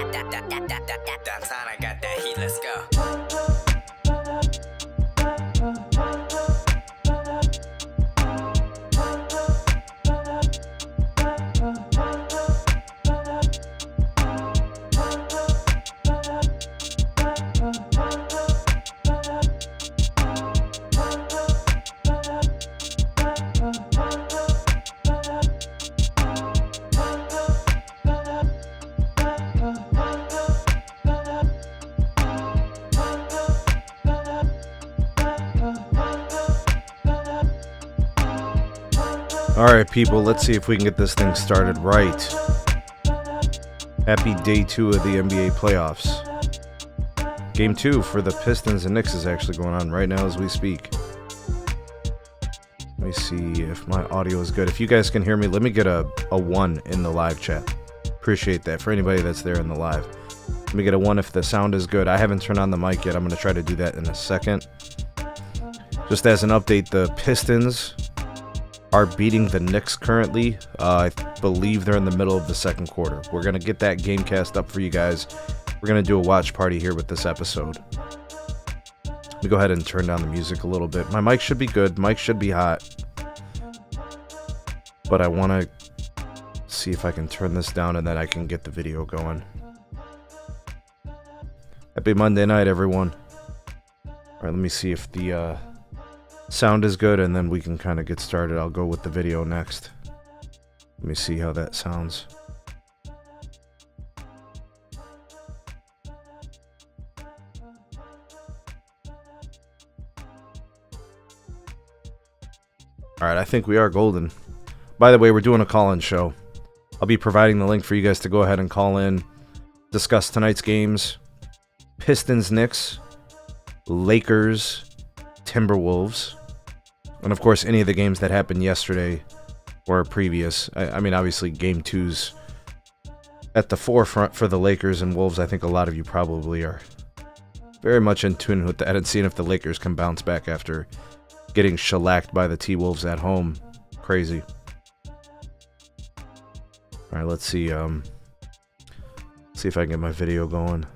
Downtown, I got that heat, let's go. Alright people, let's see if we can get this thing started right. Happy day 2 of the NBA playoffs. Game 2 for the Pistons and Knicks is actually going on right now as we speak. Let me see if my audio is good. If you guys can hear me, let me get a 1 in the live chat. Appreciate that for anybody that's there in the live. Let me get a 1 if the sound is good. I haven't turned on the mic yet. I'm going to try to do that in a second. Just as an update, the Pistons are beating the Knicks currently. I believe they're in the middle of the second quarter. We're going to get that game cast up for you guys. We're going to do a watch party here with this episode. Let me go ahead and turn down the music a little bit. My mic should be good. Mic should be hot. But I want to see if I can turn this down and then I can get the video going. Happy Monday night, everyone. All right, let me see if the sound is good, and then we can kind of get started. I'll go with the video next. Let me see how that sounds. Alright, I think we are golden. By the way, we're doing a call-in show. I'll be providing the link for you guys to go ahead and call in, discuss tonight's games. Pistons, Knicks, Lakers, Timberwolves. And of course, any of the games that happened yesterday or previous. I mean, obviously, Game 2's at the forefront for the Lakers and Wolves. I think a lot of you probably are very much in tune with that and seeing if the Lakers can bounce back after getting shellacked by the T-Wolves at home. Crazy. All right, let's see. See if I can get my video going.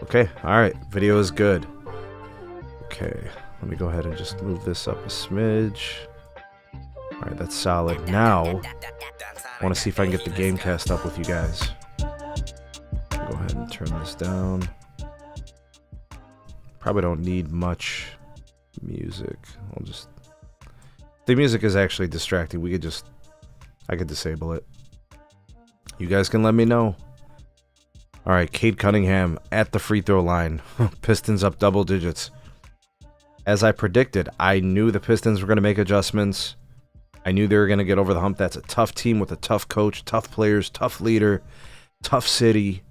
Okay, all right. Video is good. Okay. Let me go ahead and just move this up a smidge. Alright, that's solid. Now, I want to see if I can get the game cast up with you guys. Go ahead and turn this down. Probably don't need much music. I'll just... The music is actually distracting. I could disable it. You guys can let me know. Alright, Cade Cunningham at the free throw line. Pistons up double digits. As I predicted, I knew the Pistons were going to make adjustments. I knew they were going to get over the hump. That's a tough team with a tough coach, tough players, tough leader, tough city.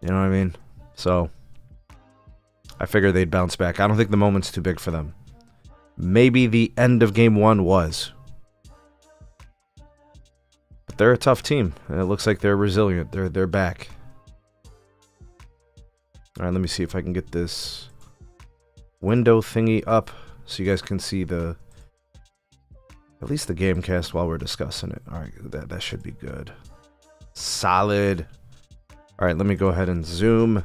You know what I mean? So, I figured they'd bounce back. I don't think the moment's too big for them. Maybe the end of Game 1 was. But they're a tough team, and it looks like they're resilient. They're back. All right, let me see if I can get this window thingy up so you guys can see at least the game cast while we're discussing it. All right, that should be good. Solid. All right, let me go ahead and zoom.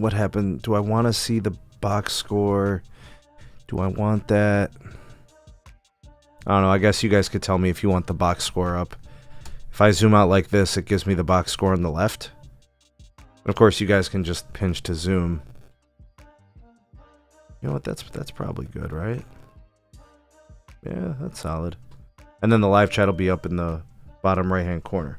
What happened? Do I want to see the box score? Do I want that? I don't know. I guess you guys could tell me if you want the box score up. If I zoom out like this, it gives me the box score on the left. And of course, you guys can just pinch to zoom. You know what? That's probably good, right? Yeah, that's solid. And then the live chat will be up in the bottom right-hand corner.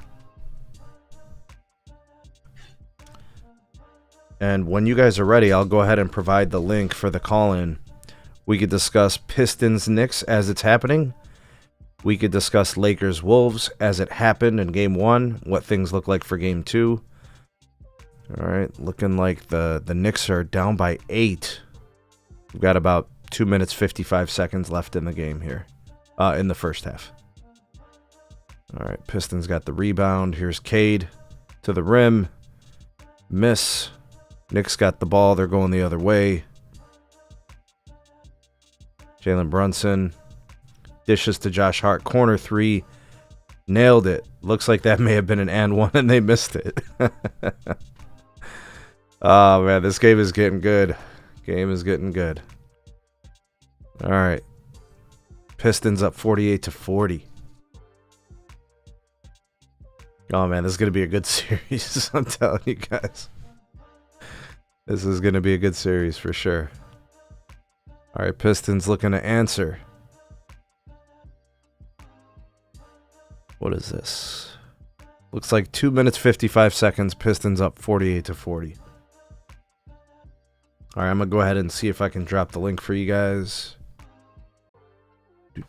And when you guys are ready, I'll go ahead and provide the link for the call-in. We could discuss Pistons Knicks as it's happening. We could discuss Lakers Wolves as it happened in Game 1, what things look like for Game 2. All right, looking like the Knicks are down by 8. We've got about 2 minutes, 55 seconds left in the game here, in the first half. All right, Pistons got the rebound. Here's Cade to the rim. Miss. Knicks got the ball. They're going the other way. Jalen Brunson Dishes to Josh Hart. Corner three. Nailed it. Looks like that may have been an and one and they missed it. Oh, man. This game is getting good. Game is getting good. All right. Pistons up 48-40. Oh, man. This is going to be a good series. I'm telling you guys. This is going to be a good series for sure. All right. Pistons looking to answer. What is this? Looks like 2 minutes, 55 seconds. Pistons up 48-40. All right, I'm going to go ahead and see if I can drop the link for you guys. What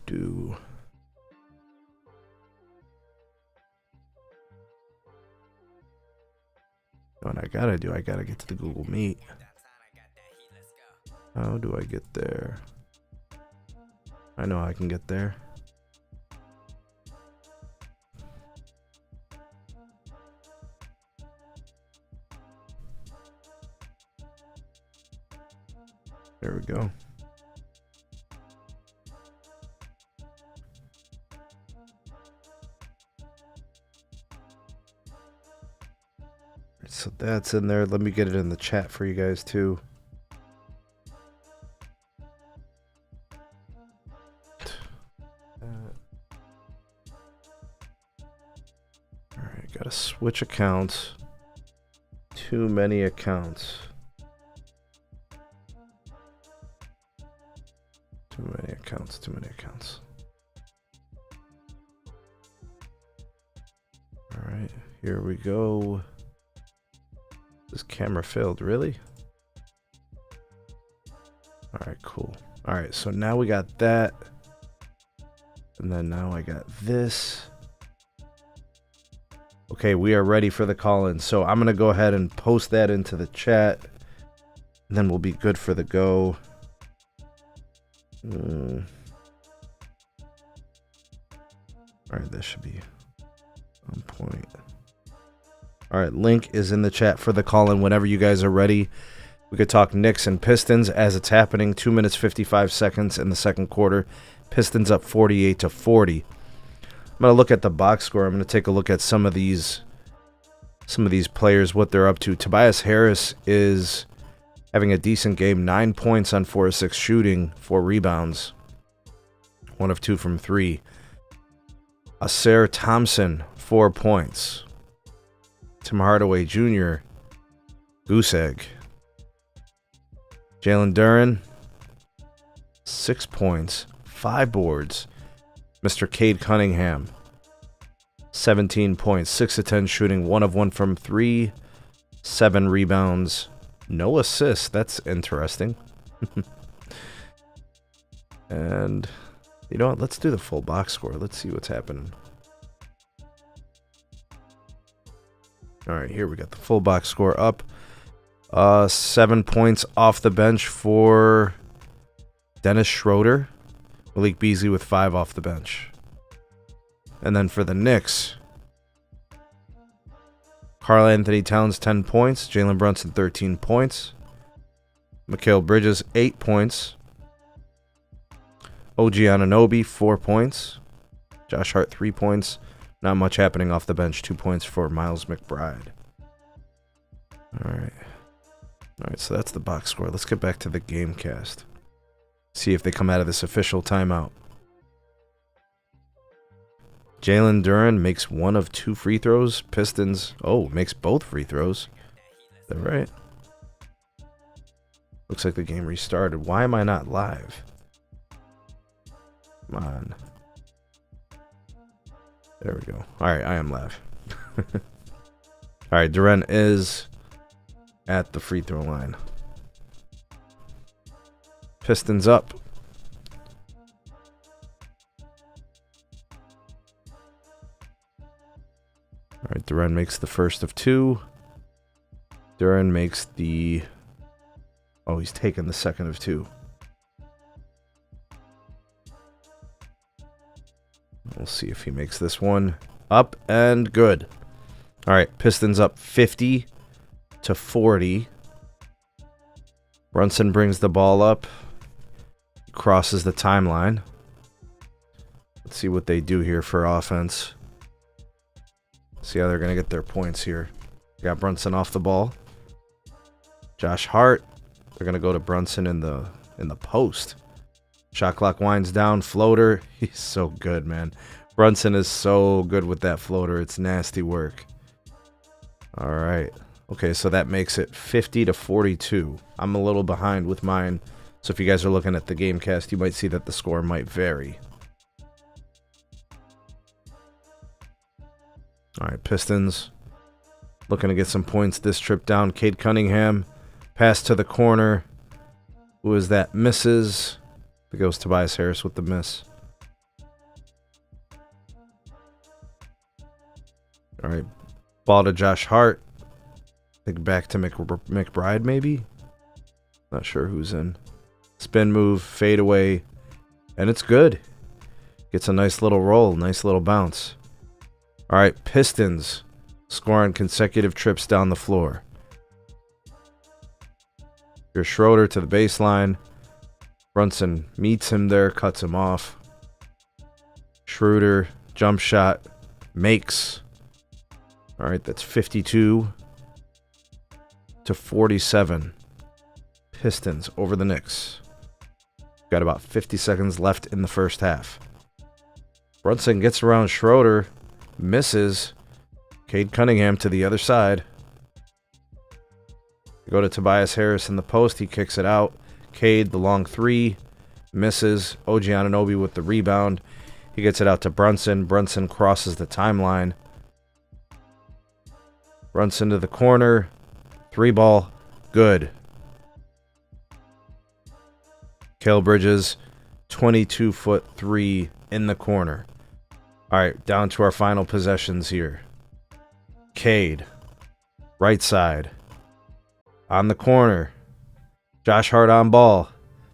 I got to get to the Google Meet. How do I get there? I know I can get there. There we go. So that's in there. Let me get it in the chat for you guys too. Alright, gotta switch accounts. Too many accounts. Too many accounts. Alright, here we go. This camera failed, really? Alright, cool. Alright, so now we got that. And then now I got this. Okay, we are ready for the call-in. So I'm going to go ahead and post that into the chat. And then we'll be good for the go. Alright, this should be on point. Alright, link is in the chat for the call-in whenever you guys are ready. We could talk Knicks and Pistons as it's happening. 2 minutes, 55 seconds in the second quarter. Pistons up 48-40. I'm going to look at the box score. I'm going to take a look at some of these players, what they're up to. Tobias Harris is having a decent game. 9 points on 4 of 6 shooting, 4 rebounds. 1 of 2 from 3. Acer Thompson, 4 points. Tim Hardaway Jr., goose egg. Jalen Duren, 6 points, 5 boards. Mr. Cade Cunningham, 17 points, 6 of 10 shooting, 1 of 1 from 3, 7 rebounds, no assists. That's interesting. And you know what? Let's do the full box score. Let's see what's happening. All right, here we got the full box score up. 7 points off the bench for Dennis Schroeder. Malik Beasley with 5 off the bench. And then for the Knicks, Karl Anthony Towns, 10 points. Jalen Brunson, 13 points. Mikal Bridges, 8 points. OG Anunoby, 4 points. Josh Hart, 3 points. Not much happening off the bench. 2 points for Miles McBride. All right. All right, so that's the box score. Let's get back to the game cast. See if they come out of this official timeout. Jalen Duren makes 1 of 2 free throws. Pistons, makes both free throws. Is that right? Looks like the game restarted. Why am I not live? Come on. There we go. All right, I am live. All right, Duren is at the free throw line. Pistons up. All right, Duren makes the first of 2. Duren makes the... Oh, he's taking the second of 2. We'll see if he makes this one. Up and good. All right, Pistons up 50-40. Brunson brings the ball up. Crosses the timeline. Let's see what they do here for offense. See how they're going to get their points here. Got Brunson off the ball. Josh Hart. They're going to go to Brunson in the post. Shot clock winds down. Floater. He's so good, man. Brunson is so good with that floater. It's nasty work. All right. Okay, so that makes it 50-42. I'm a little behind with mine. So if you guys are looking at the Gamecast, you might see that the score might vary. All right, Pistons looking to get some points this trip down. Cade Cunningham, pass to the corner. Who is that? Misses. It goes Tobias Harris with the miss. All right, ball to Josh Hart. I think back to McBride maybe? Not sure who's in. Spin move, fade away, and it's good. Gets a nice little roll, nice little bounce. All right, Pistons scoring consecutive trips down the floor. Here's Schroeder to the baseline. Brunson meets him there, cuts him off. Schroeder, jump shot, makes. All right, that's 52-47. Pistons over the Knicks. Got about 50 seconds left in the first half. Brunson gets around Schroeder. Misses. Cade Cunningham to the other side. Go to Tobias Harris in the post. He kicks it out. Cade, the long three. Misses. OG Anunoby with the rebound. He gets it out to Brunson. Brunson crosses the timeline. Brunson to the corner. Three ball. Good. Cale Bridges, 22-foot three in the corner. All right, down to our final possessions here. Cade, right side, on the corner. Josh Hart on ball.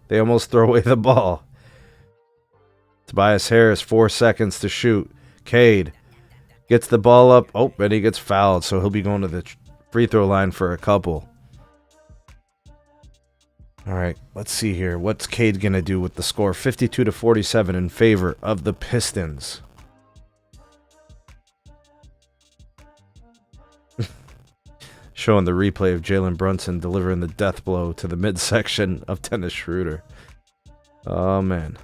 They almost throw away the ball. Tobias Harris, 4 seconds to shoot. Cade gets the ball up. Oh, and he gets fouled, so he'll be going to the free throw line for a couple. All right, let's see here. What's Cade going to do with the score? 52-47 in favor of the Pistons. Showing the replay of Jalen Brunson delivering the death blow to the midsection of Dennis Schroeder. Oh, man.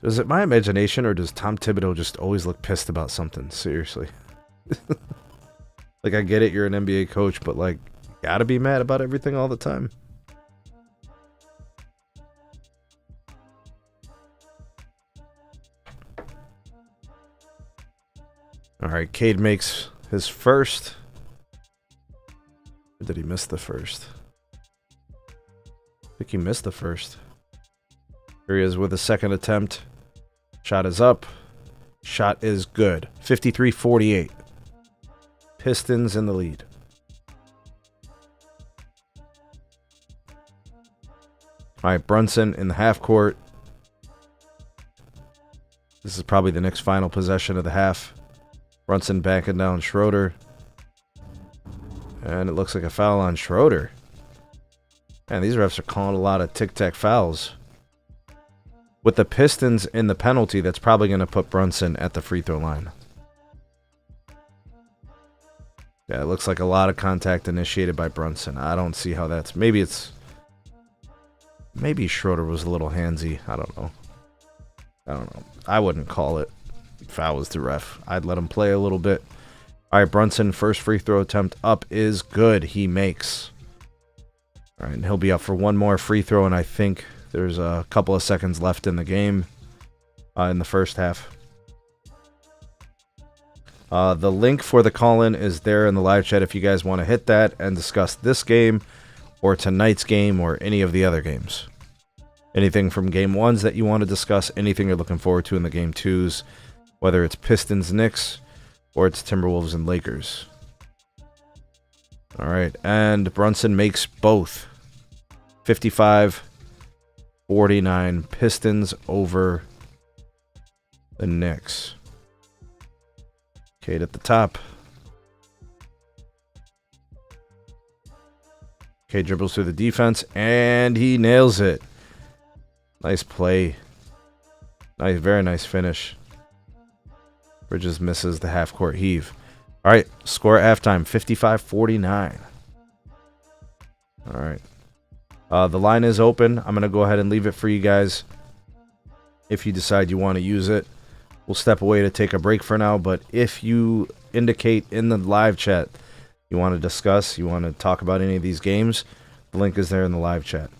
Is it my imagination, or does Tom Thibodeau just always look pissed about something? Seriously. Like, I get it, you're an NBA coach, but, like, you gotta be mad about everything all the time. All right, Cade makes his first. Or did he miss the first? I think he missed the first. Here he is with a second attempt. Shot is up. Shot is good. 53-48. Pistons in the lead. All right, Brunson in the half court. This is probably the next final possession of the half. Brunson backing down Schroeder. And it looks like a foul on Schroeder. Man, these refs are calling a lot of tic-tac fouls. With the Pistons in the penalty, that's probably going to put Brunson at the free throw line. Yeah, it looks like a lot of contact initiated by Brunson. I don't see how that's... Maybe Schroeder was a little handsy. I don't know. I wouldn't call it. If I was the ref, I'd let him play a little bit. All right, Brunson, first free throw attempt up is good. He makes. All right, and he'll be up for one more free throw, and I think there's a couple of seconds left in the game in the first half. The link for the call-in is there in the live chat if you guys want to hit that and discuss this game or tonight's game or any of the other games. Anything from game ones that you want to discuss, anything you're looking forward to in the game twos, whether it's Pistons, Knicks, or it's Timberwolves and Lakers. All right, and Brunson makes both. 55-49, Pistons over the Knicks. Cade at the top. Cade dribbles through the defense, and he nails it. Nice play. Nice, very nice finish. Bridges misses the half-court heave. All right, score at halftime, 55-49. All right. The line is open. I'm going to go ahead and leave it for you guys. If you decide you want to use it, we'll step away to take a break for now. But if you indicate in the live chat you want to discuss, you want to talk about any of these games, the link is there in the live chat.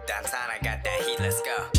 Downtown, I got that heat, let's go.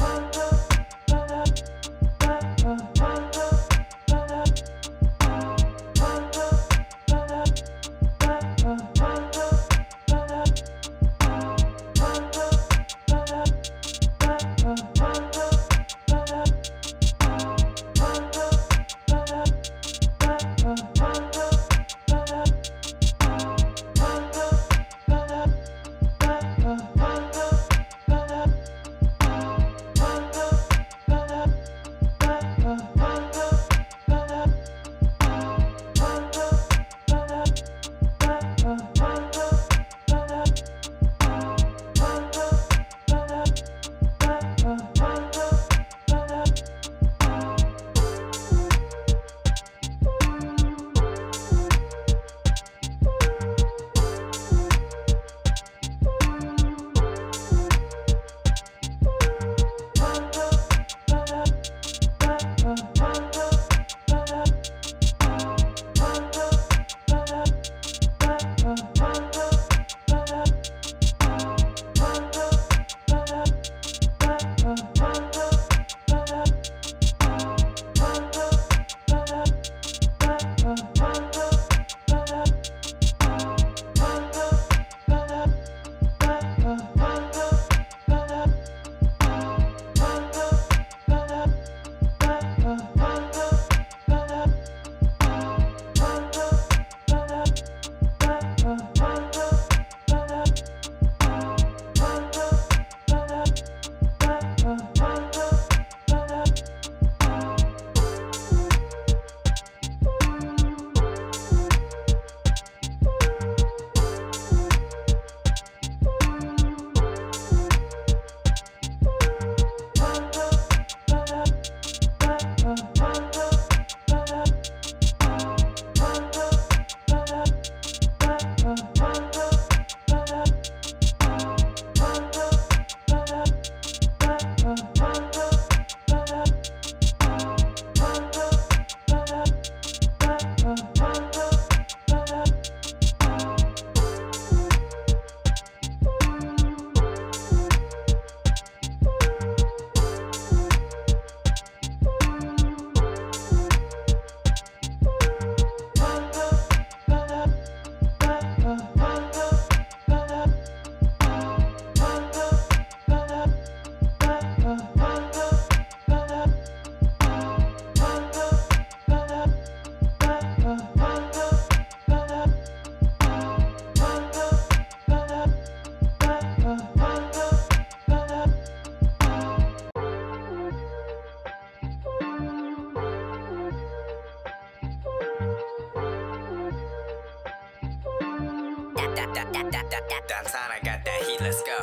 Downtown, I got that heat, let's go.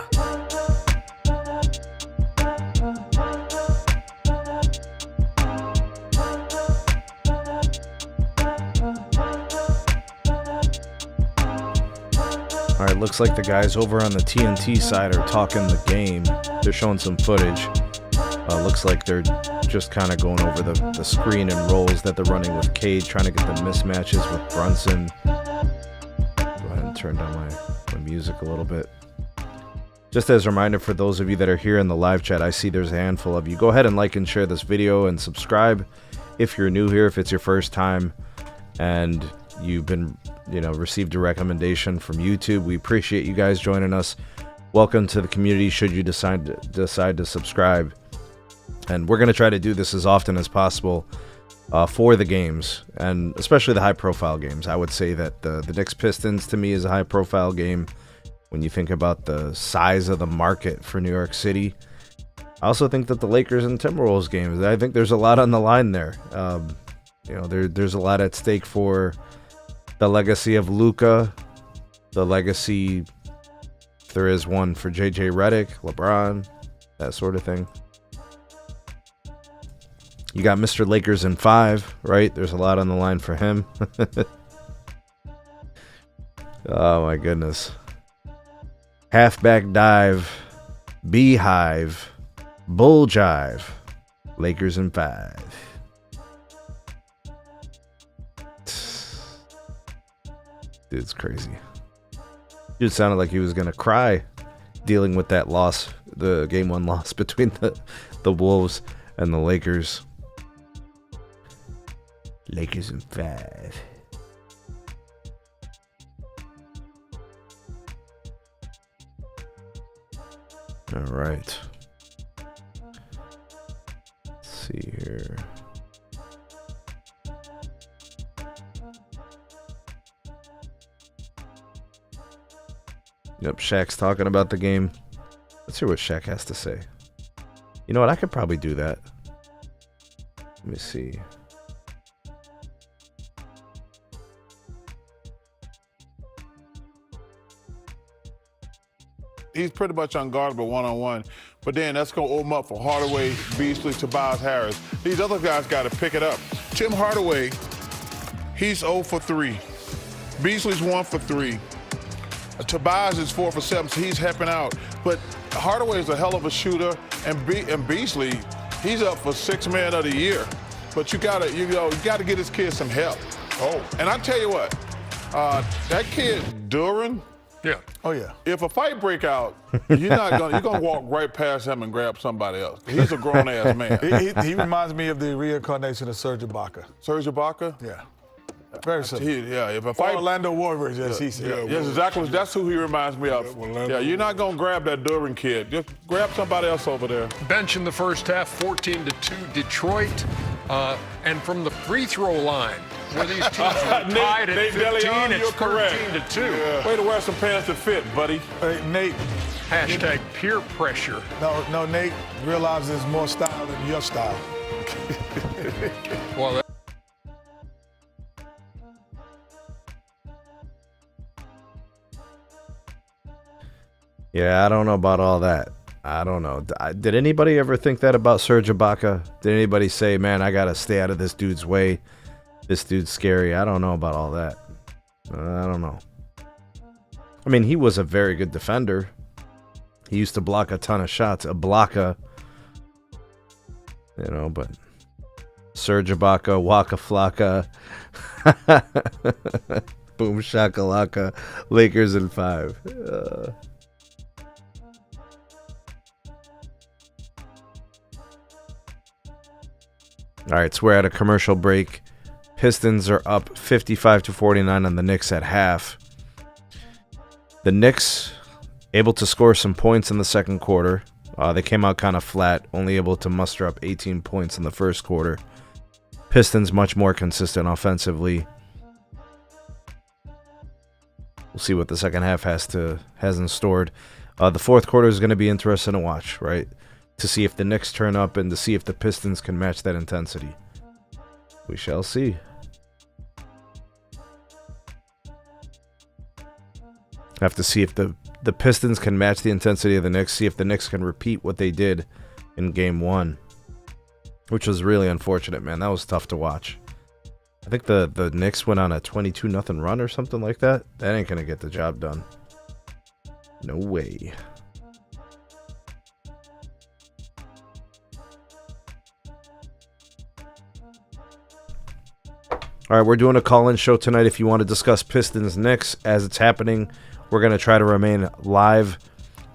All right, looks like the guys over on the TNT side are talking the game. They're showing some footage. Looks like they're just kind of going over the screen and rolls that they're running with Cade, trying to get the mismatches with Brunson. Go ahead and turn down my music a little bit. Just as a reminder for those of you that are here in the live chat, I see there's a handful of you. Go ahead and like and share this video and subscribe if you're new here, if it's your first time and you've been, received a recommendation from YouTube. We appreciate you guys joining us. Welcome to the community should you decide to subscribe. And we're going to try to do this as often as possible for the games, and especially the high-profile games. I would say that the Knicks Pistons, to me, is a high-profile game when you think about the size of the market for New York City. I also think that the Lakers and Timberwolves games, I think there's a lot on the line there. There's a lot at stake for the legacy of Luka, the legacy, if there is one, for JJ Redick, LeBron, that sort of thing. You got Mr. Lakers in 5, right? There's a lot on the line for him. Oh my goodness. Halfback dive, beehive, bull jive, Lakers in 5. Dude's crazy. Dude sounded like he was gonna cry dealing with that loss, the game 1 loss between the Wolves and the Lakers. Lakers in 5. All right. Let's see here. Yep, Shaq's talking about the game. Let's hear what Shaq has to say. You know what? I could probably do that. Let me see. He's pretty much unguardable one-on-one, but then that's going to open up for Hardaway, Beasley, Tobias Harris. These other guys got to pick it up. Tim Hardaway, he's 0 for 3. Beasley's 1 for 3. Tobias is 4 for 7, so he's helping out. But Hardaway is a hell of a shooter, and Beasley, he's up for 6th man of the year. But you gotta get this kid some help. Oh, and I tell you what, that kid Duran. Yeah. Oh yeah. If a fight break out, you're gonna walk right past him and grab somebody else. He's a grown ass man. He reminds me of the reincarnation of Serge Ibaka. Serge Ibaka? Yeah. Very simple. If a fight, Orlando Warriors, as he said. Yes, exactly. That's who he reminds me of. Yeah, you're not gonna grab that Duran kid. Just grab somebody else over there. Bench in the first half, 14-2 Detroit, and from the free throw line, where these teams are tied at 15, it's 13-2. Yeah. Way to wear some pants that fit, buddy. Hey, Nate. Hashtag peer pressure. No, Nate realizes more style than your style. Well, Yeah, I don't know about all that. I don't know. Did anybody ever think that about Serge Ibaka? Did anybody say, man, I got to stay out of this dude's way? This dude's scary. I don't know about all that. I don't know. I mean, he was a very good defender. He used to block a ton of shots. A blocker. But Serge Ibaka, Waka Flocka. Boom shakalaka. Lakers in 5. All right, so we're at a commercial break. Pistons are up 55-49 on the Knicks at half. The Knicks able to score some points in the second quarter. They came out kind of flat, only able to muster up 18 points in the first quarter. Pistons much more consistent offensively. We'll see what the second half has in store. The fourth quarter is going to be interesting to watch, right? To see if the Knicks turn up and to see if the Pistons can match that intensity. We shall see. Have to see if the Pistons can match the intensity of the Knicks, see if the Knicks can repeat what they did in Game 1, which was really unfortunate, man. That was tough to watch. I think the Knicks went on a 22-0 run or something like that. That ain't going to get the job done. No way. All right, we're doing a call-in show tonight. If you want to discuss Pistons Knicks as it's happening, we're going to try to remain live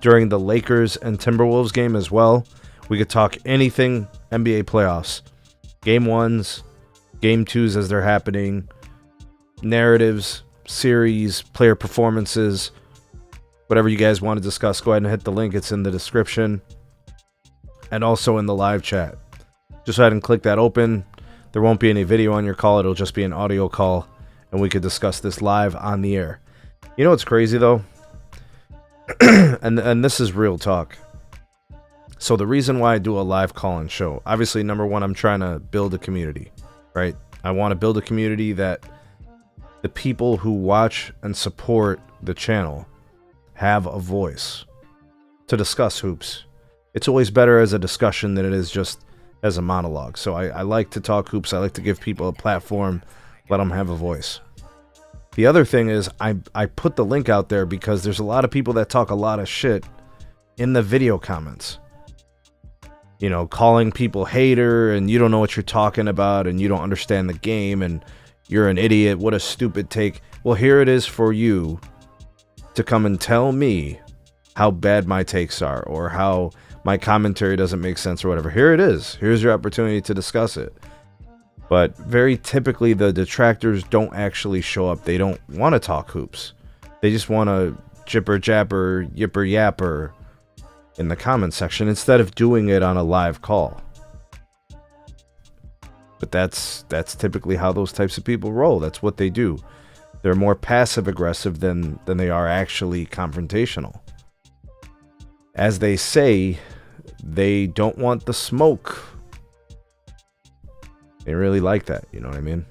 during the Lakers and Timberwolves game as well. We could talk anything NBA playoffs. Game 1s, Game 2s as they're happening, narratives, series, player performances, whatever you guys want to discuss. Go ahead and hit the link. It's in the description and also in the live chat. Just go ahead and click that open. There won't be any video on your call. It'll just be an audio call, and we could discuss this live on the air. You know what's crazy, though? and this is real talk. So the reason why I do a live call-in show, obviously, number one, I'm trying to build a community, right? I want to build a community that the people who watch and support the channel have a voice to discuss hoops. It's always better as a discussion than it is just as a monologue. So I like to talk hoops. I like to give people a platform, let them have a voice. The other thing is I put the link out there because there's a lot of people that talk a lot of shit in the video comments. You know, calling people hater and you don't know what you're talking about and you don't understand the game and you're an idiot. What a stupid take. Well, here it is for you to come and tell me how bad my takes are or how my commentary doesn't make sense or whatever. Here it is. Here's your opportunity to discuss it. But very typically, the detractors don't actually show up. They don't want to talk hoops. They just want to jipper jabber, yipper yapper in the comment section instead of doing it on a live call. But that's typically how those types of people roll. That's what they do. They're more passive aggressive than they are actually confrontational. As they say, they don't want the smoke. They really like that, you know what I mean?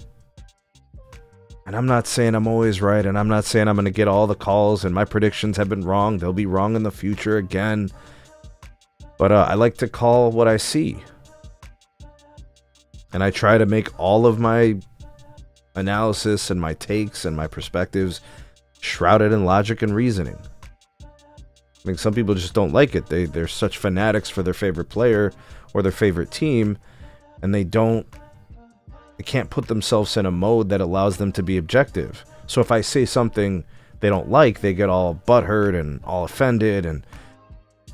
And I'm not saying I'm always right, and I'm not saying I'm going to get all the calls, and my predictions have been wrong. They'll be wrong in the future again. But I like to call what I see. And I try to make all of my analysis and my takes and my perspectives shrouded in logic and reasoning. I mean, some people just don't like it. They're such fanatics for their favorite player or their favorite team, and they can't put themselves in a mode that allows them to be objective. So if I say something they don't like, they get all butthurt and all offended, and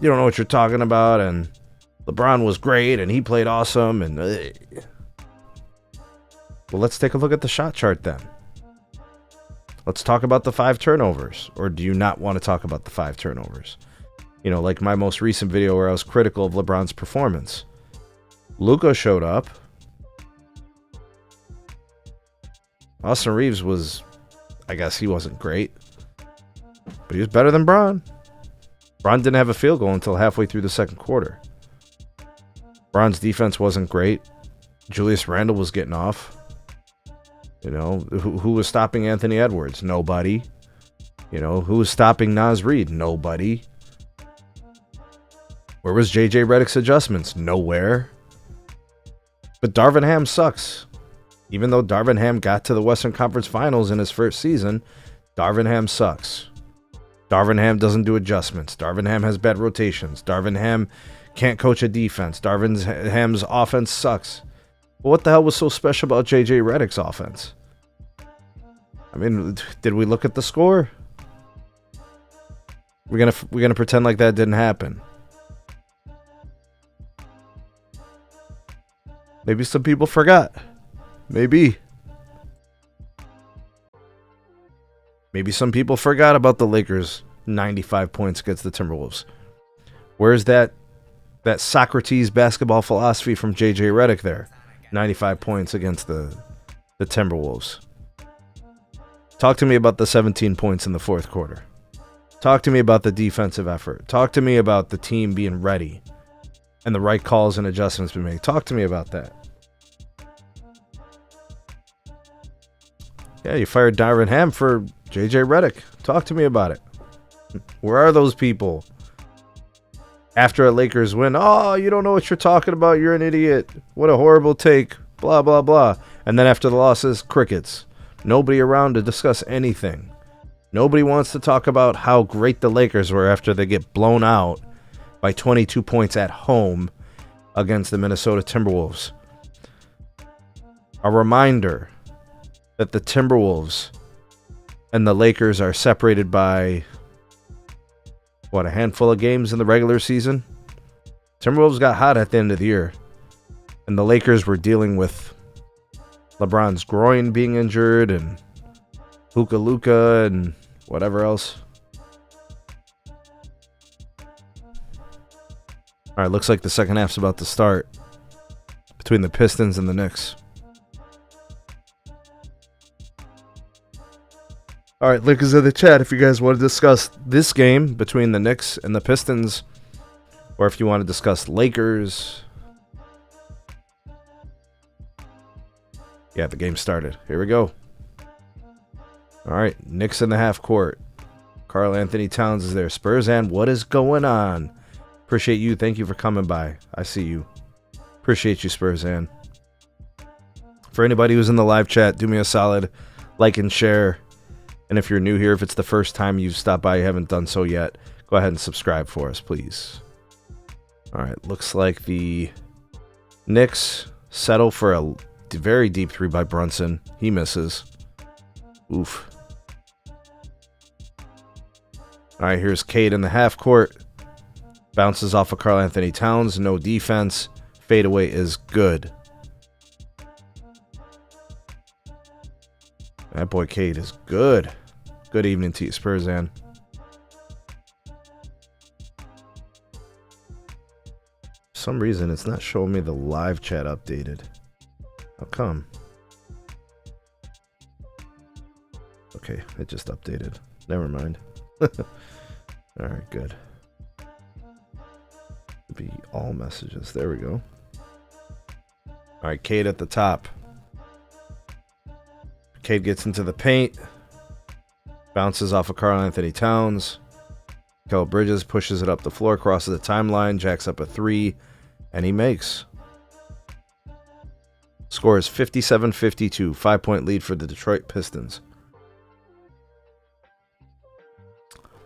you don't know what you're talking about, and LeBron was great, and he played awesome, and well, let's take a look at the shot chart then. Let's talk about the 5 turnovers. Or do you not want to talk about the 5 turnovers? You know, like my most recent video where I was critical of LeBron's performance. Luka showed up. Austin Reeves was, I guess he wasn't great. But he was better than Bron. Bron didn't have a field goal until halfway through the second quarter. Bron's defense wasn't great. Julius Randle was getting off. You know, who was stopping Anthony Edwards? Nobody. You know, who was stopping Naz Reid? Nobody. Where was JJ Redick's adjustments? Nowhere. But Darvin Ham sucks. Even though Darvin Ham got to the Western Conference Finals in his first season, Darvin Ham sucks. Darvin Ham doesn't do adjustments. Darvin Ham has bad rotations. Darvin Ham can't coach a defense. Darvin Ham's offense sucks. Well, what the hell was so special about JJ Redick's offense? I mean, did we look at the score? We're gonna pretend like that didn't happen. Maybe some people forgot. Maybe some people forgot about the Lakers' 95 points against the Timberwolves. Where's that Socrates basketball philosophy from JJ Redick there? 95 points against the Timberwolves. Talk to me about the 17 points in the fourth quarter. Talk to me about the defensive effort. Talk to me about the team being ready and the right calls and adjustments being made. Talk to me about that. Yeah, you fired Darvin Ham for JJ Redick. Talk to me about it. Where are those people? After a Lakers win, oh, you don't know what you're talking about. You're an idiot. What a horrible take. Blah, blah, blah. And then after the losses, crickets. Nobody around to discuss anything. Nobody wants to talk about how great the Lakers were after they get blown out by 22 points at home against the Minnesota Timberwolves. A reminder that the Timberwolves and the Lakers are separated by, a handful of games in the regular season? Timberwolves got hot at the end of the year, and the Lakers were dealing with LeBron's groin being injured and Hookah Luka and whatever else. All right, looks like the second half's about to start between the Pistons and the Knicks. All right, link is in the chat if you guys want to discuss this game between the Knicks and the Pistons, or if you want to discuss Lakers. Yeah, the game started. Here we go. All right, Knicks in the half court. Karl Anthony Towns is there. Spurs, and what is going on? Appreciate you. Thank you for coming by. I see you. Appreciate you, Spurs, and for anybody who's in the live chat, do me a solid, like and share. And if you're new here, if it's the first time you've stopped by, you haven't done so yet, go ahead and subscribe for us, please. All right, looks like the Knicks settle for a very deep three by Brunson. He misses. Oof. All right, here's Cade in the half court. Bounces off of Karl Anthony Towns. No defense. Fadeaway is good. That boy Cade is good. Good evening to you, Spurzan. For some reason, it's not showing me the live chat updated. How come? Okay, it just updated. Never mind. Alright, good. Be all messages. There we go. Alright, Cade at the top. Cade gets into the paint. Bounces off of Karl Anthony Towns. Mikal Bridges pushes it up the floor, crosses the timeline, jacks up a three, and he makes. Score is 57-52. 5-point lead for the Detroit Pistons.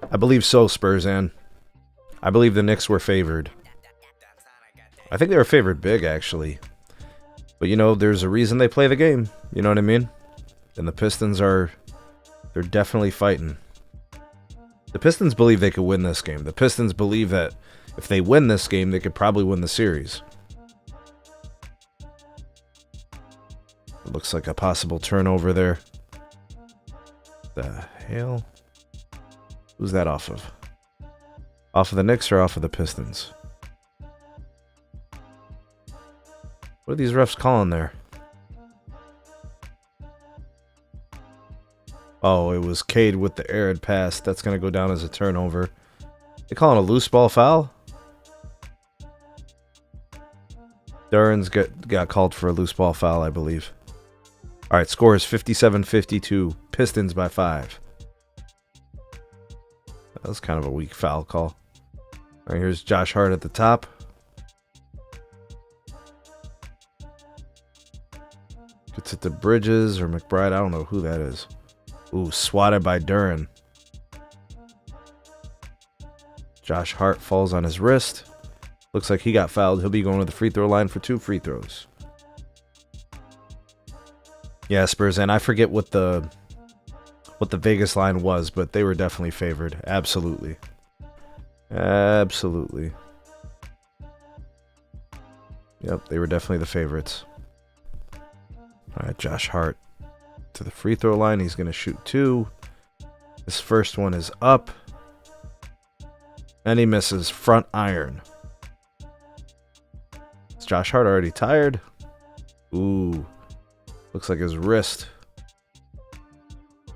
I believe so, Spurzan. I believe the Knicks were favored. I think they were favored big, actually. But, you know, there's a reason they play the game. You know what I mean? And the Pistons they're definitely fighting. The Pistons believe they could win this game. The Pistons believe that if they win this game, they could probably win the series. It looks like a possible turnover there. The hell? Who's that off of? Off of the Knicks or off of the Pistons? What are these refs calling there? Oh, it was Cade with the errant pass. That's going to go down as a turnover. They calling a loose ball foul? Duran's got called for a loose ball foul, I believe. All right, score is 57-52. Pistons by 5. That was kind of a weak foul call. All right, here's Josh Hart at the top. Gets it to Bridges or McBride. I don't know who that is. Ooh, swatted by Duran. Josh Hart falls on his wrist. Looks like he got fouled. He'll be going to the free throw line for 2 free throws. Yeah, Spurs, and I forget what the Vegas line was, but they were definitely favored. Absolutely. Absolutely. Yep, they were definitely the favorites. All right, Josh Hart to the free throw line. He's going to shoot 2. His first one is up. And he misses front iron. Is Josh Hart already tired? Ooh. Looks like his wrist.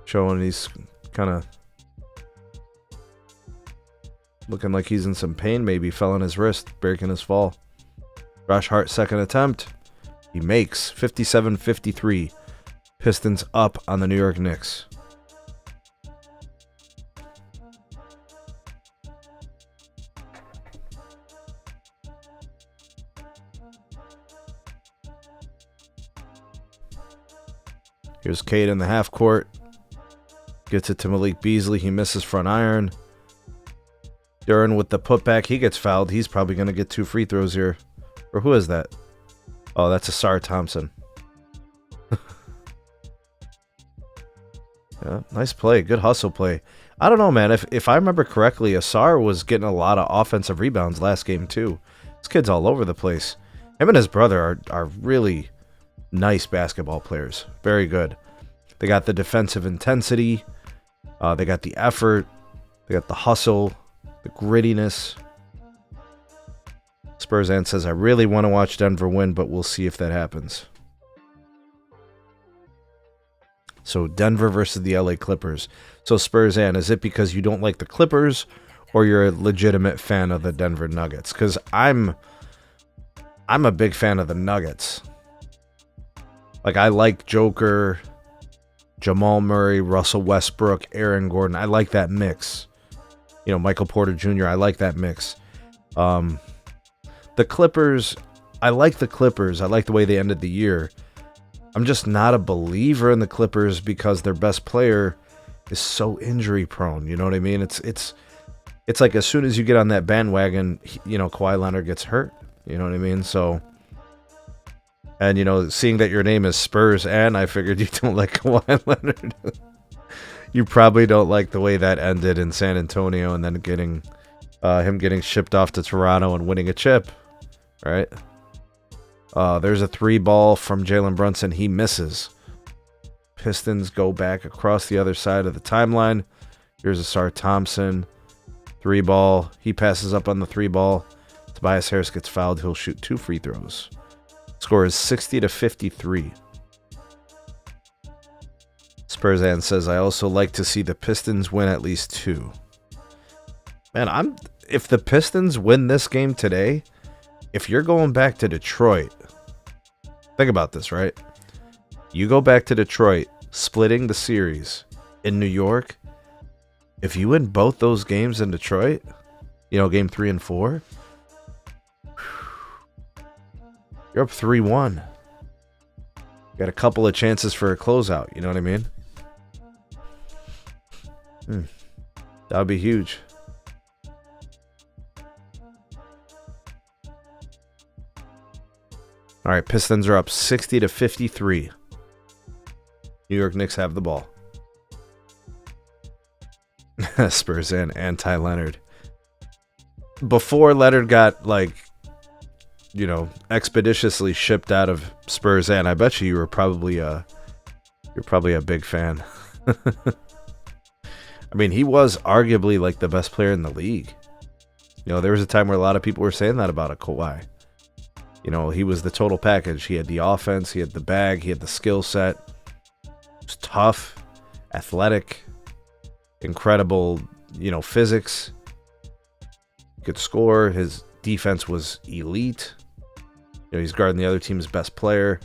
Showing he's kind of looking like he's in some pain. Maybe fell on his wrist, breaking his fall. Josh Hart, second attempt. He makes 57-53. Pistons up on the New York Knicks. Here's Cade in the half court. Gets it to Malik Beasley. He misses front iron. Duran with the putback. He gets fouled. He's probably going to get 2 free throws here. Or who is that? Oh, that's Asar Thompson. Yeah, nice play. Good hustle play. I don't know, man. If I remember correctly, Asar was getting a lot of offensive rebounds last game, too. This kid's all over the place. Him and his brother are really nice basketball players. Very good. They got the defensive intensity. They got the effort. They got the hustle, the grittiness. Spurzan says, I really want to watch Denver win, but we'll see if that happens. So Denver versus the LA Clippers. So Spurzan, is it because you don't like the Clippers or you're a legitimate fan of the Denver Nuggets? Because I'm a big fan of the Nuggets. Like, I like Joker, Jamal Murray, Russell Westbrook, Aaron Gordon. I like that mix. You know, Michael Porter Jr., I like that mix. The Clippers, I like the Clippers. I like the way they ended the year. I'm just not a believer in the Clippers because their best player is so injury prone. You know what I mean? It's like as soon as you get on that bandwagon, you know, Kawhi Leonard gets hurt. You know what I mean? So, and you know, seeing that your name is Spurs, and I figured you don't like Kawhi Leonard. You probably don't like the way that ended in San Antonio, and then getting him getting shipped off to Toronto and winning a chip, right? There's a 3-ball from Jalen Brunson. He misses. Pistons go back across the other side of the timeline. Here's Asar Thompson. 3-ball. He passes up on the 3-ball. Tobias Harris gets fouled. He'll shoot 2 free throws. Score is 60-53. Spurzan says, I also like to see the Pistons win at least 2. Man, if the Pistons win this game today, if you're going back to Detroit, think about this, right? You go back to Detroit, splitting the series in New York. If you win both those games in Detroit, you know, game 3 and 4, you're up 3-1. Got a couple of chances for a closeout, you know what I mean? That would be huge. All right, Pistons are up 60-53. New York Knicks have the ball. Spurs in anti Leonard. Before Leonard got, like, you know, expeditiously shipped out of Spurs in, I bet you were probably a big fan. I mean, he was arguably like the best player in the league. You know, there was a time where a lot of people were saying that about a Kawhi. You know, he was the total package. He had the offense, he had the bag, he had the skill set. He was tough, athletic, incredible, you know, physics. Could score. His defense was elite. You know, he's guarding the other team's best player.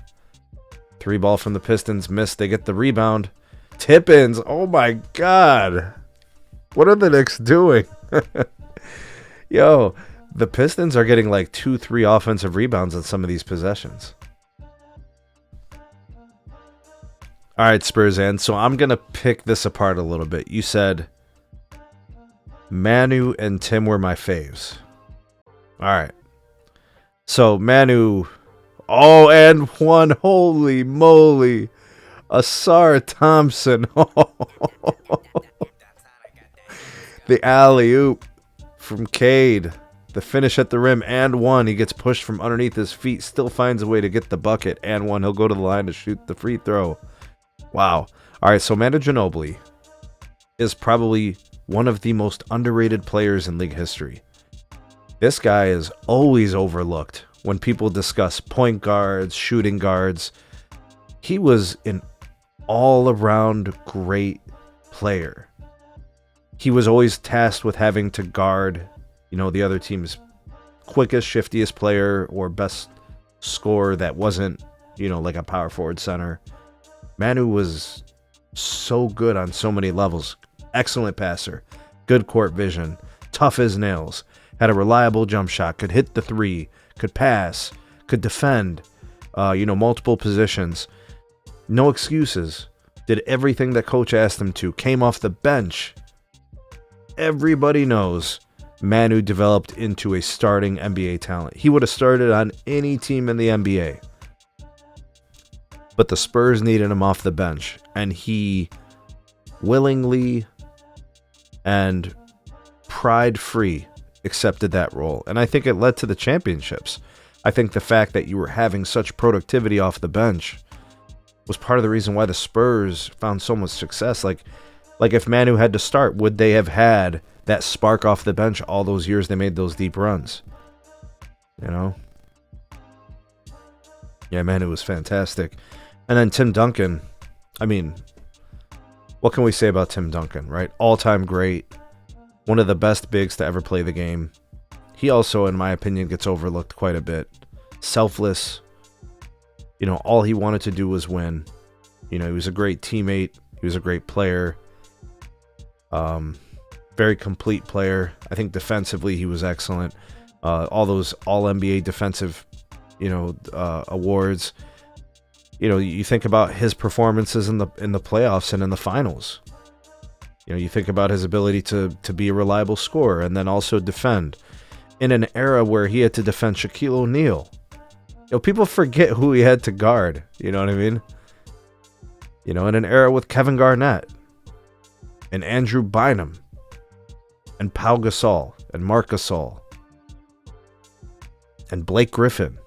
3-ball from the Pistons, missed. They get the rebound. Tip-ins. Oh my God. What are the Knicks doing? Yo, the Pistons are getting like 2-3 offensive rebounds on some of these possessions. All right, Spurs in. So I'm going to pick this apart a little bit. You said Manu and Tim were my faves. All right. So Manu, oh, and one, holy moly, Asar Thompson. The alley-oop from Cade. The finish at the rim, and one. He gets pushed from underneath his feet, still finds a way to get the bucket, and one. He'll go to the line to shoot the free throw. Wow. All right, so Manu Ginobili is probably one of the most underrated players in league history. This guy is always overlooked when people discuss point guards, shooting guards. He was an all-around great player. He was always tasked with having to guard, you know, the other team's quickest, shiftiest player or best scorer that wasn't, you know, like a power forward center. Manu was so good on so many levels. Excellent passer, good court vision, tough as nails, had a reliable jump shot, could hit the three, could pass, could defend, you know, multiple positions. No excuses. Did everything that coach asked him to. Came off the bench. Everybody knows Manu developed into a starting NBA talent. He would have started on any team in the NBA. But the Spurs needed him off the bench. And he willingly and pride-free accepted that role. And I think it led to the championships. I think the fact that you were having such productivity off the bench was part of the reason why the Spurs found so much success. Like if Manu had to start, would they have had that spark off the bench all those years they made those deep runs? You know? Yeah, Manu was fantastic. And then Tim Duncan, I mean, what can we say about Tim Duncan, right? All-time great. One of the best bigs to ever play the game. He also, in my opinion, gets overlooked quite a bit. Selfless. You know, all he wanted to do was win. You know, he was a great teammate. He was a great player. Very complete player. I think defensively he was excellent. All those All-NBA defensive, awards. You know, you think about his performances in the playoffs and in the finals. You know, you think about his ability to be a reliable scorer and then also defend in an era where he had to defend Shaquille O'Neal. You know, people forget who he had to guard. You know what I mean? You know, in an era with Kevin Garnett and Andrew Bynum and Pau Gasol and Marc Gasol and Blake Griffin.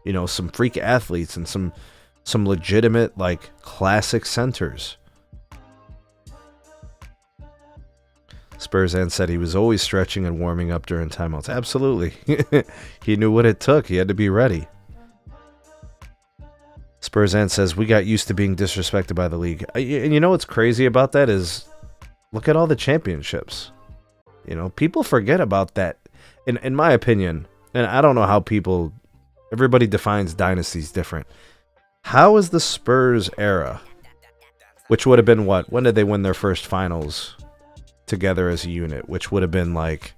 You know, some freak athletes and some legitimate, like, classic centers. Spurzan said he was always stretching and warming up during timeouts. Absolutely. He knew what it took. He had to be ready. Spurzan says, we got used to being disrespected by the league. And you know what's crazy about that is, look at all the championships. You know, people forget about that. In my opinion, and I don't know how everybody defines dynasties different. How is the Spurs era, which would have been what? When did they win their first finals together as a unit? Which would have been like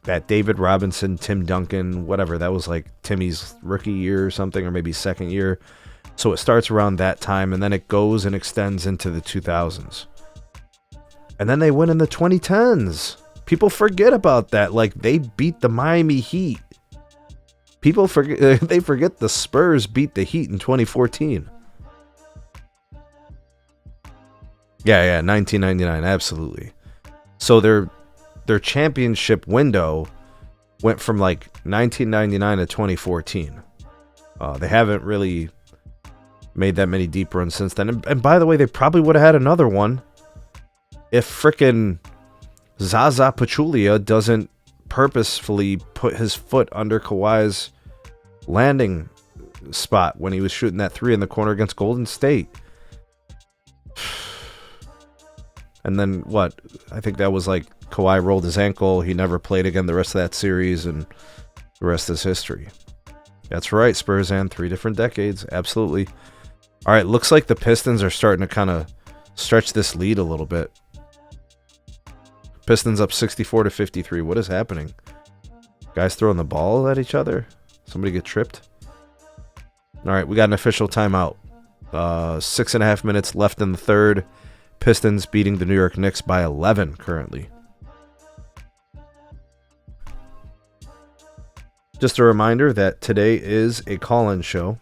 that David Robinson, Tim Duncan, whatever. That was like Timmy's rookie year or something, or maybe second year. So it starts around that time, and then it goes and extends into the 2000s. And then they win in the 2010s. People forget about that. Like, they beat the Miami Heat. People forget. They forget the Spurs beat the Heat in 2014. Yeah, 1999, absolutely. So their championship window went from like 1999 to 2014. They haven't really made that many deep runs since then. And by the way, they probably would have had another one if frickin' Zaza Pachulia doesn't purposefully put his foot under Kawhi's landing spot when he was shooting that three in the corner against Golden State. And then what? I think that was like Kawhi rolled his ankle. He never played again the rest of that series, and the rest is history. That's right, Spurs, and 3 different decades. Absolutely. All right, looks like the Pistons are starting to kind of stretch this lead a little bit. Pistons up 64-53. What is happening? Guys throwing the ball at each other? Somebody get tripped? All right, we got an official timeout. 6.5 minutes left in the third. Pistons beating the New York Knicks by 11 currently. Just a reminder that today is a call-in show.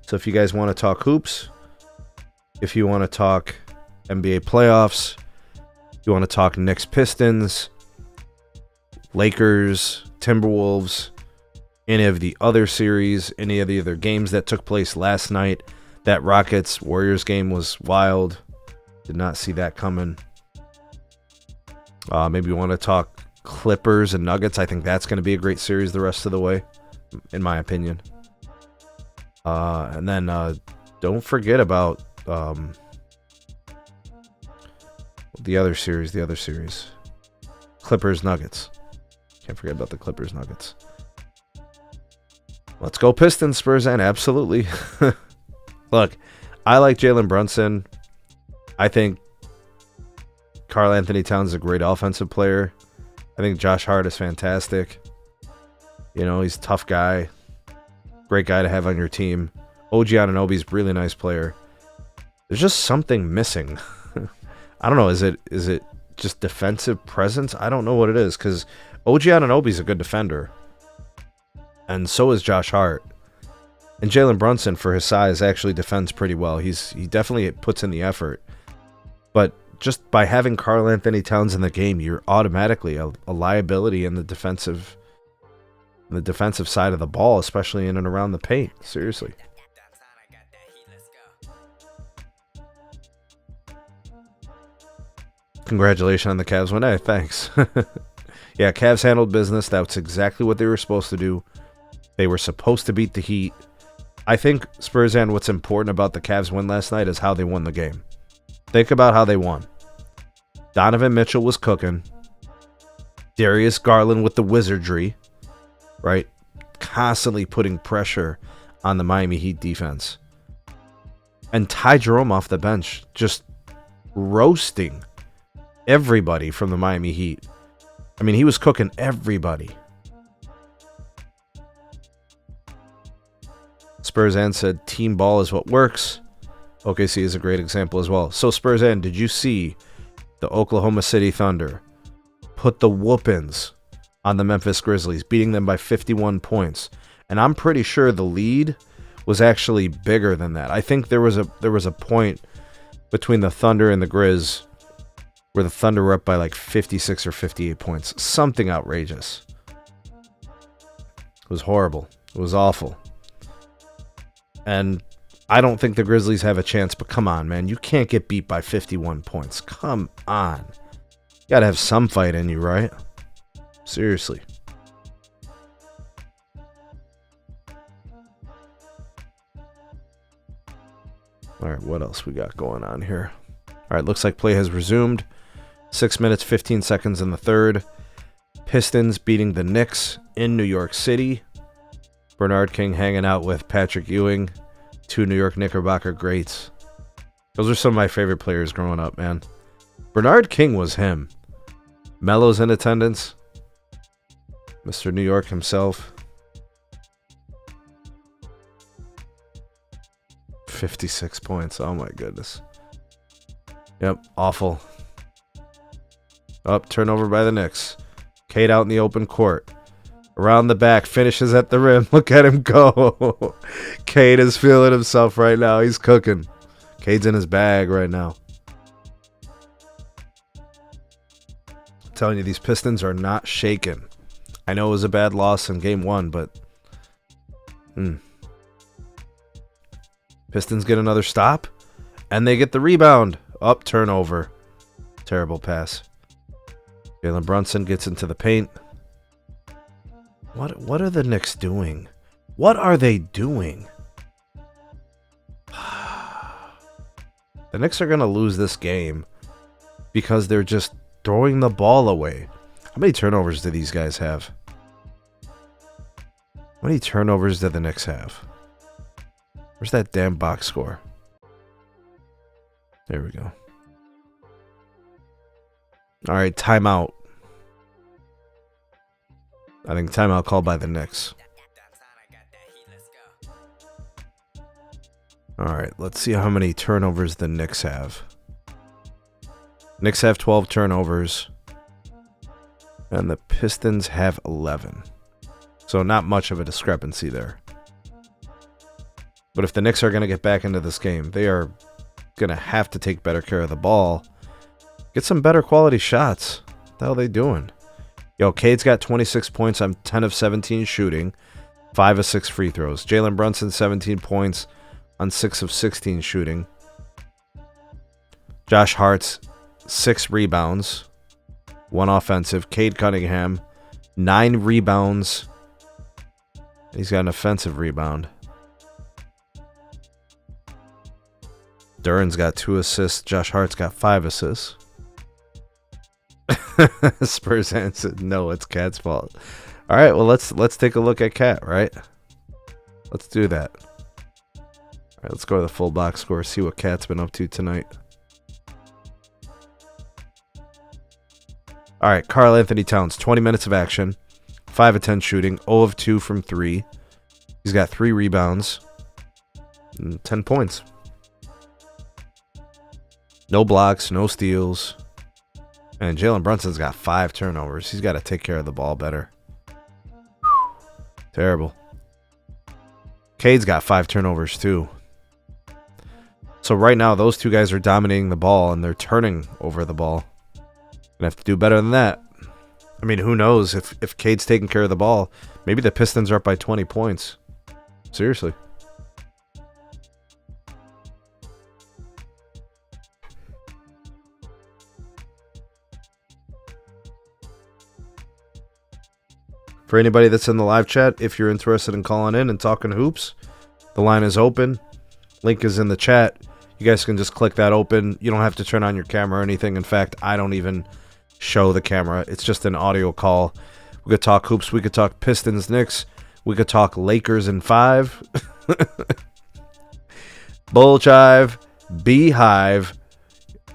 So if you guys want to talk hoops, if you want to talk NBA playoffs, you want to talk Knicks Pistons, Lakers, Timberwolves, any of the other series, any of the other games that took place last night. That Rockets Warriors game was wild. Did not see that coming. Maybe you want to talk Clippers and Nuggets. I think that's going to be a great series the rest of the way, in my opinion. And then don't forget about the other series. Clippers Nuggets. Can't forget about the Clippers Nuggets. Let's go Pistons, Spurs, and absolutely. Look, I like Jalen Brunson. I think Karl Anthony Towns is a great offensive player. I think Josh Hart is fantastic. You know, he's a tough guy. Great guy to have on your team. OG Anunoby's a really nice player. There's just something missing. I don't know. Is it just defensive presence? I don't know what it is, because OG Anunoby's a good defender. And so is Josh Hart. And Jalen Brunson, for his size, actually defends pretty well. He definitely puts in the effort. But just by having Karl Anthony Towns in the game, you're automatically a liability in the defensive side of the ball, especially in and around the paint. Seriously. Congratulations on the Cavs win. Hey, thanks. Yeah, Cavs handled business. That's exactly what they were supposed to do. They were supposed to beat the Heat. I think, Spurs, and what's important about the Cavs win last night is how they won the game. Think about how they won. Donovan Mitchell was cooking. Darius Garland with the wizardry, right? Constantly putting pressure on the Miami Heat defense. And Ty Jerome off the bench, just roasting everybody from the Miami Heat. I mean, he was cooking everybody. Spurs Ann said, team ball is what works. OKC is a great example as well. So, Spurs Ann, did you see the Oklahoma City Thunder put the whoopins on the Memphis Grizzlies, beating them by 51 points? And I'm pretty sure the lead was actually bigger than that. I think there was a point between the Thunder and the Grizz where the Thunder were up by like 56 or 58 points. Something outrageous. It was horrible. It was awful. And I don't think the Grizzlies have a chance, but come on, man. You can't get beat by 51 points. Come on. You got to have some fight in you, right? Seriously. All right, what else we got going on here? All right, looks like play has resumed. 6 minutes, 15 seconds in the third. Pistons beating the Knicks in New York City. Bernard King hanging out with Patrick Ewing, two New York Knickerbocker greats. Those are some of my favorite players growing up, man. Bernard King was him. Melo's in attendance. Mr. New York himself. 56 points. Oh, my goodness. Yep, awful. Up, turnover by the Knicks. Cade out in the open court. Around the back, finishes at the rim. Look at him go. Cade is feeling himself right now. He's cooking. Cade's in his bag right now. I'm telling you, these Pistons are not shaken. I know it was a bad loss in game one, but Pistons get another stop, and they get the rebound. Up, turnover. Terrible pass. Jalen Brunson gets into the paint. What are the Knicks doing? What are they doing? The Knicks are going to lose this game because they're just throwing the ball away. How many turnovers do these guys have? How many turnovers do the Knicks have? Where's that damn box score? There we go. All right, timeout. I think timeout called by the Knicks. All right, let's see how many turnovers the Knicks have. Knicks have 12 turnovers, and the Pistons have 11. So not much of a discrepancy there. But if the Knicks are going to get back into this game, they are going to have to take better care of the ball. Get some better quality shots. What the hell are they doing? Yo, Cade's got 26 points on 10 of 17 shooting, 5 of 6 free throws. Jalen Brunson, 17 points on 6 of 16 shooting. Josh Hart's 6 rebounds, 1 offensive. Cade Cunningham, 9 rebounds. He's got an offensive rebound. Duran's got 2 assists. Josh Hart's got 5 assists. Spurs answered, no, it's Cat's fault. All right, well, let's take a look at Cat, right? Let's do that. All right, let's go to the full box score, see what Cat's been up to tonight. All right, Karl Anthony Towns, 20 minutes of action, 5 of 10 shooting, 0 of 2 from 3. He's got 3 rebounds. 10 points. No blocks, no steals. And Jalen Brunson's got 5 turnovers. He's got to take care of the ball better. Terrible. Cade's got 5 turnovers too. So right now, those two guys are dominating the ball, and they're turning over the ball. Gonna have to do better than that. I mean, who knows? If Cade's taking care of the ball, maybe the Pistons are up by 20 points. Seriously. For anybody that's in the live chat, if you're interested in calling in and talking hoops, the line is open. Link is in the chat. You guys can just click that open. You don't have to turn on your camera or anything. In fact, I don't even show the camera. It's just an audio call. We could talk hoops. We could talk Pistons, Knicks. We could talk Lakers in 5. Bullchive, Beehive,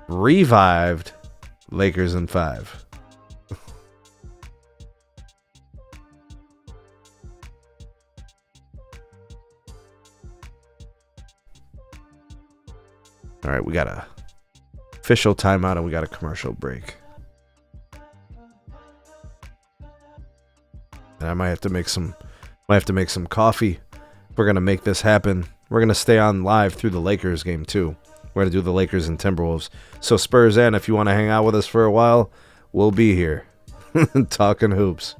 Revived, Lakers in 5. All right, we got a official timeout and we got a commercial break. And I might have to make some coffee. We're gonna make this happen. We're gonna stay on live through the Lakers game too. We're gonna do the Lakers and Timberwolves. So Spurs and if you want to hang out with us for a while, we'll be here talking hoops.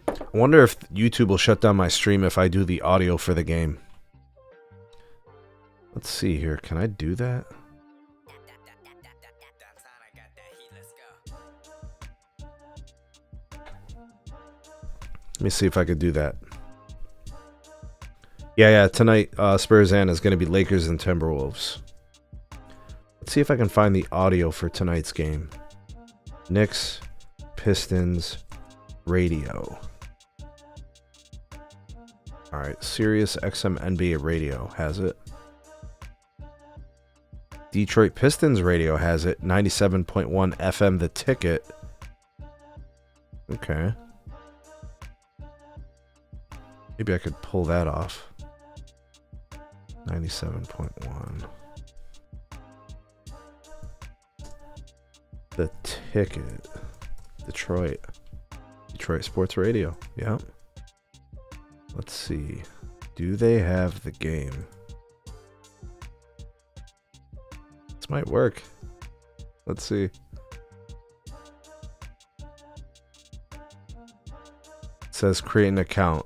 I wonder if YouTube will shut down my stream if I do the audio for the game. Let's see here. Can I do that? Let me see if I could do that. Yeah. Tonight, Spurs and is going to be Lakers and Timberwolves. Let's see if I can find the audio for tonight's game. Knicks, Pistons, radio. All right, Sirius XM NBA radio has it. Detroit Pistons radio has it. 97.1 FM The Ticket. Okay. Maybe I could pull that off. 97.1. The Ticket. Detroit Sports Radio. Yep. Let's see. Do they have the game? This might work. Let's see. It says create an account.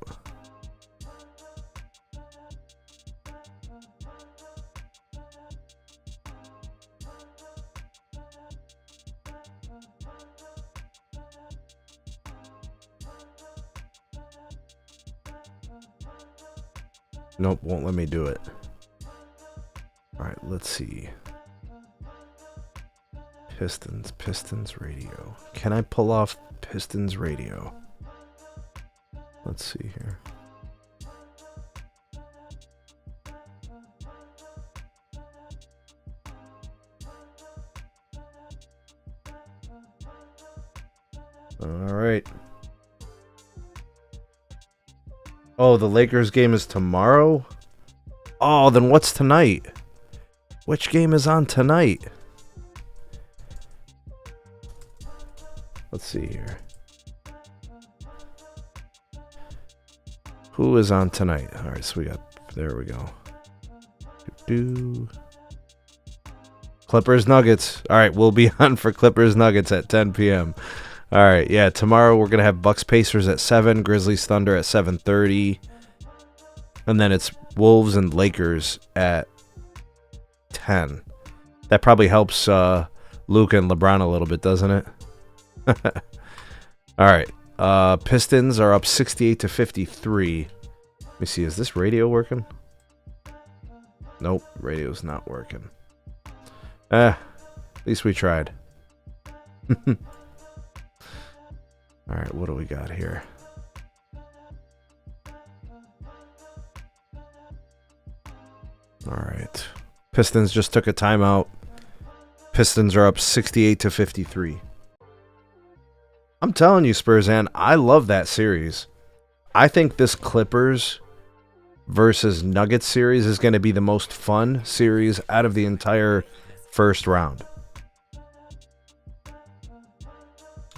Nope, won't let me do it. Alright, let's see. Pistons radio. Can I pull off Pistons radio? Let's see here. Alright. Oh, the Lakers game is tomorrow? Oh, then what's tonight? Which game is on tonight? Let's see here. Who is on tonight? All right, so we got... There we go. Clippers Nuggets. All right, we'll be on for Clippers Nuggets at 10 p.m. All right, yeah, tomorrow we're going to have Bucks Pacers at 7, Grizzlies Thunder at 7:30. And then it's Wolves and Lakers at 10. That probably helps Luka and LeBron a little bit, doesn't it? All right. Pistons are up 68-53. Let me see, is this radio working? Nope, radio's not working. At least we tried. All right, what do we got here? All right. Pistons just took a timeout. Pistons are up 68-53. I'm telling you, Spurs, and I love that series. I think this Clippers versus Nuggets series is going to be the most fun series out of the entire first round.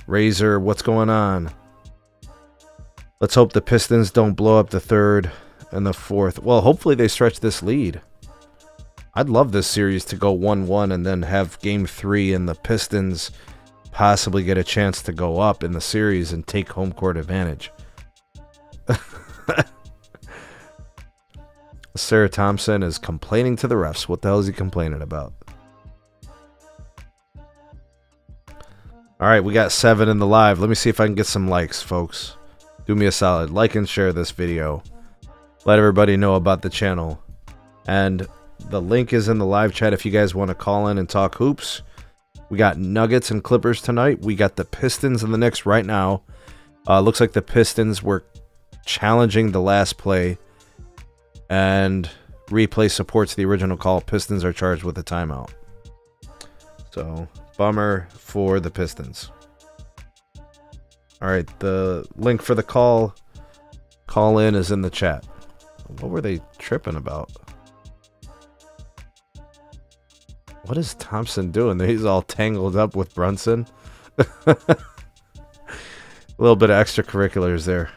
Razor, what's going on? Let's hope the Pistons don't blow up the third and the fourth. Well, hopefully they stretch this lead. I'd love this series to go 1-1 and then have game 3 and the Pistons possibly get a chance to go up in the series and take home court advantage. Sarah Thompson is complaining to the refs. What the hell is he complaining about? All right, we got 7 in the live. Let me see if I can get some likes, folks. Do me a solid. Like and share this video. Let everybody know about the channel. And the link is in the live chat if you guys want to call in and talk hoops. We got Nuggets and Clippers tonight. We got the Pistons and the Knicks right now. Looks like the Pistons were challenging the last play. And replay supports the original call. Pistons are charged with a timeout. So, bummer for the Pistons. All right, the link for the call in is in the chat. What were they tripping about? What is Thompson doing? He's all tangled up with Brunson. A little bit of extracurriculars there.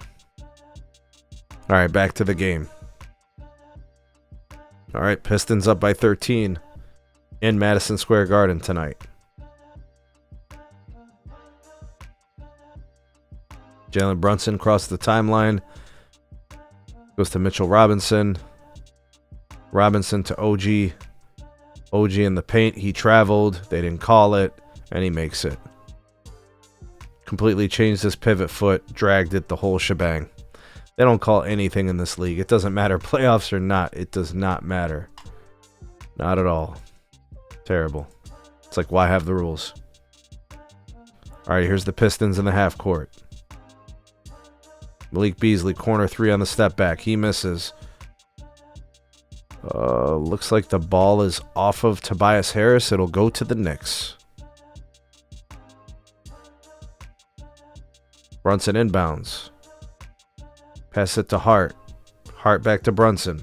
All right, back to the game. All right, Pistons up by 13 in Madison Square Garden tonight. Jalen Brunson crosses the timeline. Goes to Mitchell Robinson. Robinson to OG. OG in the paint. He traveled. They didn't call it. And he makes it. Completely changed his pivot foot. Dragged it the whole shebang. They don't call anything in this league. It doesn't matter. Playoffs or not. It does not matter. Not at all. Terrible. It's like, why have the rules? All right, here's the Pistons in the half court. Malik Beasley, corner 3 on the step back. He misses. Looks like the ball is off of Tobias Harris. It'll go to the Knicks. Brunson inbounds. Pass it to Hart. Hart back to Brunson.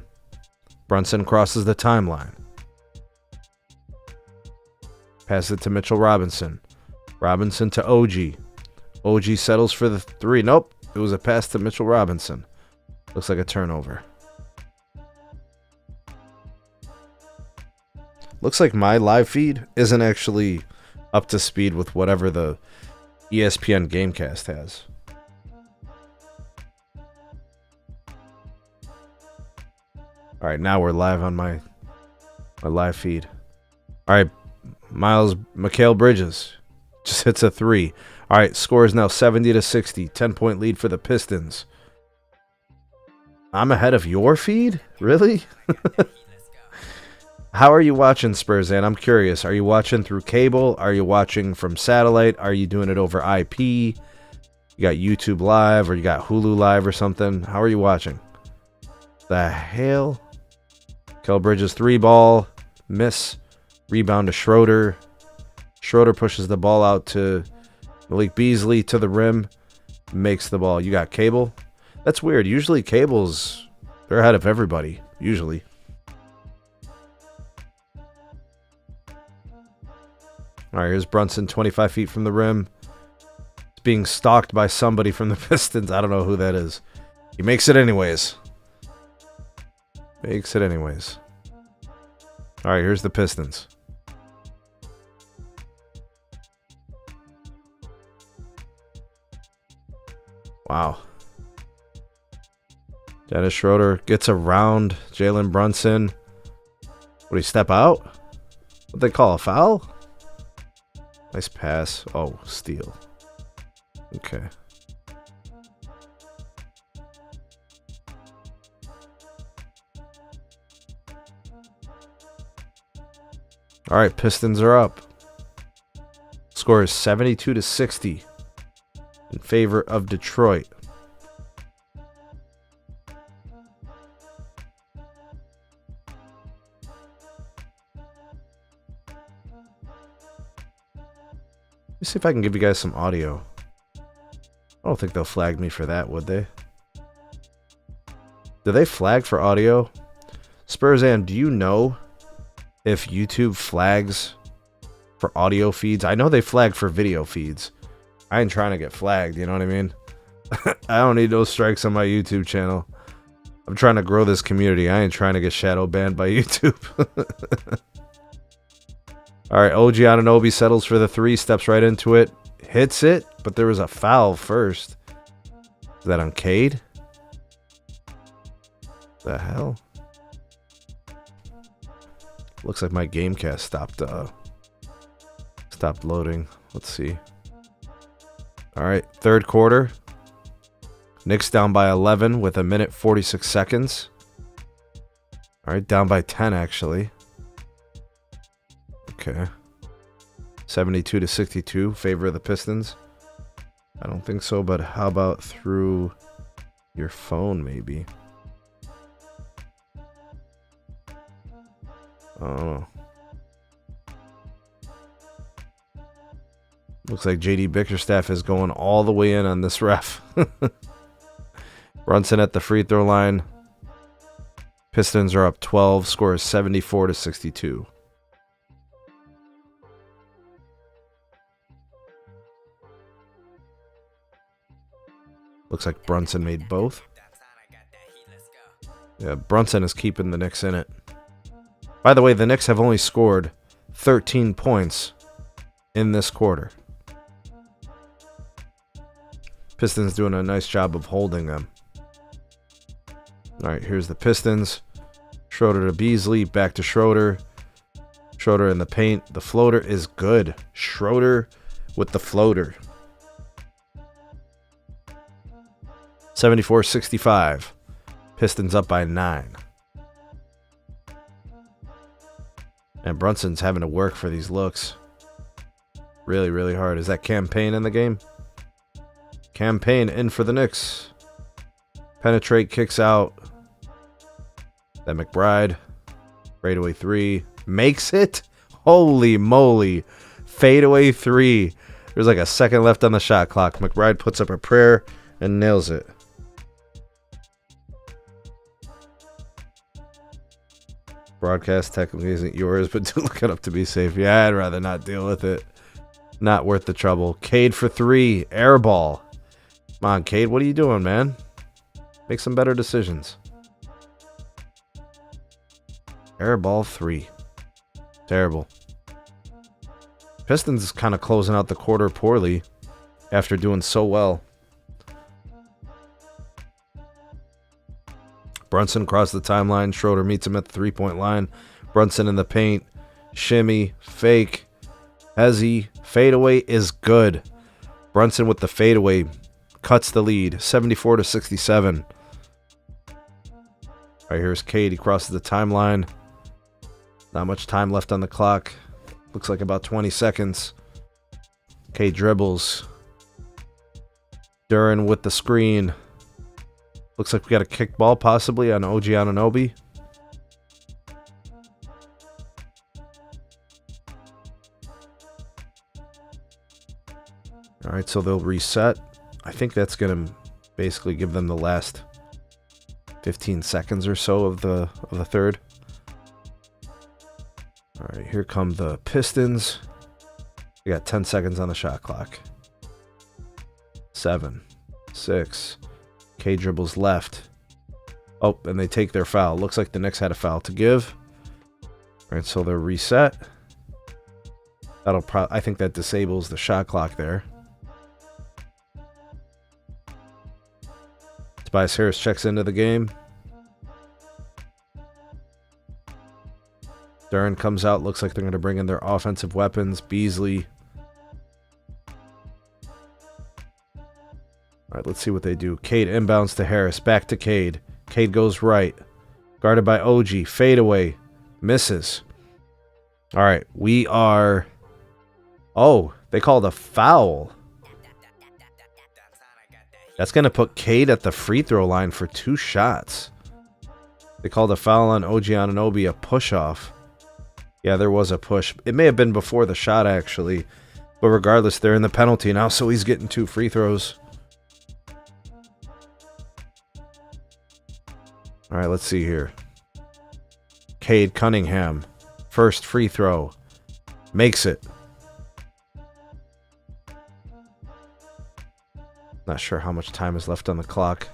Brunson crosses the timeline. Pass it to Mitchell Robinson. Robinson to OG. OG settles for the 3. Nope. It was a pass to Mitchell Robinson. Looks like a turnover. Looks like my live feed isn't actually up to speed with whatever the ESPN Gamecast has. All right, now we're live on my live feed. All right, Mikal Bridges just hits a 3. All right, score is now 70-60. 10-point lead for the Pistons. I'm ahead of your feed? Really? How are you watching, Spurs? And I'm curious. Are you watching through cable? Are you watching from satellite? Are you doing it over IP? You got YouTube Live or you got Hulu Live or something? How are you watching? The hell? Kel Bridges 3-ball. Miss. Rebound to Schroeder. Schroeder pushes the ball out to Malik Beasley to the rim. Makes the ball. You got cable? That's weird. Usually cables, they're ahead of everybody. Usually. All right, here's Brunson, 25 feet from the rim. It's being stalked by somebody from the Pistons. I don't know who that is. He makes it anyways. Makes it anyways. All right, here's the Pistons. Wow. Dennis Schroeder gets around Jalen Brunson. Would he step out? What they call a foul? Nice pass. Oh, steal. Okay. All right, Pistons are up. Score is 72-60 in favor of Detroit. Let me see if I can give you guys some audio. I don't think they'll flag me for that, would they? Do they flag for audio? Spursam, do you know if YouTube flags for audio feeds? I know they flag for video feeds. I ain't trying to get flagged, you know what I mean? I don't need no strikes on my YouTube channel. I'm trying to grow this community. I ain't trying to get shadow banned by YouTube. All right, OG Anunoby settles for the 3, steps right into it, hits it, but there was a foul first. Is that on Cade? The hell? Looks like my Gamecast stopped loading. Let's see. All right, third quarter. Knicks down by 11 with 1:46 seconds. All right, down by 10 actually. Okay. 72-62, favor of the Pistons. I don't think so, but how about through your phone maybe? I don't know. Looks like JD Bickerstaff is going all the way in on this ref. Brunson at the free throw line. Pistons are up 12. Score is 74-62. Looks like Brunson made both. Yeah, Brunson is keeping the Knicks in it. By the way, the Knicks have only scored 13 points in this quarter. Pistons doing a nice job of holding them. All right, here's the Pistons. Schroeder to Beasley, back to Schroeder. Schroeder in the paint. The floater is good. Schroeder with the floater. 74-65. Pistons up by 9. And Brunson's having to work for these looks. Really, really hard. Is that Campaign in the game? Campaign in for the Knicks. Penetrate, kicks out. That McBride. Fadeaway 3. Makes it? Holy moly. Fadeaway 3. There's like a second left on the shot clock. McBride puts up a prayer and nails it. Broadcast technically isn't yours, but do look it up to be safe. Yeah, I'd rather not deal with it. Not worth the trouble. Cade for 3. Air ball. Come on, Cade. What are you doing, man? Make some better decisions. Air ball 3. Terrible. Pistons is kind of closing out the quarter poorly after doing so well. Brunson across the timeline. Schroeder meets him at the 3-point line. Brunson in the paint. Shimmy. Fake. Hezzy. Fadeaway is good. Brunson with the fadeaway cuts the lead. 74-67. All right, here's Cade. He crosses the timeline. Not much time left on the clock. Looks like about 20 seconds. Cade dribbles. Duran with the screen. Looks like we got a kick ball possibly on OG Anunoby. All right, so they'll reset. I think that's going to basically give them the last 15 seconds or so of the third. All right, here come the Pistons. We got 10 seconds on the shot clock. 7, 6. K dribbles left. Oh, and they take their foul. Looks like the Knicks had a foul to give. All right, so they're reset. I think that disables the shot clock there. Tobias Harris checks into the game. Duran comes out. Looks like they're going to bring in their offensive weapons. Beasley. All right, let's see what they do. Cade inbounds to Harris. Back to Cade. Cade goes right. Guarded by OG. Fadeaway. Misses. All right, we are... Oh, they called a foul. That's going to put Cade at the free throw line for 2 shots. They called a foul on OG Anunoby, a push-off. Yeah, there was a push. It may have been before the shot, actually. But regardless, they're in the penalty now, so he's getting 2 free throws. All right, let's see here. Cade Cunningham, first free throw, makes it. Not sure how much time is left on the clock.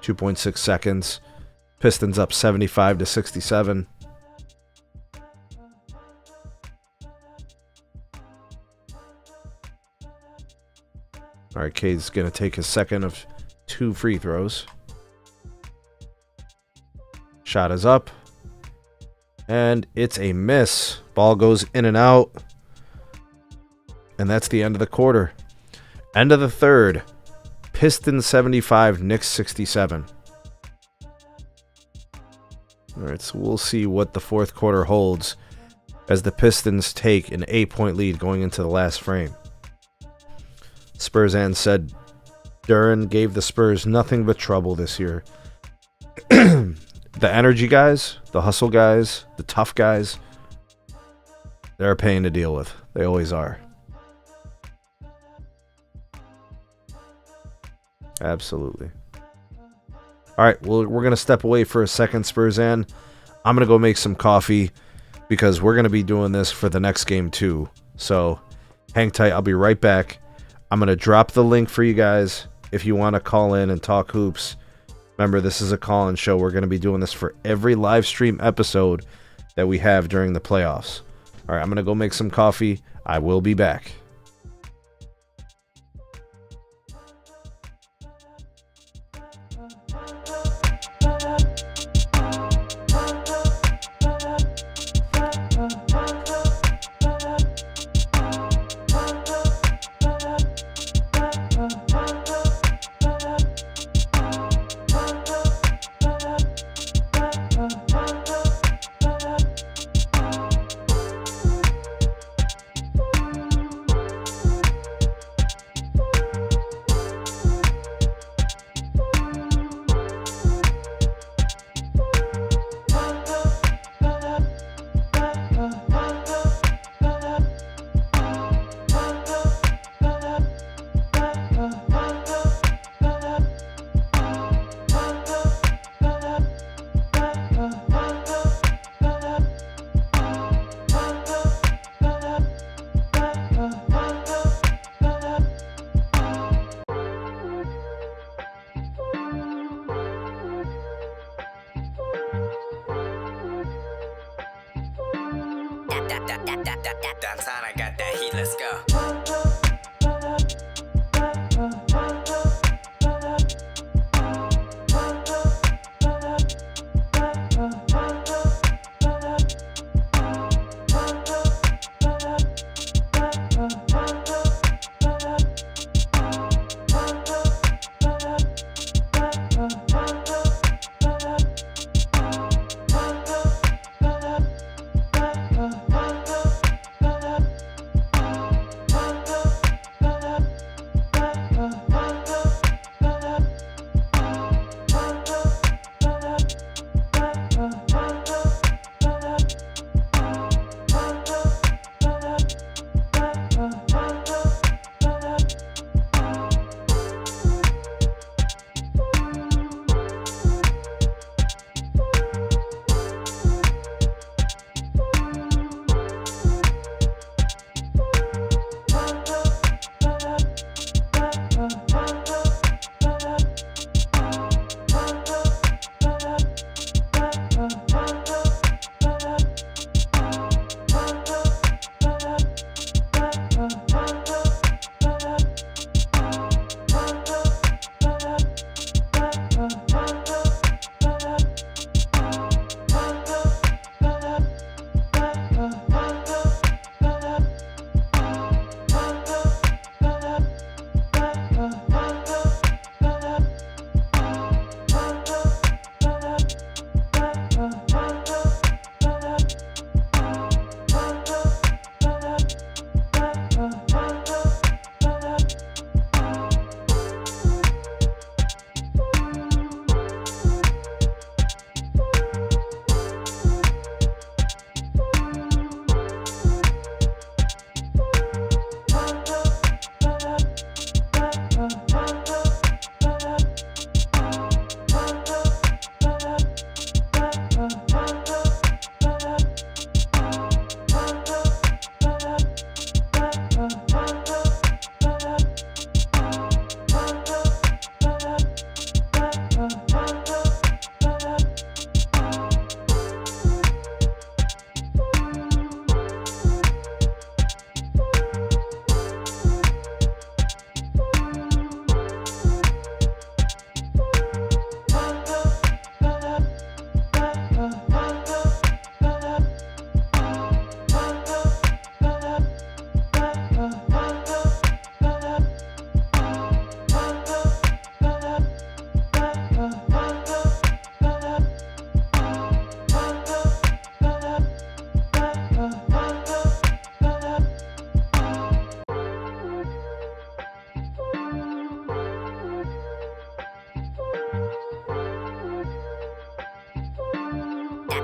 2.6 seconds. Pistons up 75-67. All right, Cade's going to take his second of 2 free throws. Shot is up. And it's a miss. Ball goes in and out. And that's the end of the quarter. End of the third. Pistons 75, Knicks 67. All right, so we'll see what the fourth quarter holds as the Pistons take an 8-point lead going into the last frame. Spurzan said Duran gave the Spurs nothing but trouble this year. The energy guys, the hustle guys, the tough guys, they're a pain to deal with. They always are. Absolutely. All right, well, we're going to step away for a second, Spurzan. I'm going to go make some coffee because we're going to be doing this for the next game too. So hang tight. I'll be right back. I'm going to drop the link for you guys if you want to call in and talk hoops. Remember, this is a call-in show. We're going to be doing this for every live stream episode that we have during the playoffs. All right, I'm going to go make some coffee. I will be back. Downtown, I got that heat, let's go.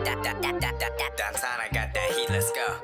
Downtown, I got that heat, let's go.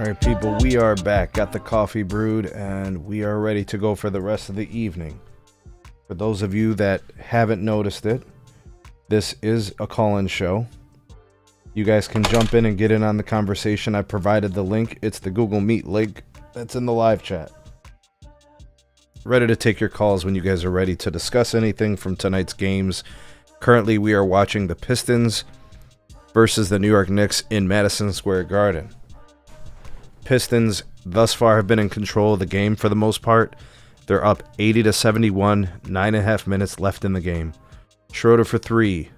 Alright, people, we are back. Got the coffee brewed, and we are ready to go for the rest of the evening. For those of you that haven't noticed it, this is a call-in show. You guys can jump in and get in on the conversation. I provided the link. It's the Google Meet link that's in the live chat. Ready to take your calls when you guys are ready to discuss anything from tonight's games. Currently, we are watching the Pistons versus the New York Knicks in Madison Square Garden. Pistons thus far have been in control of the game for the most part. They're up 80-71, 9.5 minutes left in the game. Schroeder for three.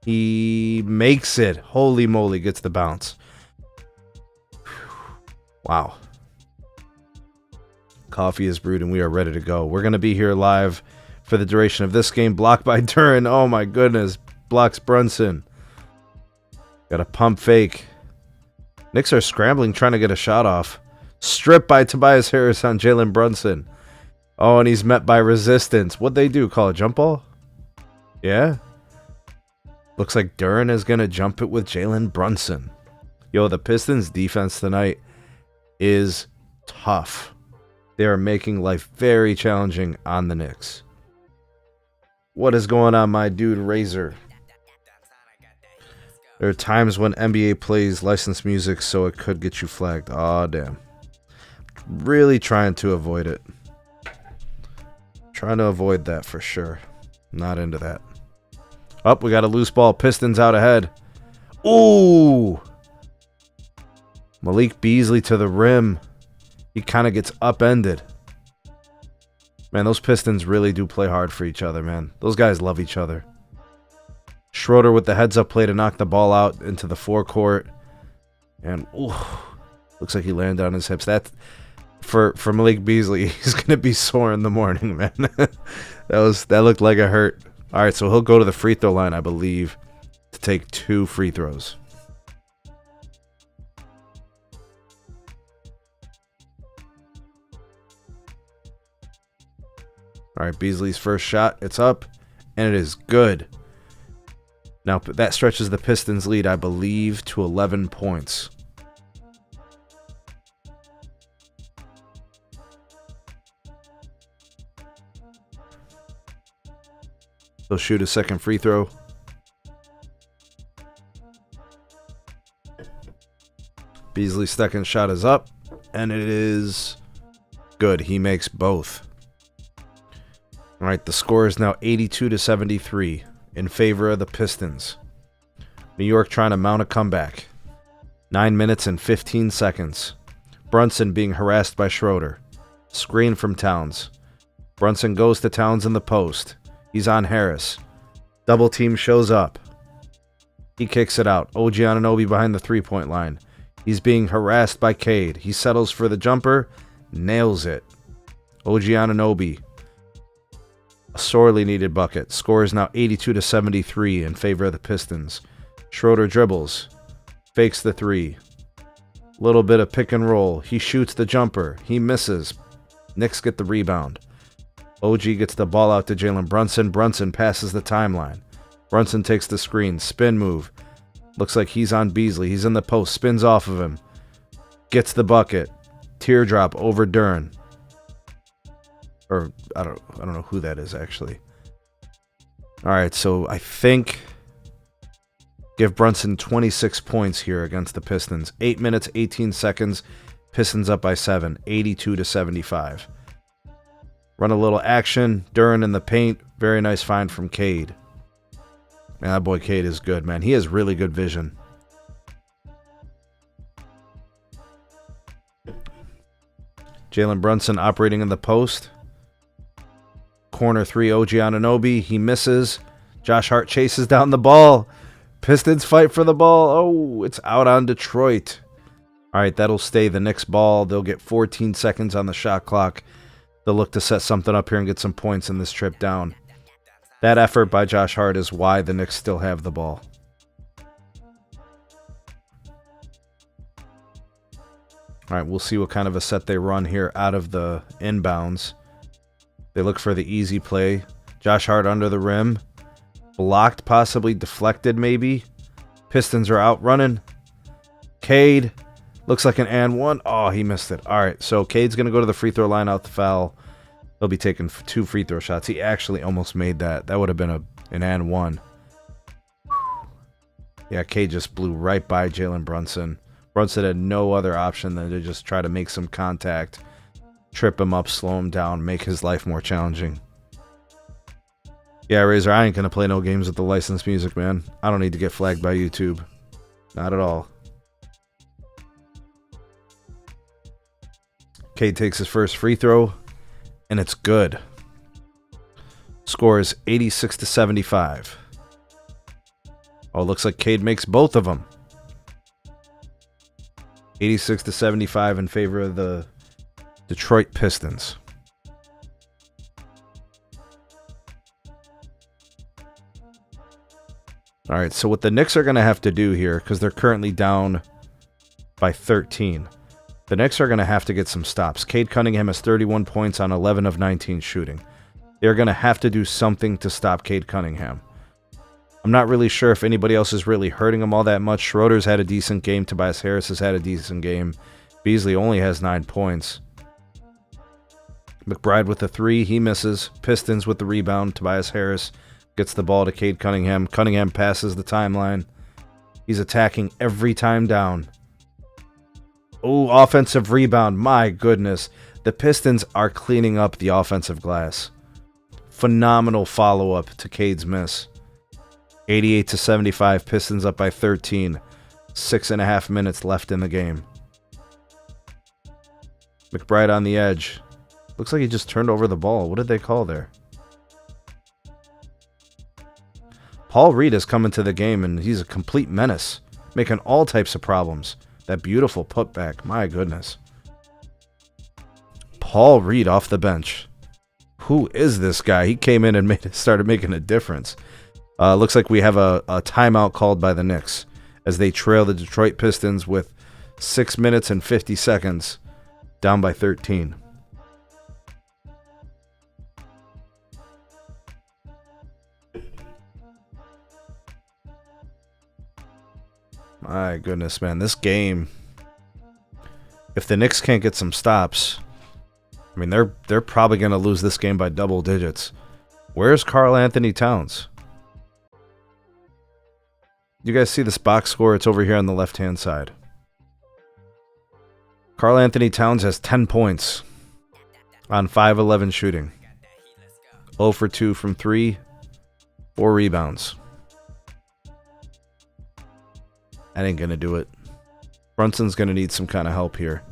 He makes it. Holy moly, gets the bounce. Wow. Coffee is brewed and we are ready to go. We're going to be here live for the duration of this game. Blocked by Duran. Oh my goodness. Blocks Brunson. Got a pump fake. Knicks are scrambling, trying to get a shot off. Stripped by Tobias Harris on Jalen Brunson. Oh, and he's met by resistance. What'd they do? Call a jump ball? Yeah. Looks like Duran is going to jump it with Jalen Brunson. Yo, the Pistons defense tonight is tough. They are making life very challenging on the Knicks. What is going on, my dude Razor? There are times when NBA plays licensed music, so it could get you flagged. Aw, damn. Really trying to avoid it. Trying to avoid that for sure. Not into that. Oh, we got a loose ball. Pistons out ahead. Ooh! Malik Beasley to the rim. He kind of gets upended. Man, those Pistons really do play hard for each other, man. Those guys love each other. Schroeder with the heads-up play to knock the ball out into the forecourt. And, ooh, looks like he landed on his hips. That, for Malik Beasley, he's going to be sore in the morning, man. that looked like a hurt. All right, so he'll go to the free throw line, I believe, to take 2 free throws. All right, Beasley's first shot. It's up, and it is good. Now, that stretches the Pistons' lead, I believe, to 11 points. He'll shoot a second free throw. Beasley's second shot is up, and it is good. He makes both. All right, the score is now 82-73 in favor of the Pistons. New York trying to mount a comeback. 9 minutes and 15 seconds. Brunson being harassed by Schroeder. Screen from Towns. Brunson goes to Towns in the post. He's on Harris. Double team shows up. He kicks it out. OG Anunoby behind the three-point line. He's being harassed by Cade. He settles for the jumper. Nails it. OG Anunoby. A sorely needed bucket. Score is now 82-73 in favor of the Pistons. Schroeder dribbles. Fakes the three. Little bit of pick and roll. He shoots the jumper. He misses. Knicks get the rebound. OG gets the ball out to Jalen Brunson. Brunson passes the timeline. Brunson takes the screen. Spin move. Looks like he's on Beasley. He's in the post. Spins off of him. Gets the bucket. Teardrop over Dern. Or I don't know who that is actually. All right, so I think give Brunson 26 points here against the Pistons. 8 minutes, 18 seconds. Pistons up by 7, 82-75. Run a little action. Dern in the paint. Very nice find from Cade. Man, that boy Cade is good, man. He has really good vision. Jalen Brunson operating in the post. Corner three, OG Anunoby. He misses. Josh Hart chases down the ball. Pistons fight for the ball. Oh, it's out on Detroit. All right, that'll stay the Knicks ball. They'll get 14 seconds on the shot clock. They'll look to set something up here and get some points in this trip down. That effort by Josh Hart is why the Knicks still have the ball. All right, we'll see what kind of a set they run here out of the inbounds. They look for the easy play. Josh Hart under the rim. Blocked, possibly deflected maybe. Pistons are out running. Cade. Looks like an and one. Oh, he missed it. All right, so Cade's going to go to the free throw line out the foul. He'll be taking 2 free throw shots. He actually almost made that. That would have been an and one. Yeah, Cade just blew right by Jalen Brunson. Brunson had no other option than to just try to make some contact, trip him up, slow him down, make his life more challenging. Yeah, Razor, I ain't going to play no games with the licensed music, man. I don't need to get flagged by YouTube. Not at all. Cade takes his first free throw, and it's good. Score is 86-75. Oh, looks like Cade makes both of them. 86-75 in favor of the Detroit Pistons. All right, so what the Knicks are going to have to do here, because they're currently down by 13, the Knicks are going to have to get some stops. Cade Cunningham has 31 points on 11 of 19 shooting. They're going to have to do something to stop Cade Cunningham. I'm not really sure if anybody else is really hurting him all that much. Schroeder's had a decent game. Tobias Harris has had a decent game. Beasley only has 9 points. McBride with the 3. He misses. Pistons with the rebound. Tobias Harris gets the ball to Cade Cunningham. Cunningham passes the timeline. He's attacking every time down. Oh, offensive rebound. My goodness. The Pistons are cleaning up the offensive glass. Phenomenal follow-up to Cade's miss. 88-75. Pistons up by 13. 6.5 minutes left in the game. McBride on the edge. Looks like he just turned over the ball. What did they call there? Paul Reed has come into the game, and he's a complete menace, making all types of problems. That beautiful putback. My goodness. Paul Reed off the bench. Who is this guy? He came in and started making a difference. Looks like we have a timeout called by the Knicks as they trail the Detroit Pistons with 6 minutes and 50 seconds, down by 13. My goodness, man. This game, if the Knicks can't get some stops, I mean, they're probably going to lose this game by double digits. Where's Karl Anthony Towns? You guys see this box score? It's over here on the left-hand side. Karl Anthony Towns has 10 points on 5-11 shooting. 0 for 2 from 3, 4 rebounds. That ain't going to do it. Brunson's going to need some kind of help here.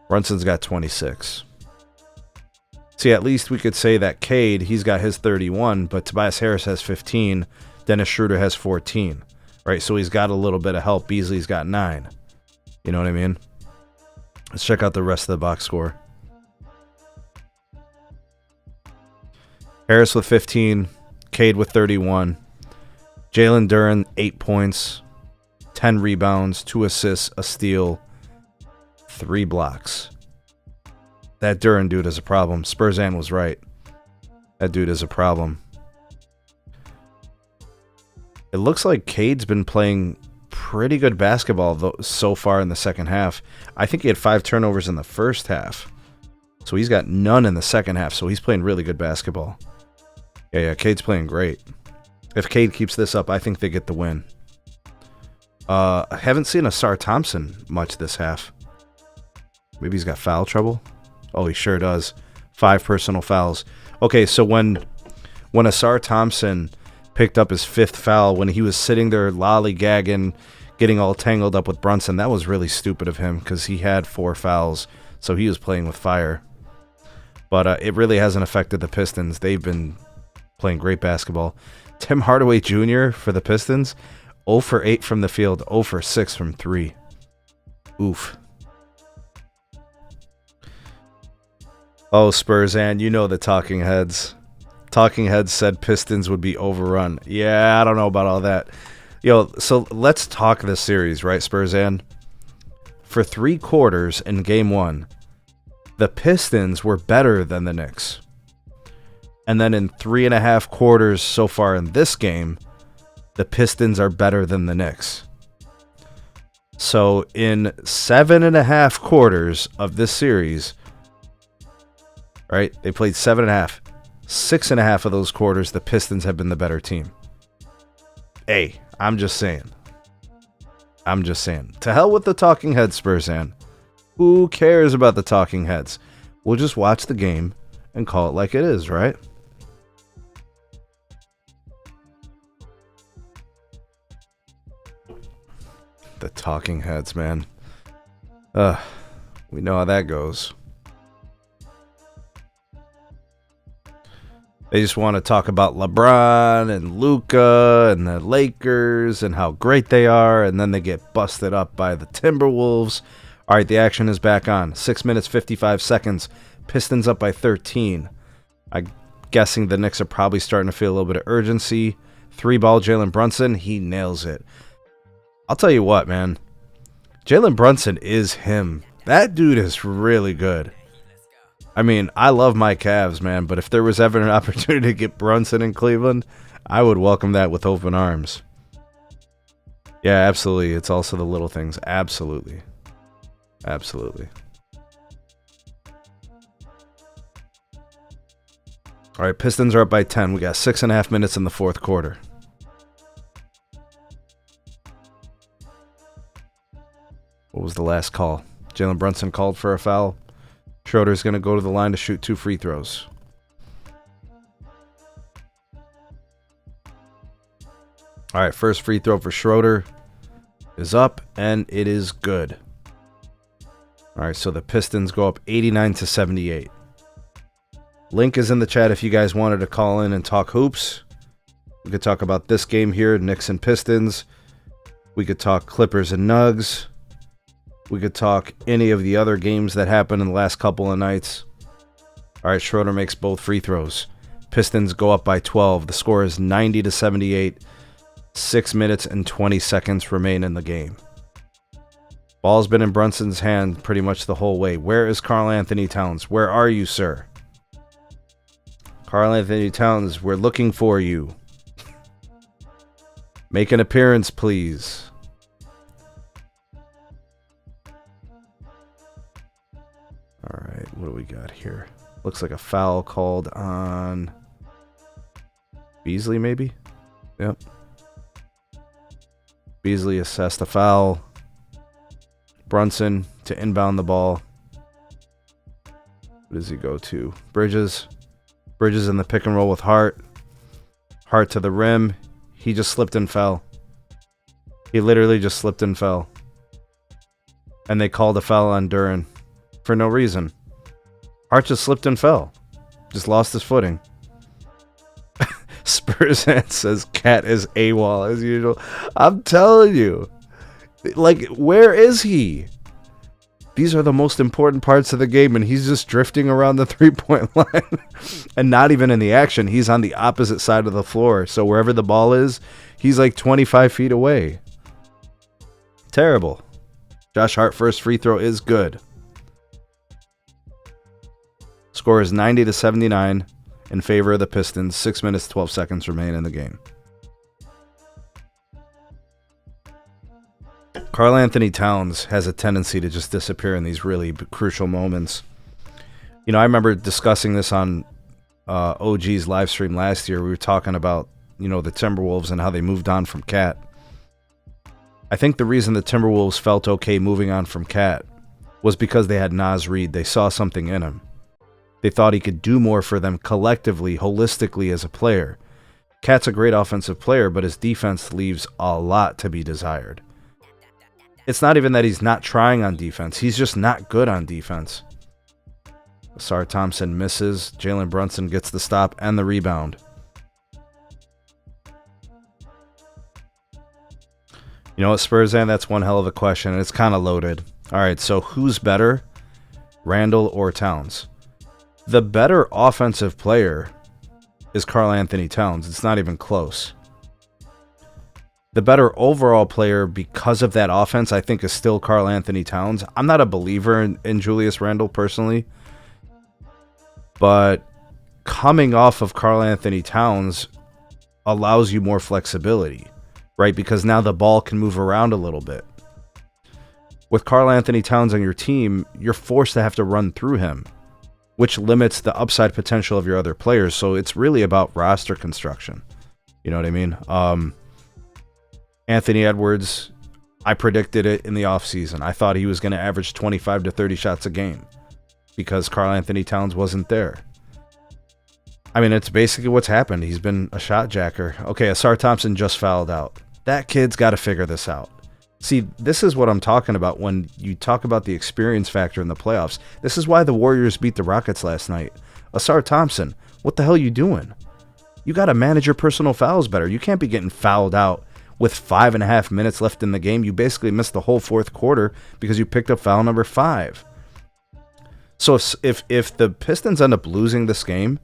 Brunson's got 26. See, at least we could say that Cade, he's got his 31, but Tobias Harris has 15. Dennis Schroeder has 14. Right, so he's got a little bit of help. Beasley's got 9. You know what I mean? Let's check out the rest of the box score. Harris with 15. Cade with 31. Jalen Duren, 8 points. 10 rebounds. 2 assists. A steal. 3 blocks. That Duren dude is a problem. Spurzan was right. That dude is a problem. It looks like Cade's been playing pretty good basketball so far in the second half. I think he had 5 turnovers in the first half. So he's got none in the second half. So he's playing really good basketball. Yeah, Cade's playing great. If Cade keeps this up, I think they get the win. I haven't seen Asar Thompson much this half. Maybe he's got foul trouble. Oh, he sure does. 5 personal fouls. Okay, so when Asar Thompson picked up his 5th foul, when he was sitting there lollygagging, getting all tangled up with Brunson, that was really stupid of him because he had 4 fouls, so he was playing with fire. But it really hasn't affected the Pistons. They've been playing great basketball. Tim Hardaway Jr. for the Pistons, 0 for 8 from the field, 0 for 6 from 3. Oof. Oh, Spurzan, you know the talking heads. Talking heads said Pistons would be overrun. Yeah, I don't know about all that. Yo, so let's talk this series, right, Spurzan? For 3 quarters in Game 1, the Pistons were better than the Knicks. And then in 3.5 quarters so far in this game, the Pistons are better than the Knicks. So in 7.5 quarters of this series, right, they played 7.5. 6.5 of those quarters, the Pistons have been the better team. Hey, I'm just saying. To hell with the talking heads, Spurzan. Who cares about the talking heads? We'll just watch the game and call it like it is, right? The talking heads, man. We know how that goes. They just want to talk about LeBron and Luka and the Lakers and how great they are, and then they get busted up by the Timberwolves. All right, the action is back on. 6 minutes, 55 seconds. Pistons up by 13. I'm guessing the Knicks are probably starting to feel a little bit of urgency. 3-ball Jalen Brunson. He nails it. I'll tell you what, man. Jalen Brunson is him. That dude is really good. I mean, I love my Cavs, man, but if there was ever an opportunity to get Brunson in Cleveland, I would welcome that with open arms. Yeah, absolutely. It's also the little things. Absolutely. Absolutely. All right, Pistons are up by 10. We got 6.5 minutes in the fourth quarter. What was the last call? Jalen Brunson called for a foul. Schroeder's going to go to the line to shoot 2 free throws. All right, first free throw for Schroeder is up, and it is good. All right, so the Pistons go up 89-78. Link is in the chat if you guys wanted to call in and talk hoops. We could talk about this game here, Knicks and Pistons. We could talk Clippers and Nugs. We could talk any of the other games that happened in the last couple of nights. All right, Schroeder makes both free throws. Pistons go up by 12. The score is 90-78. 6 minutes and 20 seconds remain in the game. Ball's been in Brunson's hand pretty much the whole way. Where is Karl Anthony Towns? Where are you, sir? Karl Anthony Towns, we're looking for you. Make an appearance, please. All right, what do we got here? Looks like a foul called on Beasley, maybe? Yep. Beasley assessed a foul. Brunson to inbound the ball. What does he go to? Bridges. Bridges in the pick and roll with Hart. Hart to the rim. He just slipped and fell. He literally just slipped and fell. And they called a foul on Duren. For no reason. Hart just slipped and fell. Just lost his footing. Spurzan says Cat is AWOL as usual. I'm telling you. Like, where is he? These are the most important parts of the game, and he's just drifting around the 3-point line and not even in the action. He's on the opposite side of the floor. So wherever the ball is, he's like 25 feet away. Terrible. Josh Hart first free throw is good. Score is 90-79 in favor of the Pistons. 6 minutes, 12 seconds remain in the game. Karl Anthony Towns has a tendency to just disappear in these really crucial moments. You know, I remember discussing this on OG's live stream last year. We were talking about, you know, the Timberwolves and how they moved on from Cat. I think the reason the Timberwolves felt okay moving on from Cat was because they had Naz Reid. They saw something in him. They thought he could do more for them collectively, holistically as a player. Cat's a great offensive player, but his defense leaves a lot to be desired. It's not even that he's not trying on defense. He's just not good on defense. Asar Thompson misses. Jalen Brunson gets the stop and the rebound. You know what, Spurzan? That's one hell of a question, and it's kind of loaded. All right, so who's better, Randall or Towns? The better offensive player is Karl Anthony Towns. It's not even close. The better overall player because of that offense, I think, is still Karl Anthony Towns. I'm not a believer in Julius Randle personally, but coming off of Karl Anthony Towns allows you more flexibility, right? Because now the ball can move around a little bit. With Karl Anthony Towns on your team, you're forced to have to run through him, which limits the upside potential of your other players. So it's really about roster construction. You know what I mean? Anthony Edwards, I predicted it in the offseason. I thought he was going to average 25 to 30 shots a game because Karl Anthony Towns wasn't there. I mean, it's basically what's happened. He's been a shot jacker. Okay, Asar Thompson just fouled out. That kid's got to figure this out. See, this is what I'm talking about when you talk about the experience factor in the playoffs. This is why the Warriors beat the Rockets last night. Asar Thompson, what the hell are you doing? You got to manage your personal fouls better. You can't be getting fouled out with 5.5 minutes left in the game. You basically missed the whole fourth quarter because you picked up foul number 5. So if the Pistons end up losing this game,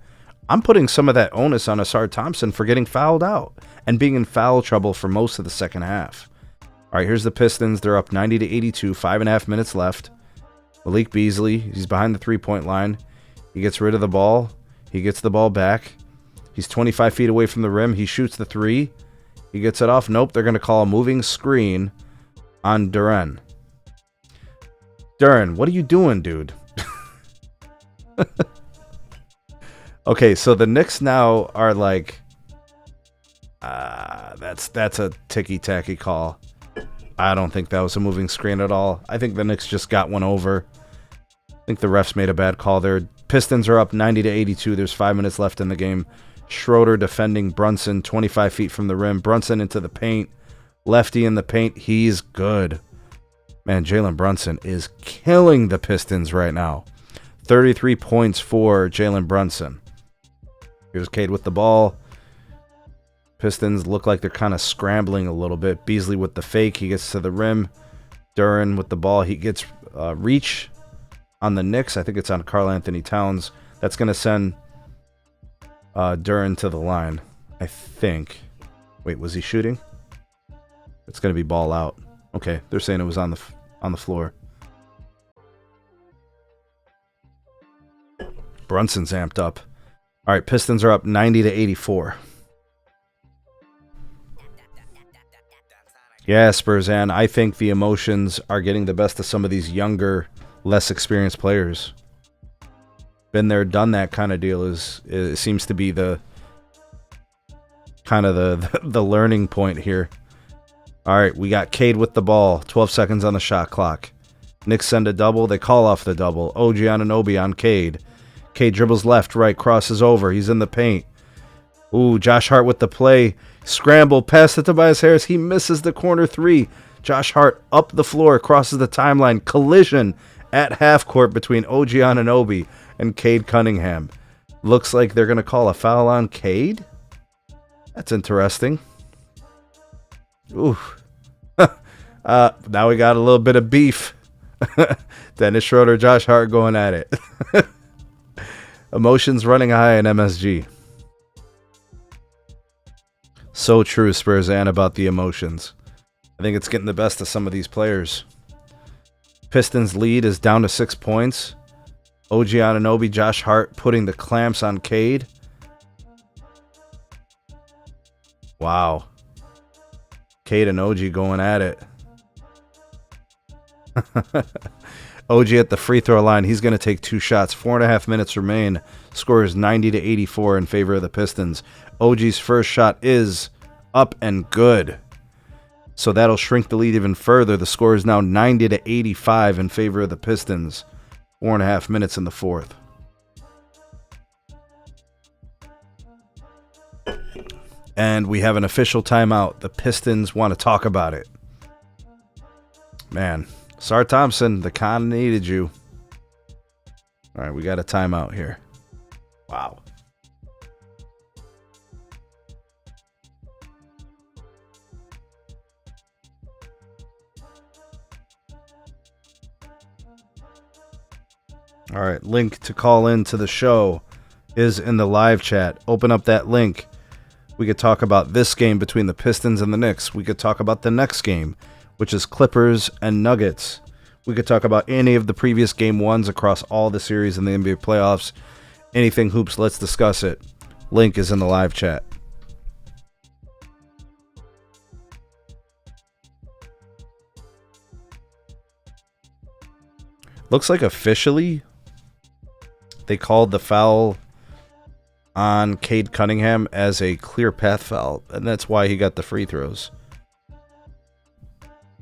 I'm putting some of that onus on Asar Thompson for getting fouled out and being in foul trouble for most of the second half. All right, here's the Pistons. They're up 90-82, 5.5 minutes left. Malik Beasley, he's behind the 3-point line. He gets rid of the ball. He gets the ball back. He's 25 feet away from the rim. He shoots the 3. He gets it off. Nope, they're going to call a moving screen on Duren. Duren, what are you doing, dude? Okay, so the Knicks now are like, that's a ticky-tacky call. I don't think that was a moving screen at all. I think the Knicks just got one over. I think the refs made a bad call there. Pistons are up 90-82. There's 5 minutes left in the game. Schroeder defending Brunson 25 feet from the rim. Brunson into the paint. Lefty in the paint. He's good. Man, Jalen Brunson is killing the Pistons right now. 33 points for Jalen Brunson. Here's Cade with the ball. Pistons look like they're kind of scrambling a little bit. Beasley with the fake. He gets to the rim. Duren with the ball. He gets reach on the Knicks. I think it's on Karl Anthony Towns. That's going to send Duren to the line, I think. Wait, was he shooting? It's going to be ball out. Okay, they're saying it was on the floor. Brunson's amped up. All right, Pistons are up 90-84. Yeah, Spurzan, I think the emotions are getting the best of some of these younger, less experienced players. Been there, done that kind of deal it seems to be the kind of the learning point here. All right, we got Cade with the ball. 12 seconds on the shot clock. Knicks send a double. They call off the double. OG Anunoby on Cade. Cade dribbles left, right, crosses over. He's in the paint. Ooh, Josh Hart with the play. Scramble, pass to Tobias Harris. He misses the corner 3. Josh Hart up the floor, crosses the timeline. Collision at half court between OG Anunoby and Cade Cunningham. Looks like they're going to call a foul on Cade. That's interesting. Ooh. Now we got a little bit of beef. Dennis Schroeder, Josh Hart going at it. Emotions running high in MSG. So true, Spurs, and about the emotions. I think it's getting the best of some of these players. Pistons lead is down to 6 points. OG Anunoby, Josh Hart putting the clamps on Cade. Wow. Cade and OG going at it. OG at the free throw line. He's going to take 2 shots. 4.5 minutes remain. Score is 90-84 in favor of the Pistons. OG's first shot is up and good. So that'll shrink the lead even further. The score is now 90-85 in favor of the Pistons. 4.5 minutes in the fourth. And we have an official timeout. The Pistons want to talk about it. Man, Sar Thompson, the con needed you. All right, we got a timeout here. Wow. All right, link to call in to the show is in the live chat. Open up that link. We could talk about this game between the Pistons and the Knicks. We could talk about the next game, which is Clippers and Nuggets. We could talk about any of the previous game ones across all the series in the NBA playoffs. Anything hoops, let's discuss it. Link is in the live chat. Looks like officially they called the foul on Cade Cunningham as a clear path foul, and that's why he got the free throws.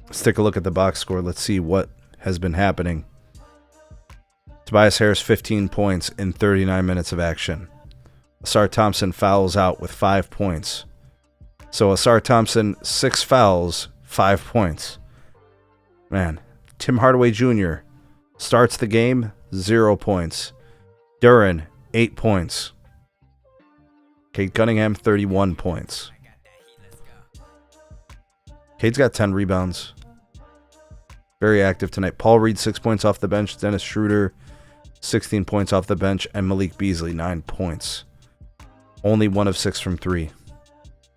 Let's take a look at the box score. Let's see what has been happening. Tobias Harris, 15 points in 39 minutes of action. Asar Thompson fouls out with 5 points. So Asar Thompson, 6 fouls, 5 points. Man, Tim Hardaway Jr. starts the game, 0 points. Duren, 8 points. Cade Cunningham, 31 points. Cade's got 10 rebounds. Very active tonight. Paul Reed, 6 points off the bench. Dennis Schroeder, 16 points off the bench. And Malik Beasley, 9 points. Only 1 of 6 from 3.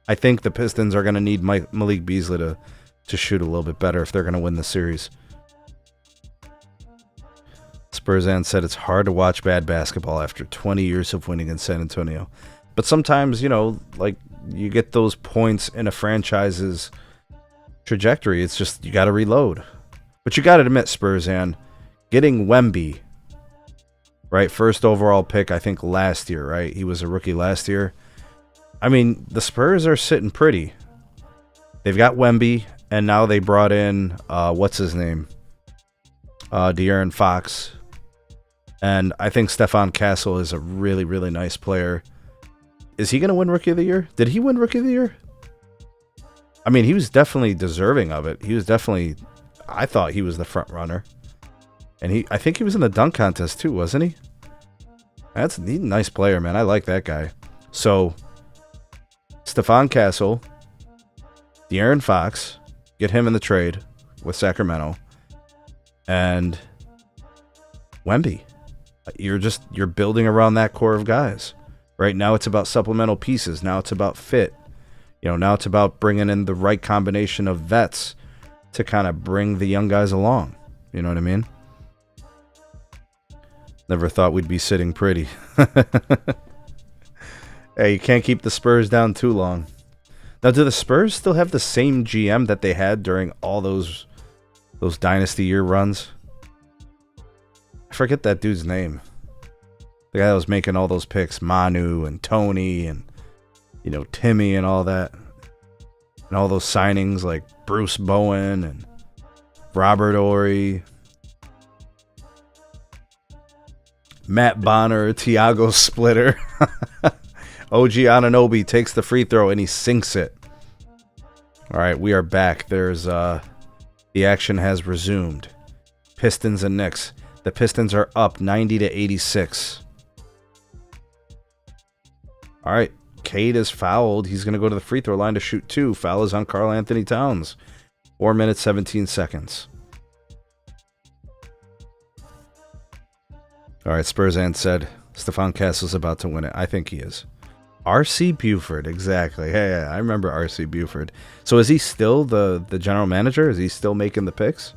I think the Pistons are going to need Malik Beasley to shoot a little bit better if they're going to win the series. Spurzan said it's hard to watch bad basketball after 20 years of winning in San Antonio. But sometimes, you know, like you get those points in a franchise's trajectory. It's just you got to reload. But you got to admit, Spurzan, getting Wemby, right? First overall pick, I think, last year, right? He was a rookie last year. I mean, the Spurs are sitting pretty. They've got Wemby, and now they brought in, what's his name? De'Aaron Fox. And I think Stephon Castle is a really, really nice player. Is he going to win Rookie of the Year? Did he win Rookie of the Year? I mean, he was definitely deserving of it. He was definitely, I thought he was the front runner. And I think he was in the dunk contest too, wasn't he? He's a nice player, man. I like that guy. So, Stephon Castle, De'Aaron Fox, get him in the trade with Sacramento, and Wemby. You're building around that core of guys. Right now it's about supplemental pieces. Now it's about fit. You know, now it's about bringing in the right combination of vets to kind of bring the young guys along. You know what I mean? Never thought we'd be sitting pretty. Hey, you can't keep the Spurs down too long. Now, do the Spurs still have the same GM that they had during all those dynasty year runs? I forget that dude's name. The guy that was making all those picks, Manu and Tony and, you know, Timmy and all that. And all those signings like Bruce Bowen and Robert Horry, Matt Bonner, Tiago Splitter. OG Anunoby takes the free throw and he sinks it. All right, we are back. The action has resumed. Pistons and Knicks. The Pistons are up 90-86. All right, Cade is fouled. He's going to go to the free throw line to shoot 2. Foul is on Karl Anthony Towns. 4 minutes, 17 seconds. All right, Spursand said Stephon Castle's about to win it. I think he is. R.C. Buford, exactly. Hey, I remember R.C. Buford. So is he still the general manager? Is he still making the picks?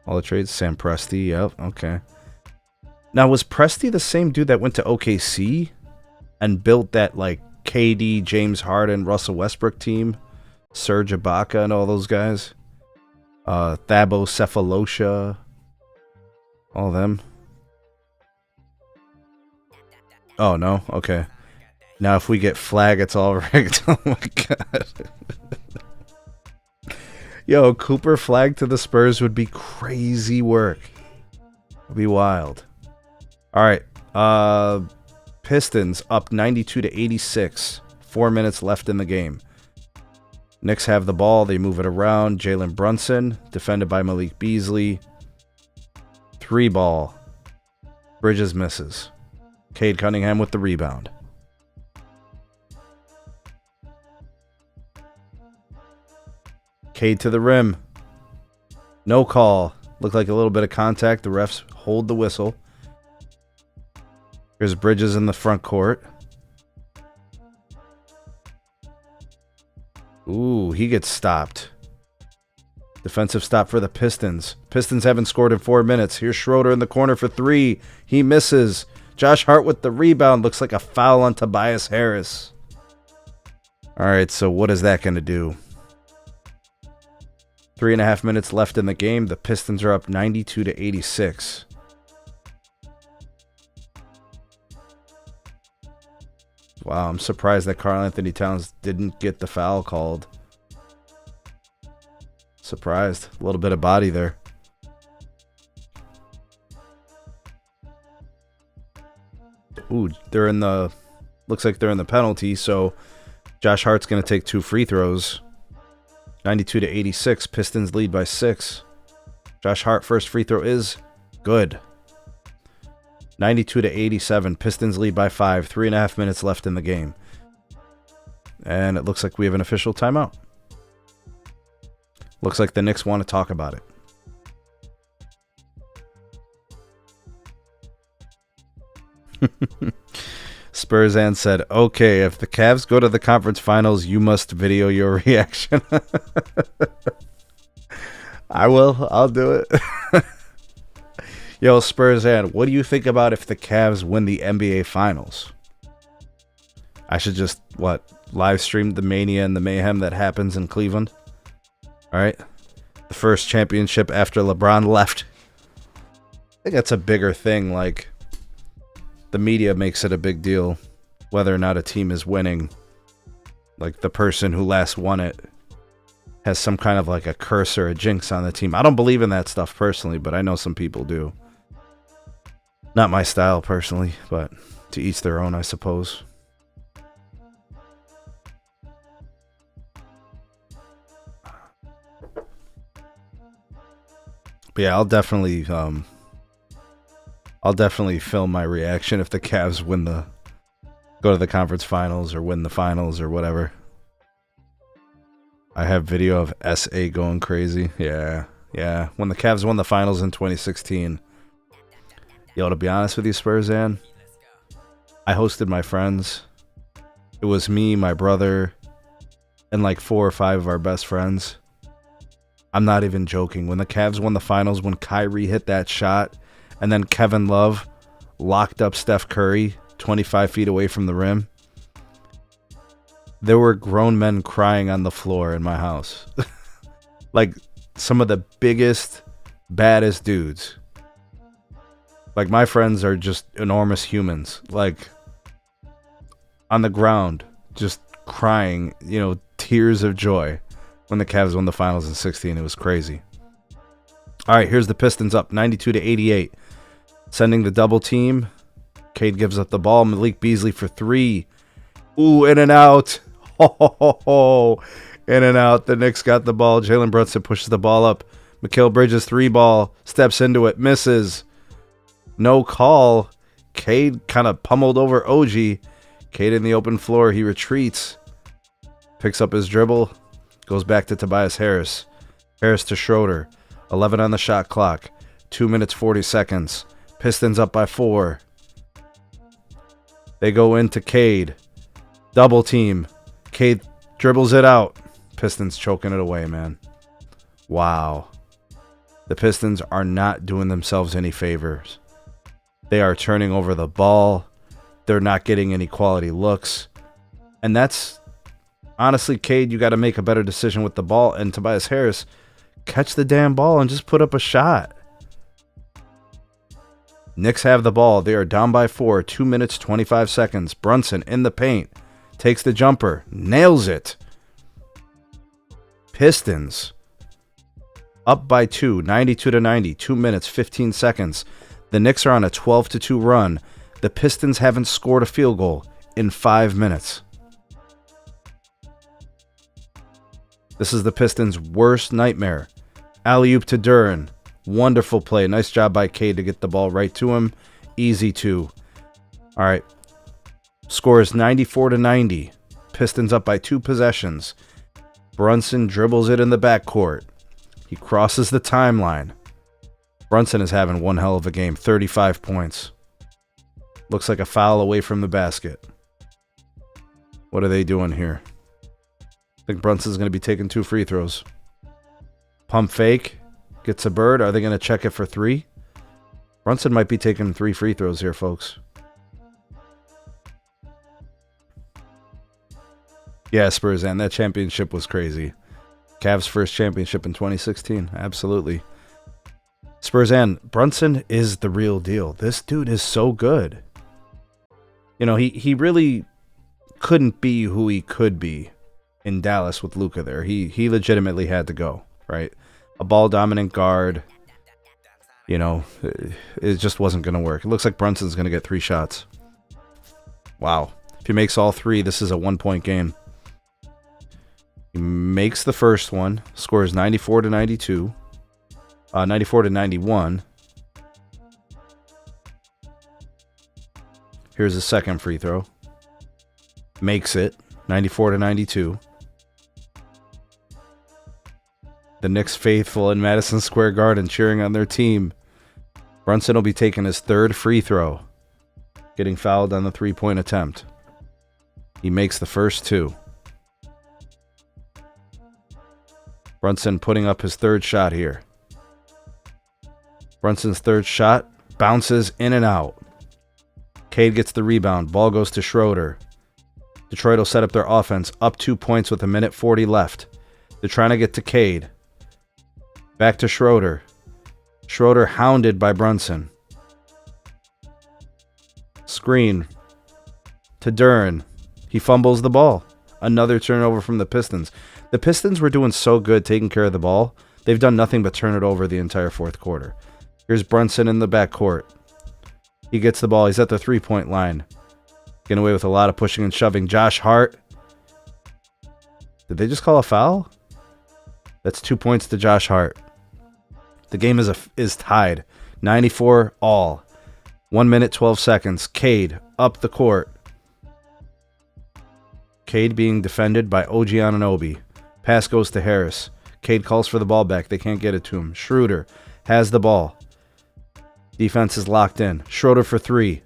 All the trades? Sam Presti, yep, okay. Now, was Presti the same dude that went to OKC and built that, like, KD, James Harden, Russell Westbrook team? Serge Ibaka and all those guys? Thabo Cephalosha. All of them. Oh, no? Okay. Now, if we get flag, it's all rigged. Oh, my God. Yo, Cooper flag to the Spurs would be crazy work. It would be wild. All right. Pistons up 92-86. 4 minutes left in the game. Knicks have the ball. They move it around. Jalen Brunson, defended by Malik Beasley. 3 ball. Bridges misses. Cade Cunningham with the rebound. Cade to the rim. No call. Looked like a little bit of contact. The refs hold the whistle. Here's Bridges in the front court. Ooh, he gets stopped. Defensive stop for the Pistons. Pistons haven't scored in 4 minutes. Here's Schroeder in the corner for 3. He misses. Josh Hart with the rebound. Looks like a foul on Tobias Harris. All right, so what is that going to do? 3.5 minutes left in the game. The Pistons are up 92-86. Wow, I'm surprised that Karl Anthony Towns didn't get the foul called. Surprised. A little bit of body there. Ooh, they're in the... Looks like they're in the penalty, so Josh Hart's going to take 2 free throws. 92-86. Pistons lead by 6. Josh Hart first free throw is good. 92-87. Pistons lead by 5. 3.5 minutes left in the game. And it looks like we have an official timeout. Looks like the Knicks want to talk about it. Spursand said, okay, if the Cavs go to the conference finals, you must video your reaction. I will. I'll do it. Yo, Spursand, what do you think about if the Cavs win the NBA finals? I should just, live stream the mania and the mayhem that happens in Cleveland? All right. The first championship after LeBron left. I think that's a bigger thing, like... The media makes it a big deal whether or not a team is winning. Like the person who last won it has some kind of like a curse or a jinx on the team. I don't believe in that stuff personally, but I know some people do. Not my style personally, but to each their own, I suppose. But yeah, I'll definitely film my reaction if the Cavs go to the conference finals or win the finals or whatever. I have video of SA going crazy. Yeah. When the Cavs won the finals in 2016. Yo, to be honest with you, Spursand, I hosted my friends. It was me, my brother, and like 4 or 5 of our best friends. I'm not even joking. When the Cavs won the finals, when Kyrie hit that shot, and then Kevin Love locked up Steph Curry 25 feet away from the rim, there were grown men crying on the floor in my house. Like some of the biggest, baddest dudes. Like my friends are just enormous humans. Like on the ground, just crying, tears of joy when the Cavs won the finals in 16. It was crazy. All right, here's the Pistons up 92-88. Sending the double team. Cade gives up the ball. Malik Beasley for 3. Ooh, in and out. In and out. The Knicks got the ball. Jalen Brunson pushes the ball up. Mikal Bridges 3 ball. Steps into it. Misses. No call. Cade kind of pummeled over OG. Cade in the open floor. He retreats. Picks up his dribble. Goes back to Tobias Harris. Harris to Schroeder. 11 on the shot clock. 2 minutes, 40 seconds. Pistons up by 4. They go into Cade. Double team. Cade dribbles it out. Pistons choking it away, man. Wow. The Pistons are not doing themselves any favors. They are turning over the ball. They're not getting any quality looks. And that's, honestly, Cade, you got to make a better decision with the ball. And Tobias Harris, catch the damn ball and just put up a shot. Knicks have the ball. They are down by 4. 2 minutes, 25 seconds. Brunson in the paint. Takes the jumper. Nails it. Pistons up by 2. 92-90. 2 minutes, 15 seconds. The Knicks are on a 12-2 run. The Pistons haven't scored a field goal in 5 minutes. This is the Pistons' worst nightmare. Alley-oop to Duren. Wonderful play. Nice job by Cade to get the ball right to him. Easy 2. All right. Score is 94-90. Pistons up by 2 possessions. Brunson dribbles it in the backcourt. He crosses the timeline. Brunson is having one hell of a game. 35 points. Looks like a foul away from the basket. What are they doing here? I think Brunson's going to be taking 2 free throws. Pump fake. Gets a bird. Are they going to check it for 3? Brunson might be taking 3 free throws here, folks. Yeah, Spurs, and that championship was crazy. Cavs' first championship in 2016. Absolutely. Spurs, and Brunson is the real deal. This dude is so good. You know, he really couldn't be who he could be in Dallas with Luka there. He legitimately had to go, right? A ball-dominant guard. You know, it just wasn't going to work. It looks like Brunson's going to get 3 shots. Wow. If he makes all 3, this is a 1-point game. He makes the first one. Scores 94-92. 94-91. Here's a second free throw. Makes it. 94-92. The Knicks faithful in Madison Square Garden cheering on their team. Brunson will be taking his 3rd free throw. Getting fouled on the 3-point attempt. He makes the first 2. Brunson putting up his 3rd shot here. Brunson's 3rd shot bounces in and out. Cade gets the rebound. Ball goes to Schroeder. Detroit will set up their offense. Up 2 points with 1:40 left. They're trying to get to Cade. Back to Schroeder. Schroeder hounded by Brunson. Screen to Duren. He fumbles the ball. Another turnover from the Pistons. The Pistons were doing so good taking care of the ball. They've done nothing but turn it over the entire 4th quarter. Here's Brunson in the backcourt. He gets the ball. He's at the 3-point line. Getting away with a lot of pushing and shoving. Josh Hart. Did they just call a foul? That's 2 points to Josh Hart. The game is tied. 94 all. 1 minute, 12 seconds. Cade up the court. Cade being defended by OG Anunoby. Pass goes to Harris. Cade calls for the ball back. They can't get it to him. Schroeder has the ball. Defense is locked in. Schroeder for 3.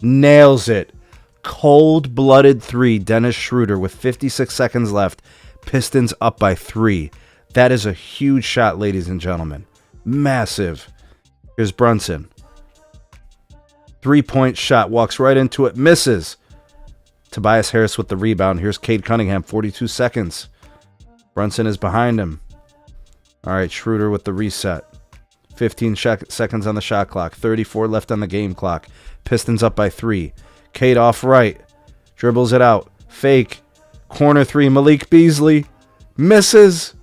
Nails it. Cold-blooded 3. Dennis Schroeder with 56 seconds left. Pistons up by 3. That is a huge shot, ladies and gentlemen. Massive. Here's Brunson. 3-point shot. Walks right into it. Misses. Tobias Harris with the rebound. Here's Cade Cunningham. 42 seconds. Brunson is behind him. All right, Schroeder with the reset. 15 seconds on the shot clock. 34 left on the game clock. Pistons up by 3. Cade off right. Dribbles it out. Fake. Corner 3. Malik Beasley. Misses.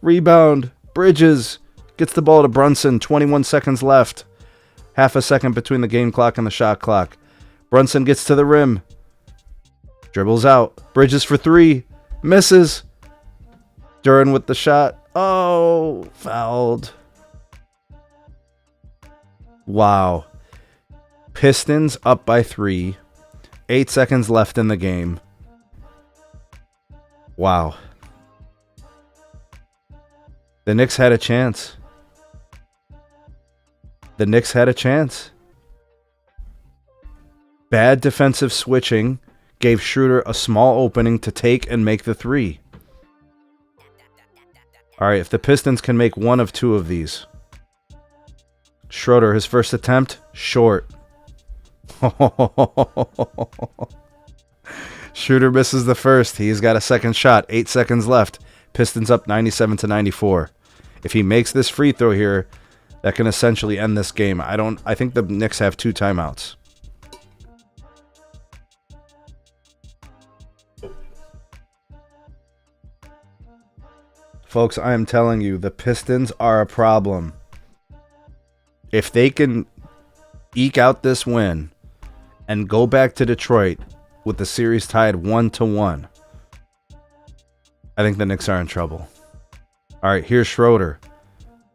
Rebound. Bridges. Gets the ball to Brunson. 21 seconds left. Half a second between the game clock and the shot clock. Brunson gets to the rim. Dribbles out. Bridges for 3. Misses. Duren with the shot. Oh, fouled. Wow. Pistons up by 3. 8 seconds left in the game. Wow. The Knicks had a chance. The Knicks had a chance. Bad defensive switching gave Schroeder a small opening to take and make the three. All right, if the Pistons can make one of two of these. Schroeder, his first attempt, short. Schroeder misses the first. He's got a second shot. 8 seconds left. Pistons up 97-94. If he makes this free throw here, that can essentially end this game. I think the Knicks have 2 timeouts. Folks, I am telling you, the Pistons are a problem. If they can eke out this win and go back to Detroit with the series tied 1-1, I think the Knicks are in trouble. All right, here's Schroeder.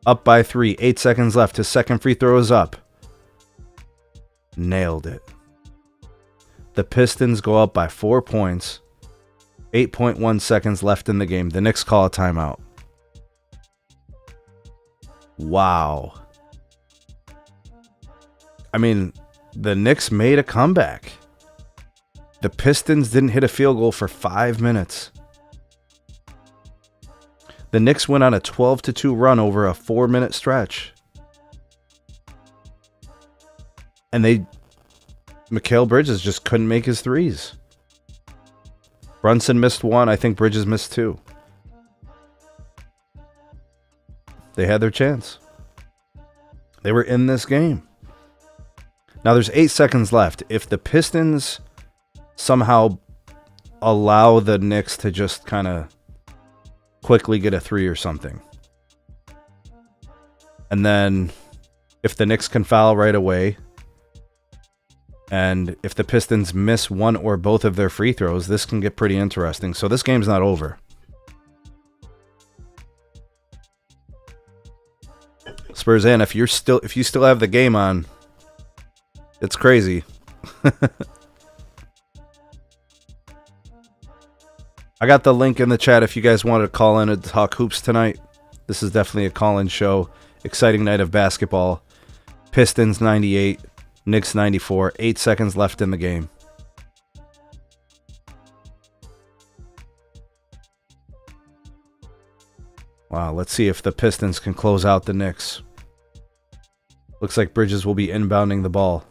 Up by 3. 8 seconds left. His second free throw is up. Nailed it. The Pistons go up by 4 points. 8.1 seconds left in the game. The Knicks call a timeout. Wow. I mean, the Knicks made a comeback. The Pistons didn't hit a field goal for 5 minutes. The Knicks went on a 12-2 run over a 4-minute stretch. And Mikal Bridges just couldn't make his threes. Brunson missed one. I think Bridges missed 2. They had their chance. They were in this game. Now there's 8 seconds left. If the Pistons somehow allow the Knicks to just kind of quickly get a 3 or something, and then if the Knicks can foul right away, and if the Pistons miss one or both of their free throws, this can get pretty interesting. So this game's not over. Spurs in. If you still have the game on, it's crazy. I got the link in the chat if you guys wanted to call in and talk hoops tonight. This is definitely a call-in show. Exciting night of basketball. Pistons 98, Knicks 94. 8 seconds left in the game. Wow, let's see if the Pistons can close out the Knicks. Looks like Bridges will be inbounding the ball.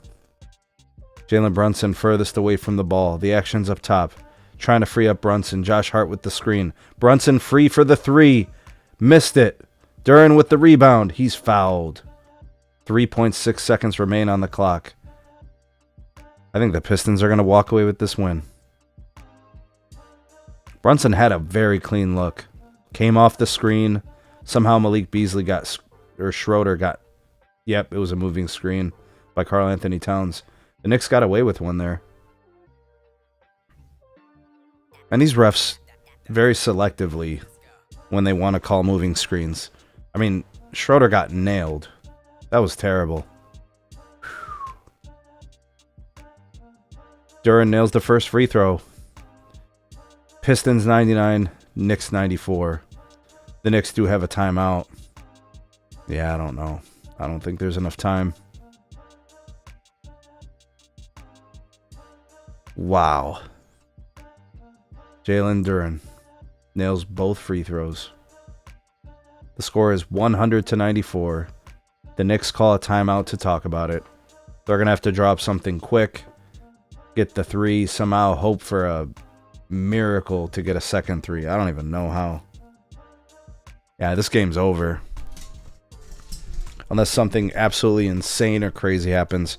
Jalen Brunson furthest away from the ball. The action's up top. Trying to free up Brunson. Josh Hart with the screen. Brunson free for the 3. Missed it. Duren with the rebound. He's fouled. 3.6 seconds remain on the clock. I think the Pistons are going to walk away with this win. Brunson had a very clean look. Came off the screen. Somehow Malik Beasley Schroeder got... Yep, it was a moving screen by Karl Anthony Towns. The Knicks got away with one there. And these refs very selectively when they want to call moving screens. I mean, Schroeder got nailed. That was terrible. Duren nails the first free throw. Pistons 99, Knicks 94. The Knicks do have a timeout. Yeah, I don't know. I don't think there's enough time. Wow. Jalen Duren nails both free throws. The score is 100-94. The Knicks call a timeout to talk about it. They're going to have to drop something quick, get the 3, somehow hope for a miracle to get a second 3. I don't even know how. Yeah, this game's over. Unless something absolutely insane or crazy happens.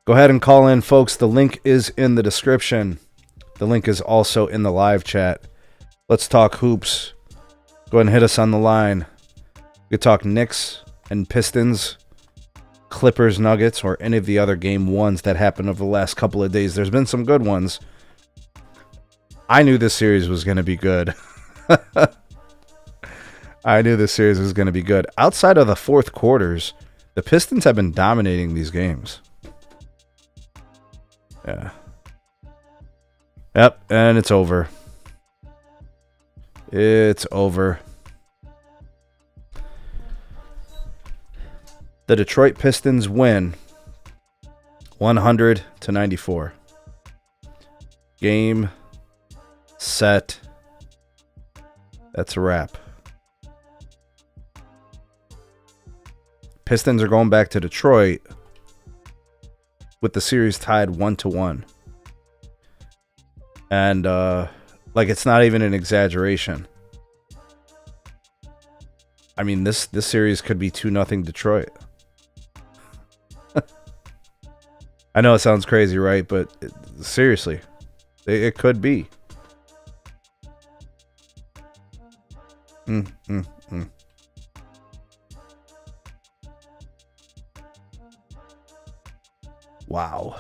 Go ahead and call in, folks. The link is in the description. The link is also in the live chat. Let's talk hoops. Go ahead and hit us on the line. We could talk Knicks and Pistons, Clippers, Nuggets, or any of the other game ones that happened over the last couple of days. There's been some good ones. I knew this series was going to be good. I knew this series was going to be good. Outside of the fourth quarters, the Pistons have been dominating these games. Yeah. Yep, and it's over. It's over. The Detroit Pistons win 100-94. Game, set. That's a wrap. Pistons are going back to Detroit with the series tied 1-1. And like, it's not even an exaggeration. I mean, this series could be 2-0 Detroit. I know it sounds crazy, right? But seriously, it could be. Wow.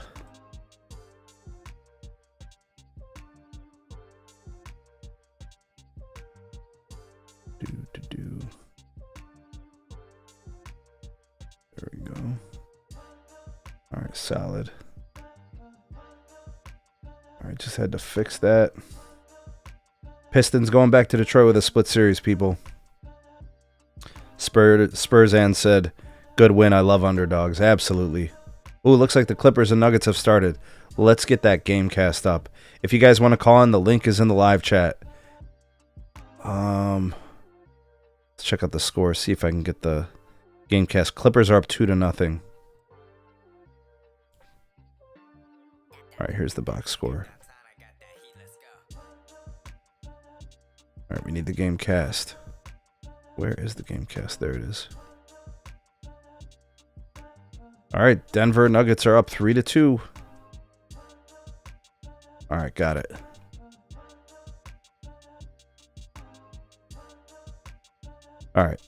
There we go. All right, solid. All right, just had to fix that. Pistons going back to Detroit with a split series, people. Spurs and said, good win. I love underdogs. Absolutely. Ooh, looks like the Clippers and Nuggets have started. Let's get that game cast up. If you guys want to call in, the link is in the live chat. Let's check out the score. See if I can get the game cast. Clippers are up 2-0. All right, here's the box score. All right, we need the game cast. Where is the game cast? There it is. All right, Denver Nuggets are up 3-2. All right, got it. All right,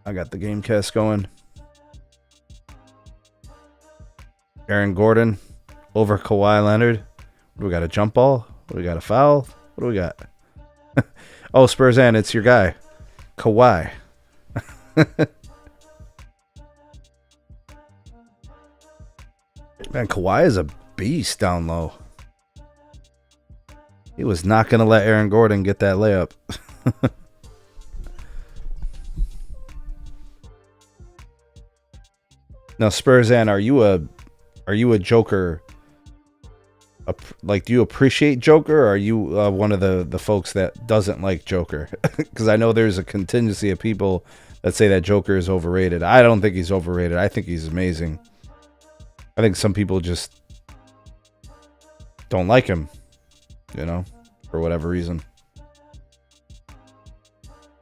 I got the game cast going. Aaron Gordon over Kawhi Leonard. What do we got, a jump ball? What do we got, a foul? What do we got? Oh, Spurs and it's your guy, Kawhi. Man, Kawhi is a beast down low. He was not going to let Aaron Gordon get that layup. Now, Spurs and are you a Joker? Like, do you appreciate Joker, or are you one of the folks that doesn't like Joker? Because I know there's a contingency of people that say that Joker is overrated. I don't think he's overrated. I think he's amazing. I think some people just don't like him, you know, for whatever reason.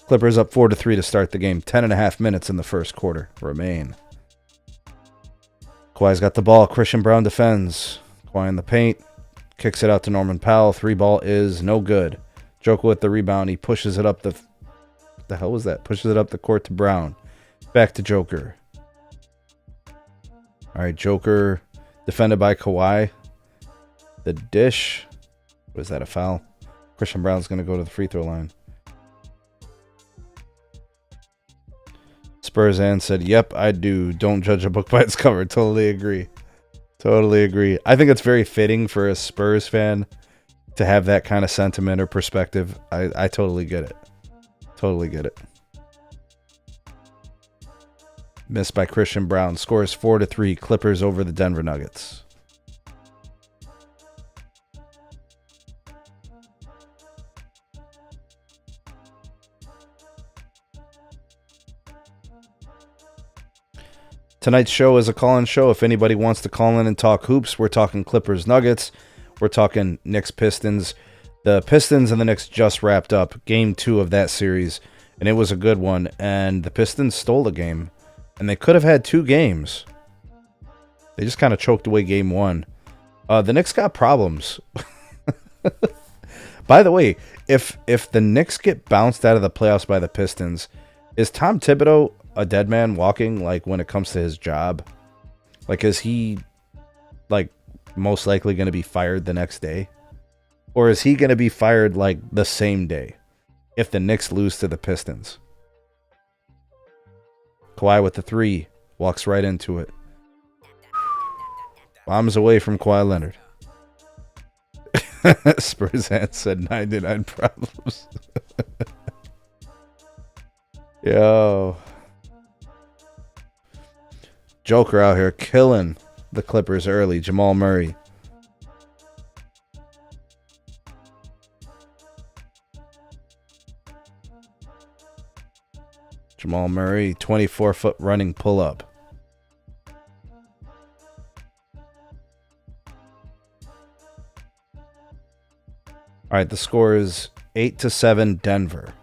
Clippers up 4-3 to start the game. 10.5 minutes in the first quarter remain. Kawhi's got the ball. Christian Brown defends. Kawhi in the paint. Kicks it out to Norman Powell. 3-ball is no good. Joker with the rebound. He pushes it up the... What the hell was that? Pushes it up the court to Brown. Back to Joker. All right, Joker defended by Kawhi. The dish. Was that a foul? Christian Brown's going to go to the free throw line. Spurs and said, yep, I do. Don't judge a book by its cover. Totally agree. Totally agree. I think it's very fitting for a Spurs fan to have that kind of sentiment or perspective. I totally get it. Totally get it. Missed by Christian Brown. Scores 4-3. Clippers over the Denver Nuggets. Tonight's show is a call-in show. If anybody wants to call in and talk hoops, we're talking Clippers Nuggets. We're talking Knicks Pistons. The Pistons and the Knicks just wrapped up game 2 of that series, and it was a good one. And the Pistons stole the game, and they could have had 2 games. They just kind of choked away game 1. The Knicks got problems. By the way, if the Knicks get bounced out of the playoffs by the Pistons, is Tom Thibodeau a dead man walking, like, when it comes to his job? Like, is he, like, most likely going to be fired the next day? Or is he going to be fired, like, the same day if the Knicks lose to the Pistons? Kawhi with the 3. Walks right into it. Bombs away from Kawhi Leonard. Spurs and said 99 problems. Yo. Joker out here killing the Clippers early. Jamal Murray. Jamal Murray, 24-foot running pull-up. All right, the score is 8-7 Denver.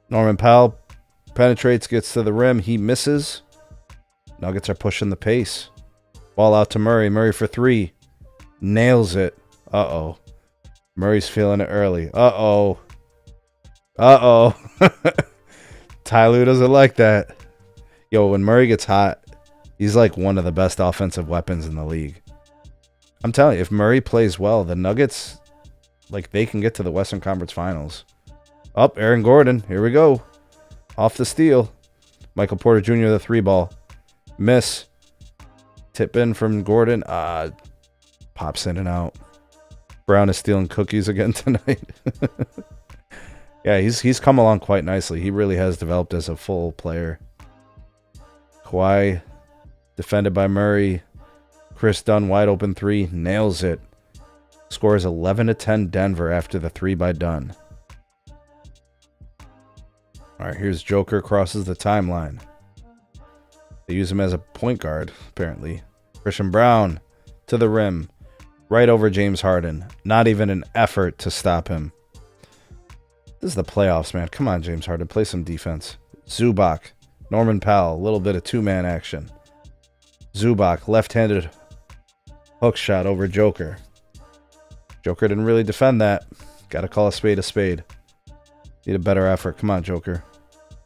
Norman Powell penetrates, gets to the rim. He misses. Nuggets are pushing the pace. Ball out to Murray. Murray for three. Nails it. Uh-oh. Murray's feeling it early. Uh-oh. Uh-oh. Ty Lue doesn't like that. Yo, when Murray gets hot, he's like one of the best offensive weapons in the league. I'm telling you, if Murray plays well, the Nuggets, like, they can get to the Western Conference Finals. Up, Aaron Gordon. Here we go. Off the steal. Michael Porter Jr., the three ball. Miss. Tip in from Gordon. Pops in and out. Brown is stealing cookies again tonight. Yeah, he's come along quite nicely. He really has developed as a full player. Kawhi, defended by Murray. Chris Dunn, wide open three. Nails it. Scores 11-10 Denver after the three by Dunn. All right, here's Joker, crosses the timeline. They use him as a point guard, apparently. Christian Brown to the rim. Right over James Harden. Not even an effort to stop him. This is the playoffs, man. Come on, James Harden. Play some defense. Zubac. Norman Powell. A little bit of two-man action. Zubac. Left-handed hook shot over Joker. Joker didn't really defend that. Got to call a spade a spade. Need a better effort. Come on, Joker.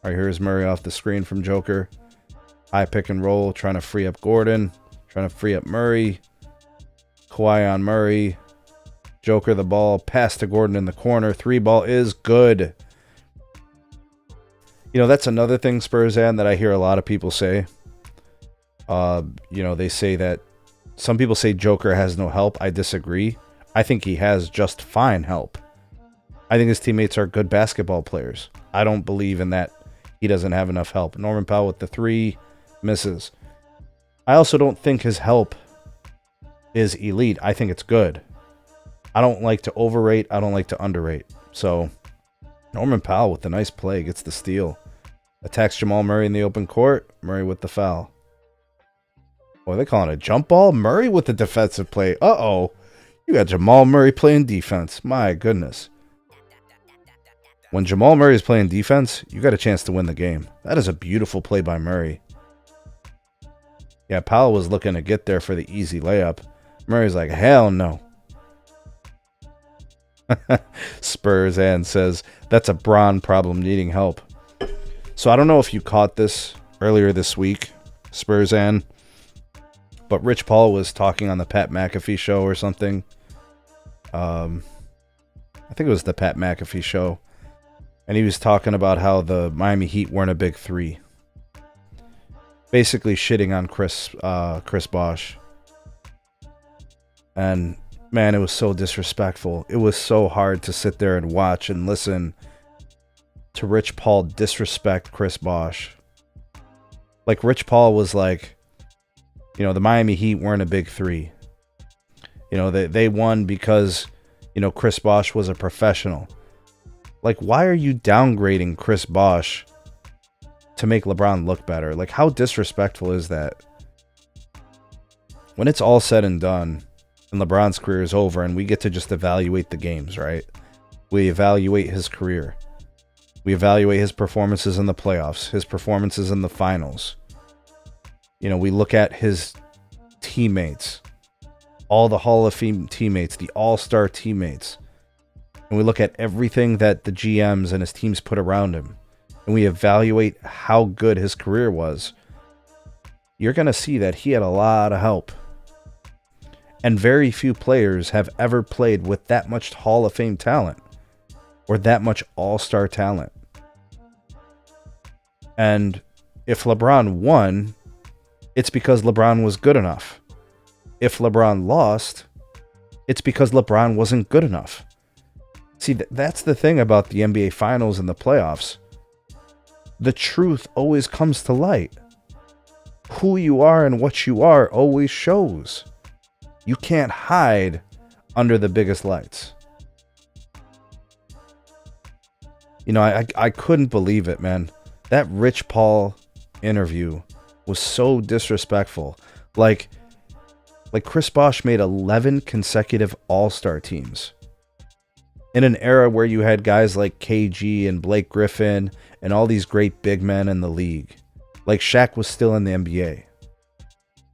All right, here's Murray off the screen from Joker. High pick and roll. Trying to free up Gordon. Trying to free up Murray. Kawhi on Murray. Joker the ball. Pass to Gordon in the corner. Three ball is good. You know, that's another thing, Spurs and that I hear a lot of people say. You know, they say that some people say Joker has no help. I disagree. I think he has just fine help. I think his teammates are good basketball players. I don't believe in that he doesn't have enough help. Norman Powell with the three. Misses. I also don't think his help is elite. I think it's good. I don't like to overrate. I don't like to underrate. So, Norman Powell with the nice play. Gets the steal. Attacks Jamal Murray in the open court. Murray with the foul. What are they calling it? A jump ball? Murray with the defensive play. Uh-oh. You got Jamal Murray playing defense. My goodness. When Jamal Murray is playing defense, you got a chance to win the game. That is a beautiful play by Murray. Yeah, Powell was looking to get there for the easy layup. Murray's like, hell no. Spurs and says, that's a Bron problem, needing help. So I don't know if you caught this earlier this week, Spurs and, but Rich Paul was talking on the Pat McAfee show or something. I think it was the Pat McAfee show. And he was talking about how the Miami Heat weren't a big three. Basically shitting on Chris Bosh. And man, it was so disrespectful. It was so hard to sit there and watch and listen to Rich Paul disrespect Chris Bosh. Like, Rich Paul was like, you know, the Miami Heat weren't a big three. You know, they won because, you know, Chris Bosh was a professional. Like, why are you downgrading Chris Bosh to make LeBron look better? Like, how disrespectful is that? When it's all said and done, and LeBron's career is over, and we get to just evaluate the games, right? We evaluate his career. We evaluate his performances in the playoffs, his performances in the finals. You know, we look at his teammates, all the Hall of Fame teammates, the all-star teammates. And we look at everything that the GMs and his teams put around him. And we evaluate how good his career was. You're going to see that he had a lot of help. And very few players have ever played with that much Hall of Fame talent. Or that much all-star talent. And if LeBron won, it's because LeBron was good enough. If LeBron lost, it's because LeBron wasn't good enough. See, that's the thing about the NBA Finals and the playoffs. The truth always comes to light. Who you are and what you are always shows. You can't hide under the biggest lights. You know, I couldn't believe it, man. That Rich Paul interview was so disrespectful. Like Chris Bosh made 11 consecutive All-Star teams. In an era where you had guys like KG and Blake Griffin and all these great big men in the league. Like Shaq was still in the NBA.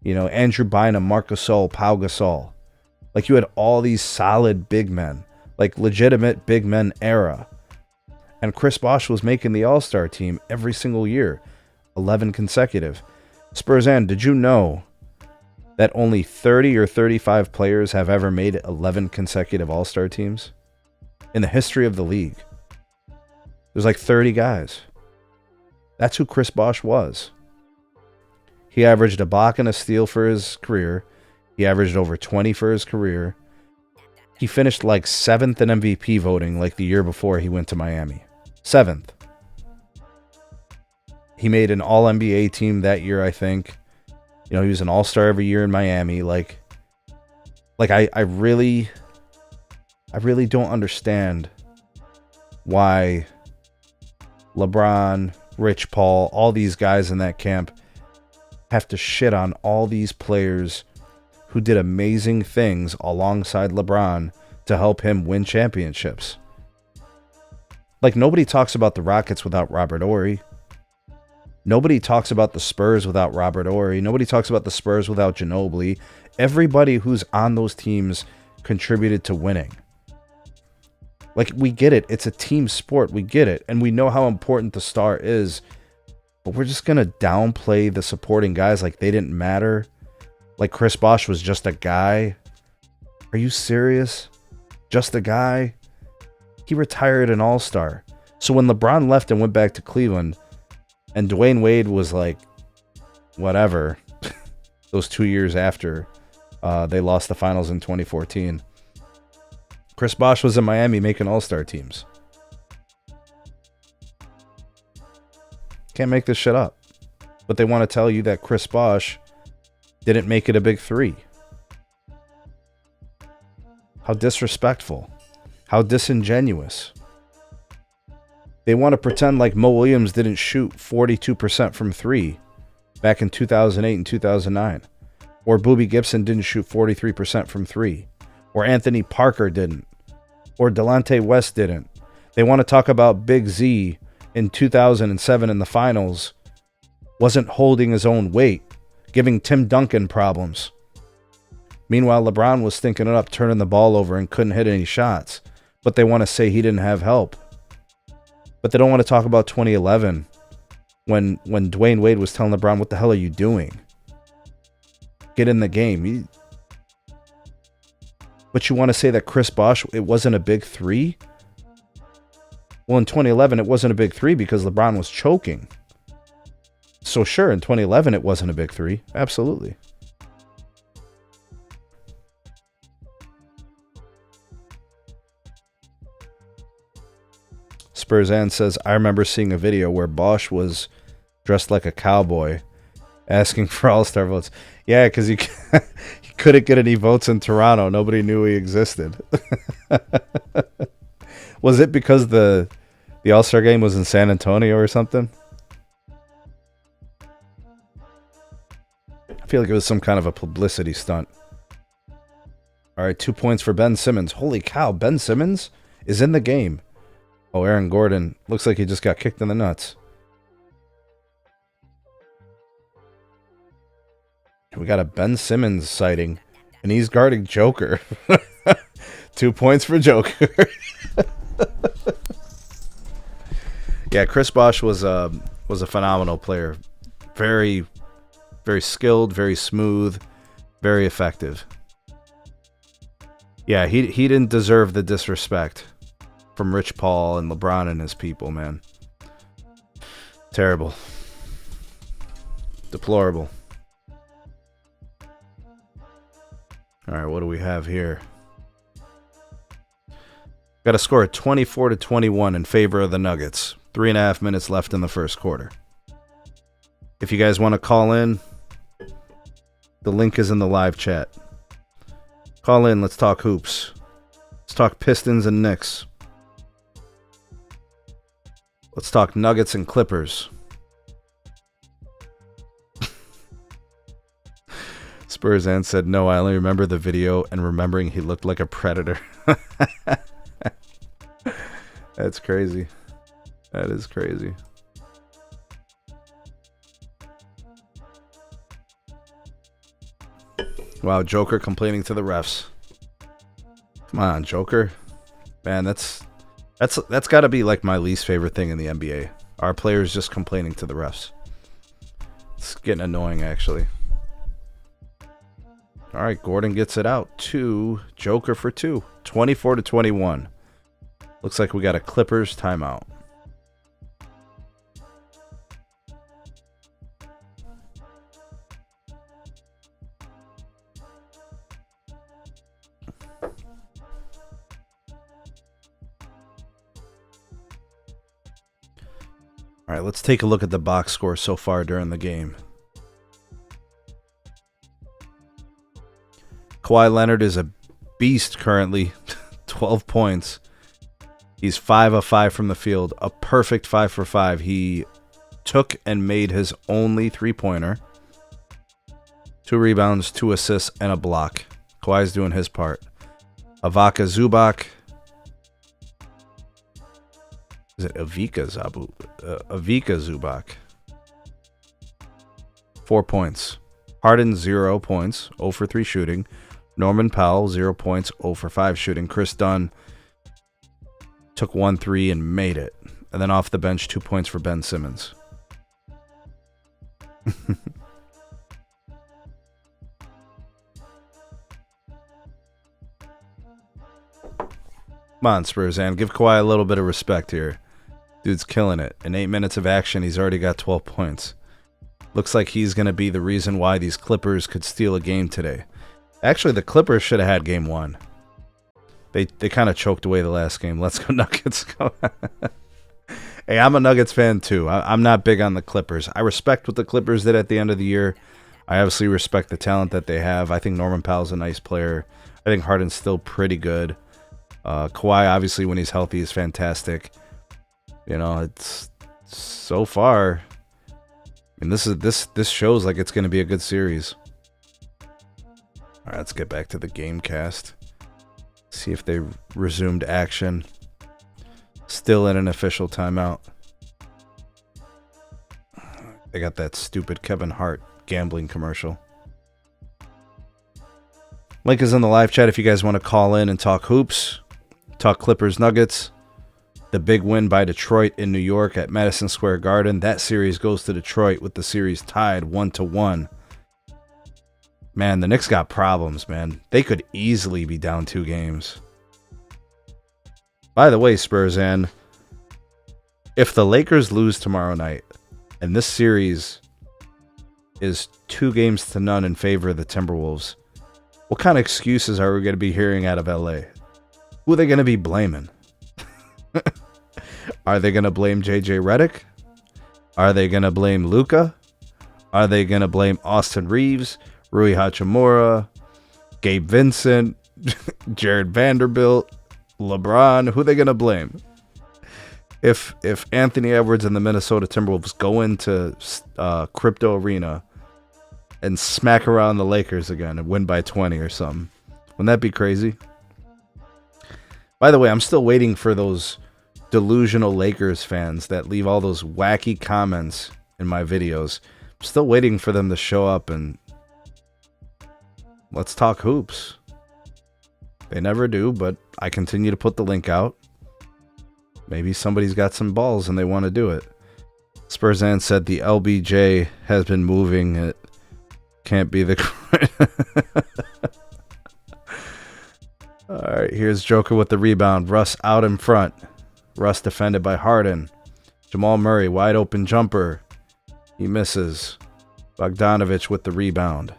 You know, Andrew Bynum, Marc Gasol, Pau Gasol. Like you had all these solid big men. Like legitimate big men era. And Chris Bosh was making the All-Star team every single year. 11 consecutive. Spurzan, did you know that only 30 or 35 players have ever made 11 consecutive All-Star teams? In the history of the league. There's like 30 guys. That's who Chris Bosh was. He averaged a block and a steal for his career. He averaged over 20 for his career. He finished like 7th in MVP voting like the year before he went to Miami. 7th. He made an All-NBA team that year, I think. You know, he was an All-Star every year in Miami. Like I really don't understand why LeBron, Rich Paul, all these guys in that camp have to shit on all these players who did amazing things alongside LeBron to help him win championships. Like, nobody talks about the Rockets without Robert Horry. Nobody talks about the Spurs without Robert Horry. Nobody talks about the Spurs without Ginobili. Everybody who's on those teams contributed to winning. Like, we get it. It's a team sport. We get it. And we know how important the star is. But we're just going to downplay the supporting guys like they didn't matter. Like Chris Bosh was just a guy. Are you serious? Just a guy? He retired an All-Star. So when LeBron left and went back to Cleveland, and Dwayne Wade was like, whatever, those 2 years after they lost the finals in 2014, Chris Bosh was in Miami making All-Star teams. Can't make this shit up. But they want to tell you that Chris Bosh didn't make it a big three. How disrespectful. How disingenuous. They want to pretend like Mo Williams didn't shoot 42% from three back in 2008 and 2009. Or Boobie Gibson didn't shoot 43% from three. Or Anthony Parker didn't. Or Delonte West didn't. They want to talk about Big Z in 2007 in the finals wasn't holding his own weight, giving Tim Duncan problems. Meanwhile, LeBron was stinking it up, turning the ball over and couldn't hit any shots. But they want to say he didn't have help. But they don't want to talk about 2011 when Dwayne Wade was telling LeBron, what the hell are you doing? Get in the game. But you want to say that Chris Bosh, it wasn't a big three? Well, in 2011, it wasn't a big three because LeBron was choking. So sure, in 2011, it wasn't a big three. Absolutely. Spurzan says, I remember seeing a video where Bosh was dressed like a cowboy asking for All-Star votes. Yeah, because he couldn't get any votes in Toronto. Nobody knew he existed. Was it because the All-Star game was in San Antonio or something? I feel like it was some kind of a publicity stunt. All right, 2 points for Ben Simmons. Holy cow, Ben Simmons is in the game. Oh, Aaron Gordon. Looks like he just got kicked in the nuts. We got a Ben Simmons sighting, and he's guarding Joker. 2 points for Joker. Yeah, Chris Bosh was a phenomenal player. Very, very skilled, very smooth, very effective. Yeah, he didn't deserve the disrespect from Rich Paul and LeBron and his people, man. Terrible. Deplorable. All right, what do we have here? Got a score of 24-21 in favor of the Nuggets. 3.5 minutes left in the first quarter. If you guys want to call in, the link is in the live chat. Call in, let's talk hoops. Let's talk Pistons and Knicks. Let's talk Nuggets and Clippers. Spurs and said, no, I only remember the video and remembering he looked like a predator. That's crazy. That is crazy. Wow, Joker complaining to the refs. Come on, Joker. Man, that's got to be like my least favorite thing in the NBA. Our players just complaining to the refs. It's getting annoying, actually. All right, Gordon gets it out to Joker for 2. 24-21. Looks like we got a Clippers timeout. All right, let's take a look at the box score so far during the game. Kawhi Leonard is a beast currently. 12 points. He's 5 of 5 from the field. A perfect 5 for 5. He took and made his only three-pointer. 2 rebounds, 2 assists, and a block. Kawhi's doing his part. Avaka Zubac. Is it Avika Zubac? 4 points. Harden, 0 points. 0 for 3 shooting. Norman Powell, 0 points. 0 for 5 shooting. Chris Dunn took 1 3 and made it. And then off the bench, 2 points for Ben Simmons. Come on, Spurs, and give Kawhi a little bit of respect here. Dude's killing it. In 8 minutes of action, he's already got 12 points. Looks like he's going to be the reason why these Clippers could steal a game today. Actually, the Clippers should have had game 1. They kind of choked away the last game. Let's go Nuggets. Hey, I'm a Nuggets fan too. I'm not big on the Clippers. I respect what the Clippers did at the end of the year. I obviously respect the talent that they have. I think Norman Powell's a nice player. I think Harden's still pretty good. Kawhi, obviously, when he's healthy, is fantastic. You know, it's so far. I mean, this shows like it's going to be a good series. All right, let's get back to the game cast. See if they resumed action. Still in an official timeout. They got that stupid Kevin Hart gambling commercial. Link is in the live chat if you guys want to call in and talk hoops. Talk Clippers Nuggets. The big win by Detroit in New York at Madison Square Garden. That series goes to Detroit with the series tied 1-1. Man, the Knicks got problems, man. They could easily be down 2 games. By the way, Spurs, and if the Lakers lose tomorrow night, and this series is 2-0 in favor of the Timberwolves, what kind of excuses are we going to be hearing out of LA? Who are they going to be blaming? Are they going to blame JJ Redick? Are they going to blame Luka? Are they going to blame Austin Reeves, Rui Hachimura, Gabe Vincent, Jared Vanderbilt, LeBron? Who are they going to blame? If Anthony Edwards and the Minnesota Timberwolves go into Crypto Arena and smack around the Lakers again and win by 20 or something, wouldn't that be crazy? By the way, I'm still waiting for those delusional Lakers fans that leave all those wacky comments in my videos. I'm still waiting for them to show up and let's talk hoops. They never do, but I continue to put the link out. Maybe somebody's got some balls and they want to do it. Spurzan said the LBJ has been moving. It can't be the... All right, here's Joker with the rebound. Russ out in front. Russ defended by Harden. Jamal Murray, wide open jumper. He misses. Bogdanovich with the rebound.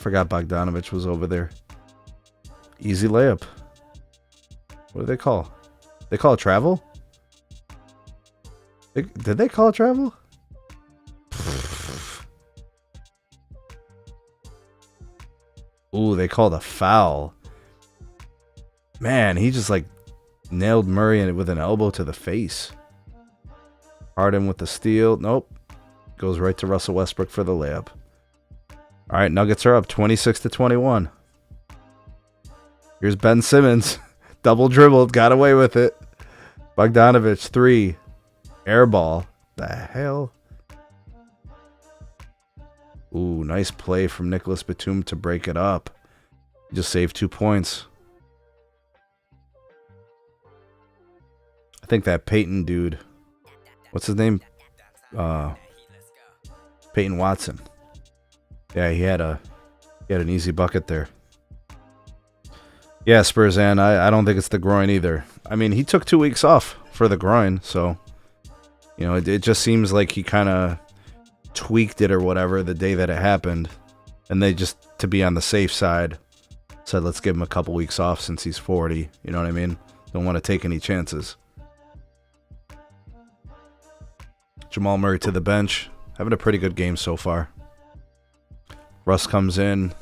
Forgot Bogdanovich was over there. Easy layup. What do they call? They call it travel? Did they call it travel? Ooh, they called a foul. Man, he just like nailed Murray with an elbow to the face. Harden with the steal. Nope. Goes right to Russell Westbrook for the layup. All right, Nuggets are up 26-21. Here's Ben Simmons. Double dribbled. Got away with it. Bogdanovich, 3. Air ball. The hell? Ooh, nice play from Nicholas Batum to break it up. He just saved 2 points. I think that Peyton dude. What's his name? Peyton Watson. Yeah, he had an easy bucket there. Yeah, Spurs, and I don't think it's the groin either. I mean, he took 2 weeks off for the groin, so you know, it just seems like he kind of tweaked it or whatever the day that it happened, and they just, to be on the safe side, said let's give him a couple weeks off since he's 40. You know what I mean? Don't want to take any chances. Jamal Murray to the bench, having a pretty good game so far. Russ comes in,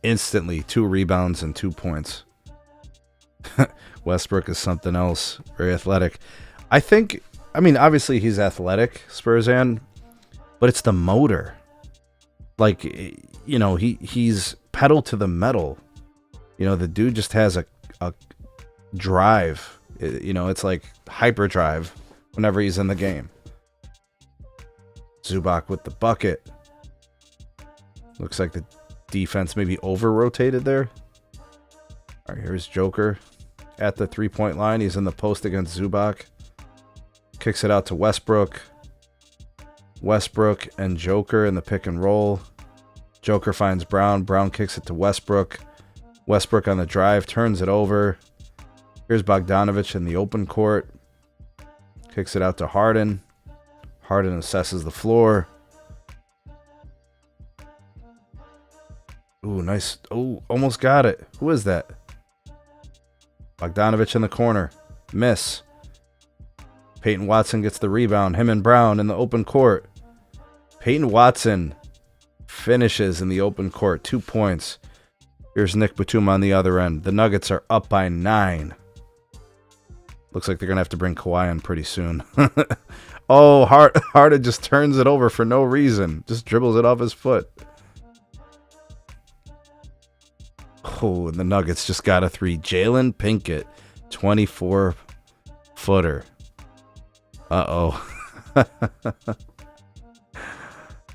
instantly 2 rebounds and 2 points. Westbrook is something else, very athletic. I mean, obviously he's athletic, Spurzan, but it's the motor. Like, you know, he's pedal to the metal. You know, the dude just has a drive. You know, it's like hyperdrive whenever he's in the game. Zubac with the bucket. Looks like the defense maybe over-rotated there. All right, here's Joker at the three-point line. He's in the post against Zubac. Kicks it out to Westbrook. Westbrook and Joker in the pick and roll. Joker finds Brown. Brown kicks it to Westbrook. Westbrook on the drive, turns it over. Here's Bogdanovich in the open court. Kicks it out to Harden. Harden assesses the floor. Ooh, nice. Ooh, almost got it. Who is that? Bogdanovich in the corner. Miss. Peyton Watson gets the rebound. Him and Brown in the open court. Peyton Watson finishes in the open court. 2 points. Here's Nick Batum on the other end. The Nuggets are up by 9. Looks like they're going to have to bring Kawhi in pretty soon. Oh, Harden just turns it over for no reason. Just dribbles it off his foot. Oh, and the Nuggets just got a 3. Jalen Pinkett, 24-footer. Uh-oh.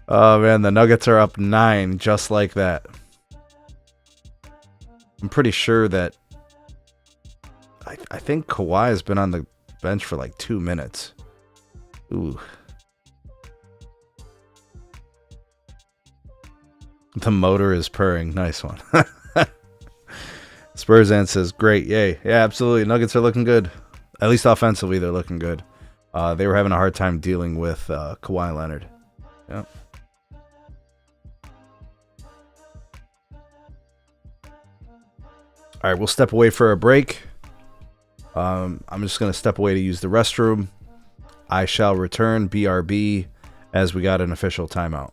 Oh, man, the Nuggets are up 9 just like that. I'm pretty sure that I think Kawhi has been on the bench for like 2 minutes. Ooh. The motor is purring. Nice one. Spurzan says, great, yay. Yeah, absolutely. Nuggets are looking good. At least offensively, they're looking good. They were having a hard time dealing with Kawhi Leonard. Yep. All right, we'll step away for a break. I'm just going to step away to use the restroom. I shall return, BRB, as we got an official timeout.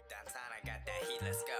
Downtown, I got that heat, let's go.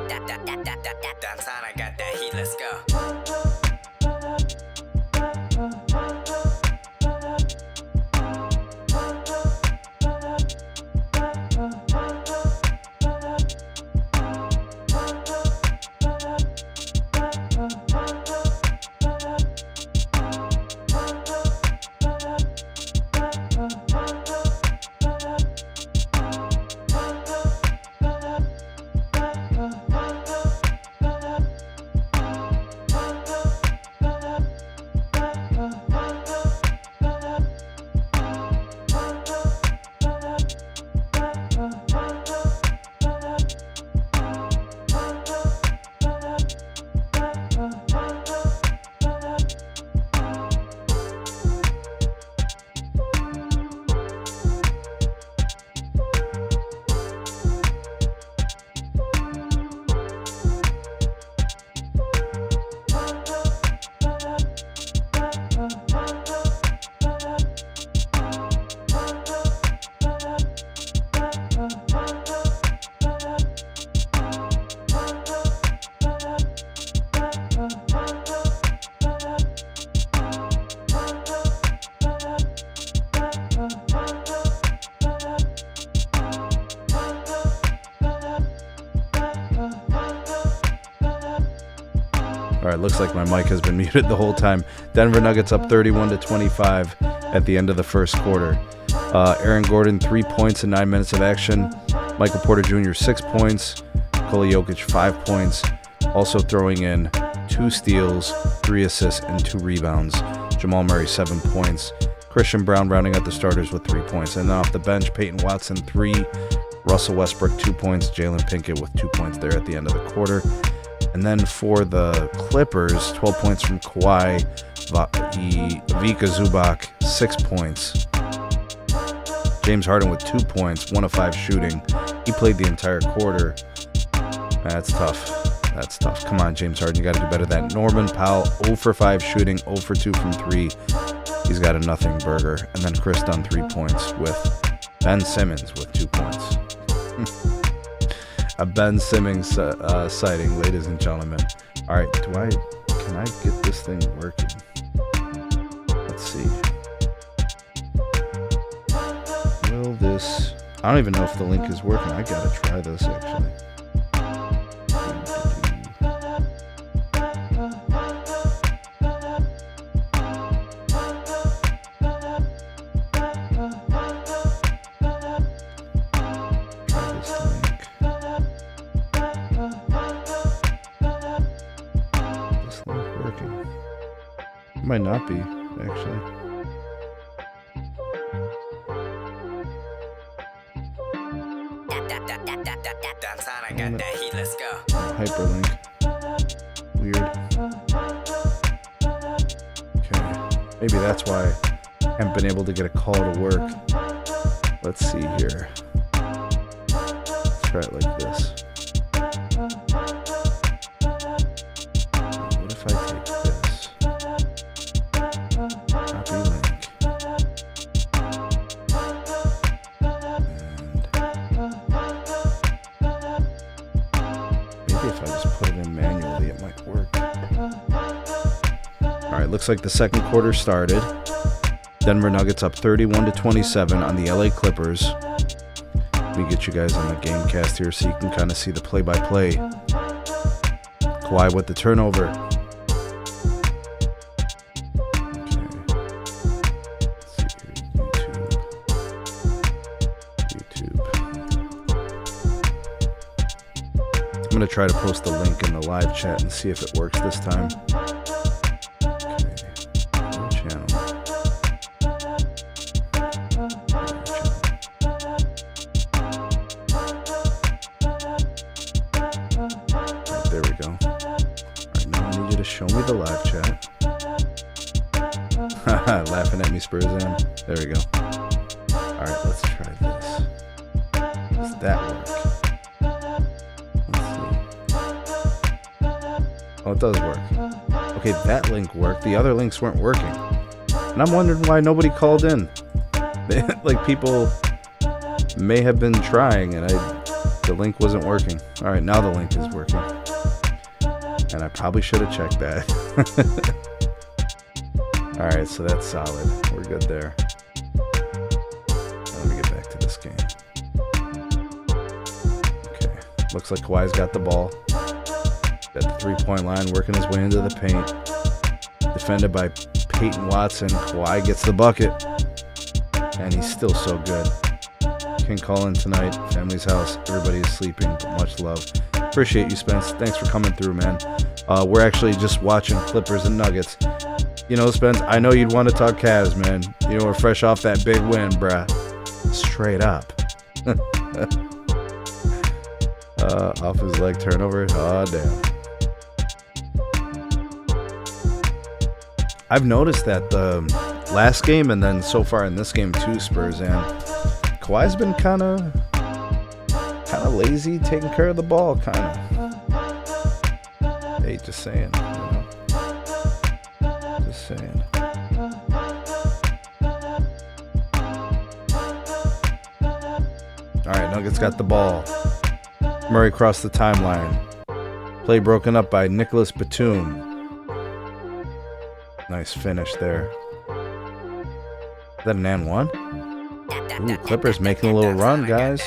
Downtown, I got that heat, let's go. All right, looks like my mic has been muted the whole time. Denver Nuggets up 31-25 at the end of the first quarter. Aaron Gordon, 3 points in 9 minutes of action. Michael Porter Jr., 6 points. Nikola Jokic, 5 points. Also throwing in 2 steals, 3 assists, and 2 rebounds. Jamal Murray, 7 points. Christian Brown rounding out the starters with 3 points. And then off the bench, Peyton Watson, 3. Russell Westbrook, 2 points. Jalen Pinkett with 2 points there at the end of the quarter. And then for the Clippers, 12 points from Kawhi, Ivica Zubac, 6 points. James Harden with 2 points, 1 of 5 shooting. He played the entire quarter. That's tough. That's tough. Come on, James Harden, you got to do better than that. Norman Powell, 0 for 5 shooting, 0 for 2 from 3. He's got a nothing burger. And then Chris Dunn, 3 points with Ben Simmons with 2 points. A Ben Simmons sighting, ladies and gentlemen. All right, can I get this thing working? Let's see. Will this? I don't even know if the link is working. I gotta try this actually. Might not be, actually. Downtown, I got that heat, let's go. Hyperlink. Weird. Okay. Maybe that's why I haven't been able to get a call to work. Let's see here. Let's try it like this. What if I take this? Copy link. Maybe if I just put it in manually, it might work. Alright, looks like the second quarter started. Denver Nuggets up 31-27 on the LA Clippers. Let me get you guys on the game cast here so you can kind of see the play-by-play. Kawhi with the turnover. I'm going to try to post the link in the live chat and see if it works this time. Okay. Channel. Right, there we go. Alright, now I need you to show me the live chat. Haha, laughing at me, Spurs in. There we go. Alright, let's try this. Does that work? Oh, it does work. Okay, that link worked. The other links weren't working. And I'm wondering why nobody called in. Like, people may have been trying, and The link wasn't working. All right, now the link is working. And I probably should have checked that. All right, so that's solid. We're good there. Let me get back to this game. Okay, looks like Kawhi's got the ball. At the three-point line, working his way into the paint. Defended by Peyton Watson. Kawhi gets the bucket. And he's still so good. Can call in tonight. Family's house. Everybody is sleeping, but much love. Appreciate you, Spence. Thanks for coming through, man. We're actually just watching Clippers and Nuggets. You know, Spence, I know you'd want to talk Cavs, man. You know, we're fresh off that big win, bruh. Straight up. Off his leg turnover. Oh, damn. I've noticed that the last game and then so far in this game too, Spurs, and Kawhi's been kind of lazy taking care of the ball, kind of. Hey, just saying, you know. Just saying. All right, Nuggets got the ball. Murray crossed the timeline. Play broken up by Nicholas Batum. Nice finish there. Is that an and one? Ooh, Clippers making a little run, guys.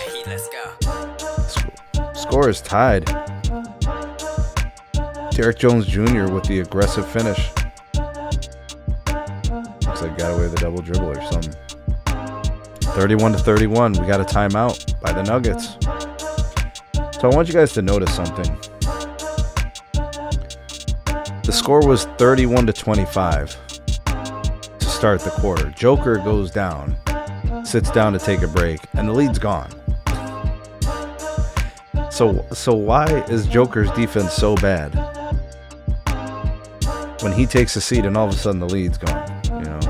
Score is tied. Derek Jones Jr. with the aggressive finish. Looks like got away with a double dribble or something. 31-31. We got a timeout by the Nuggets. So I want you guys to notice something. The score was 31-25 to start the quarter. Joker goes down, sits down to take a break, and the lead's gone. So why is Joker's defense so bad when he takes a seat and all of a sudden the lead's gone? You know.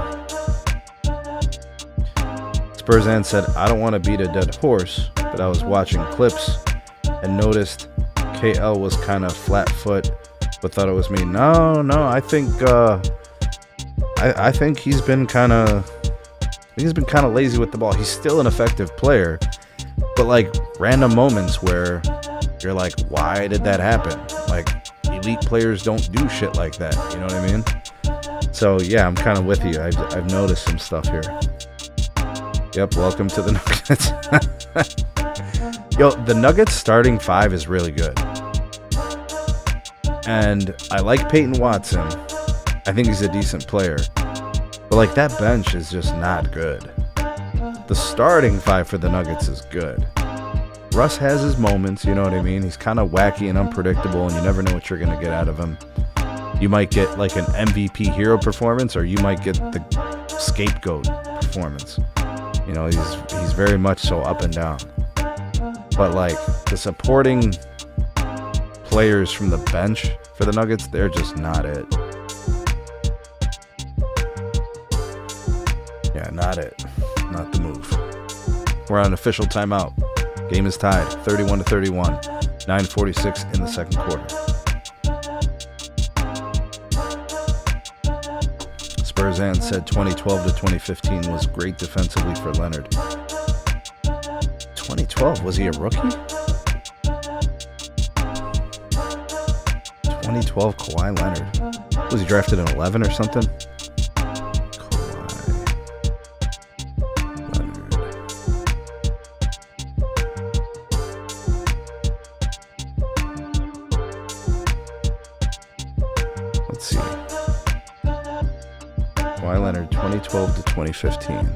Spurzan said, "I don't want to beat a dead horse, but I was watching clips and noticed KL was kind of flat foot, but thought it was me." No, I think I think he's been kind of lazy with the ball. He's still an effective player, but like random moments where you're like, why did that happen? Like elite players don't do shit like that. You know what I mean? So yeah, I'm kind of with you. I've noticed some stuff here. Yep, welcome to the Nuggets. Yo, the Nuggets starting five is really good. And I like Peyton Watson. I think he's a decent player. But like that bench is just not good. The starting five for the Nuggets is good. Russ has his moments, you know what I mean? He's kind of wacky and unpredictable, and you never know what you're going to get out of him. You might get like an MVP hero performance, or you might get the scapegoat performance. You know, he's very much so up and down. But like the supporting players from the bench for the Nuggets, they're just not it. Yeah, not it. Not the move. We're on official timeout. Game is tied, 31-31. 9:46 in the second quarter. Spurzan said 2012-2015 was great defensively for Leonard. 2012, was he a rookie? 2012 Kawhi Leonard. Was he drafted in 11 or something? Let's see. Kawhi Leonard, 2012-2015.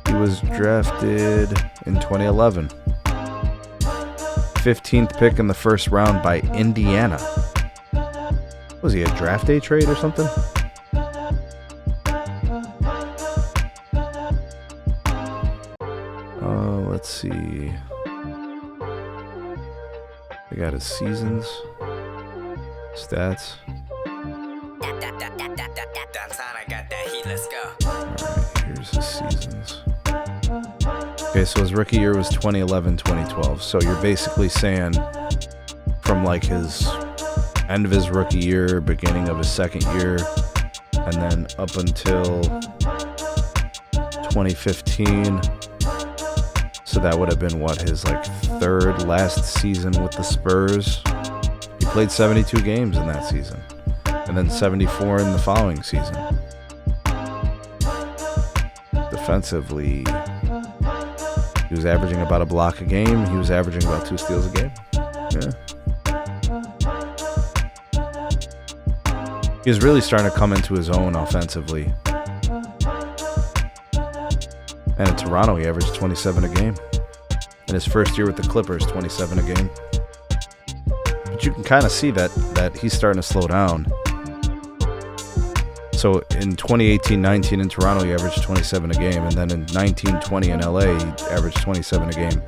He was drafted in 2011. 15th pick in the first round by Indiana. Was he a draft day trade or something? Let's see. I got his seasons, stats. Alright, here's his seasons. Okay, so his rookie year was 2011-2012. So you're basically saying from like his end of his rookie year, beginning of his second year, and then up until 2015, So that would have been what, his like third last season with the Spurs. He played 72 games in that season, and then 74 in the following season. Defensively, he was averaging about a block a game. He was averaging about 2 steals a game. Yeah. He's really starting to come into his own offensively. And in Toronto, he averaged 27 a game. In his first year with the Clippers, 27 a game. But you can kind of see that he's starting to slow down. So in 2018-19 in Toronto, he averaged 27 a game. And then in 19-20 in LA, he averaged 27 a game.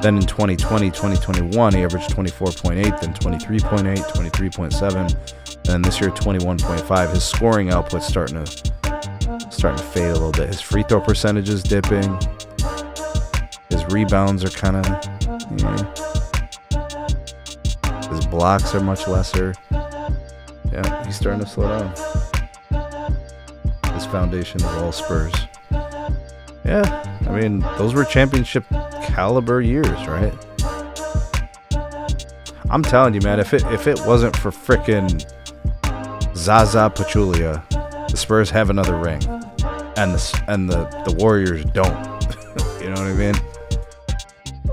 Then in 2020-2021, he averaged 24.8, then 23.8, 23.7. And this year, 21.5. His scoring output's starting to fade a little bit. His free throw percentage is dipping. His rebounds are kind of... His blocks are much lesser. Yeah, he's starting to slow down. His foundation is all Spurs. Yeah, I mean, those were championship caliber years, right? I'm telling you, man, if it wasn't for frickin' Zaza Pachulia, the Spurs have another ring, and the Warriors don't. You know what I mean?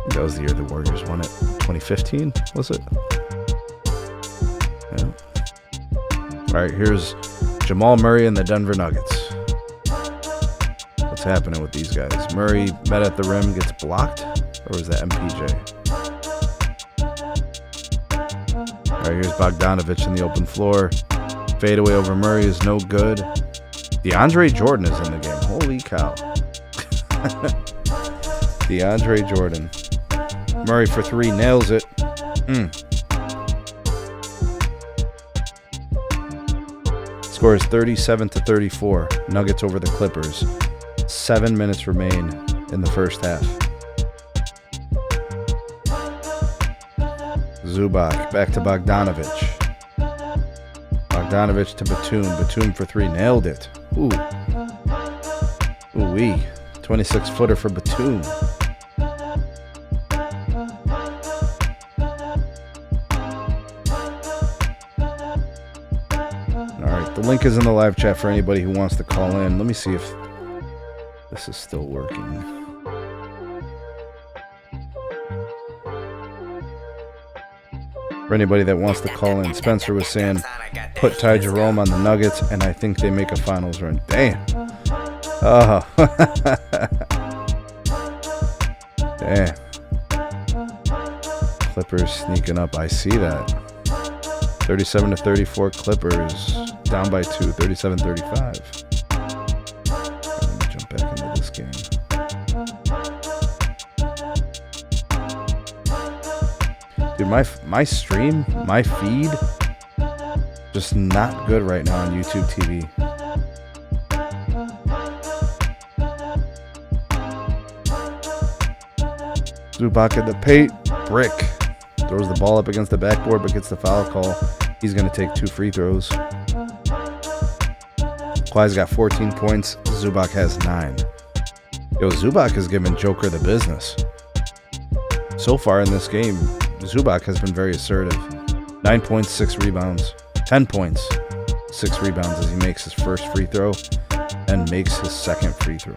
That was the year the Warriors won it. 2015, was it? Yeah. All right, here's Jamal Murray and the Denver Nuggets. What's happening with these guys? Murray met at the rim, gets blocked, or was that MPJ? All right, here's Bogdanovich in the open floor. Fadeaway over Murray is no good. DeAndre Jordan is in the game. Holy cow. DeAndre Jordan. Murray for 3, nails it. Score is 37-34. Nuggets over the Clippers. 7 minutes remain in the first half. Zubac back to Bogdanovich. Bogdanovich to Batum. Batum for 3. Nailed it. Ooh. Ooh-wee. 26-footer for Batum. Alright, the link is in the live chat for anybody who wants to call in. Let me see if this is still working. For anybody that wants to call in, Spencer was saying, put Ty Jerome on the Nuggets, and I think they make a finals run. Damn. Oh. Damn. Clippers sneaking up. I see that. 37-34 Clippers. Down by 2. 37-35. Let me jump back into this game. Dude, my stream, my feed, just not good right now on YouTube TV. Zubac at the paint, brick. Throws the ball up against the backboard but gets the foul call. He's going to take 2 free throws. Kawhi's got 14 points. Zubac has 9. Yo, Zubac is giving Joker the business. So far in this game, Zubac has been very assertive. 9 points, 6 rebounds. 10 points, 6 rebounds as he makes his first free throw and makes his second free throw.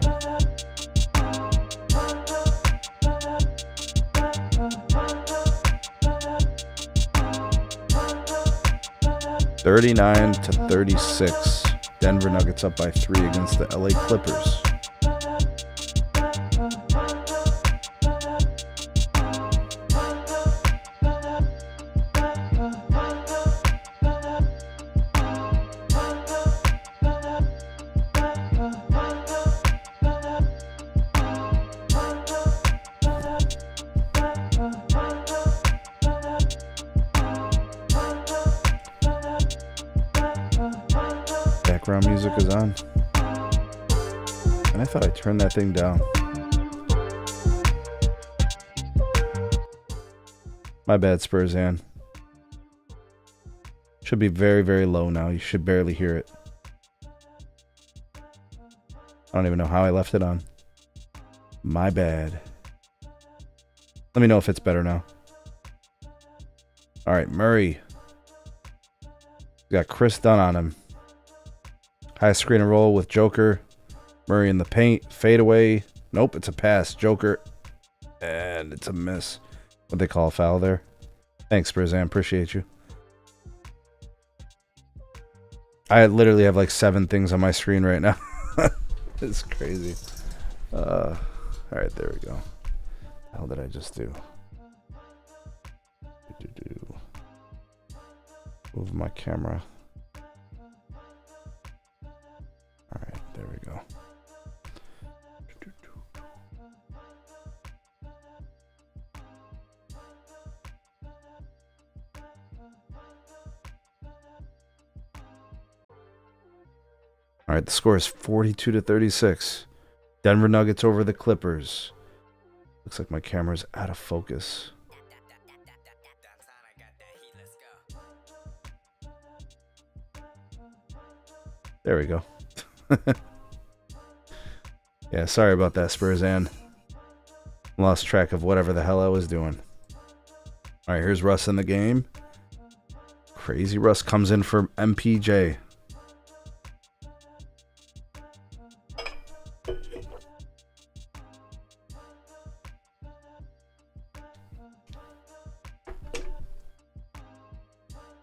(39-36). Denver Nuggets up by 3 against the LA Clippers. Background music is on. And I thought I turned that thing down. My bad, Spurzan. Should be very, very low now. You should barely hear it. I don't even know how I left it on. My bad. Let me know if it's better now. All right, Murray. Got Chris Dunn on him. High screen and roll with Joker. Murray in the paint. Fade away. Nope, it's a pass. Joker. And it's a miss. What they call a foul there. Thanks, Brizan. Appreciate you. I literally have like 7 things on my screen right now. It's crazy. All right, there we go. What the hell did I just do? Move my camera. All right, there we go. All right, the score is 42-36. Denver Nuggets over the Clippers. Looks like my camera's out of focus. There we go. Yeah, sorry about that, Spurzan. Lost track of whatever the hell I was doing. All right, here's Russ in the game. Crazy Russ comes in for MPJ.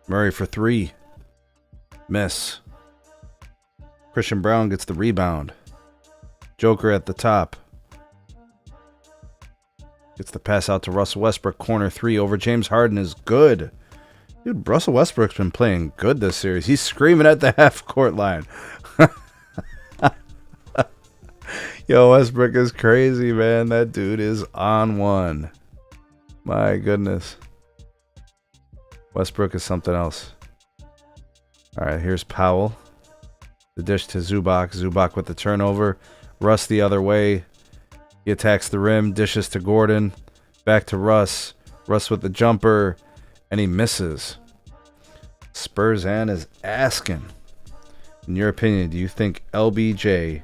Murray for 3. Miss. Christian Brown gets the rebound. Joker at the top. Gets the pass out to Russell Westbrook. Corner 3 over James Harden is good. Dude, Russell Westbrook's been playing good this series. He's screaming at the half-court line. Yo, Westbrook is crazy, man. That dude is on one. My goodness. Westbrook is something else. All right, here's Powell. The dish to Zubac. Zubac with the turnover. Russ the other way. He attacks the rim. Dishes to Gordon. Back to Russ. Russ with the jumper. And he misses. Spurzan is asking, in your opinion, do you think LBJ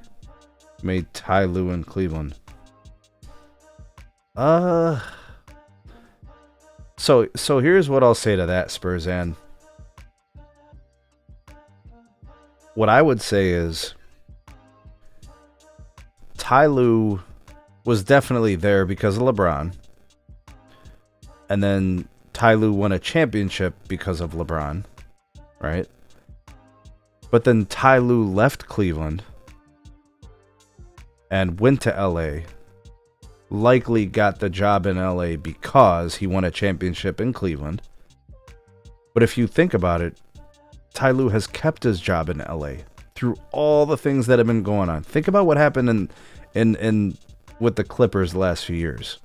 made Ty Lue in Cleveland? So here's what I'll say to that, Spurzan. What I would say is Ty Lue was definitely there because of LeBron. And then Ty Lue won a championship because of LeBron, right? But then Ty Lue left Cleveland and went to LA. Likely got the job in LA because he won a championship in Cleveland. But if you think about it, Ty Lue has kept his job in LA through all the things that have been going on. Think about what happened in with the Clippers the last few years.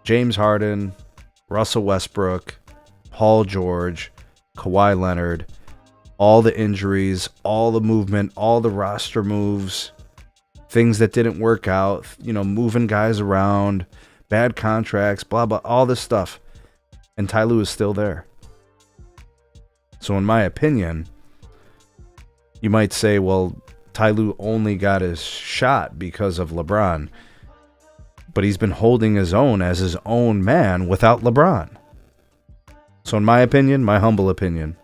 James Harden, Russell Westbrook, Paul George, Kawhi Leonard, all the injuries, all the movement, all the roster moves, things that didn't work out, moving guys around, bad contracts, blah, blah, all this stuff. And Ty Lue is still there. So in my opinion, you might say, well, Ty Lue only got his shot because of LeBron. But he's been holding his own as his own man without LeBron. So in my opinion, my humble opinion,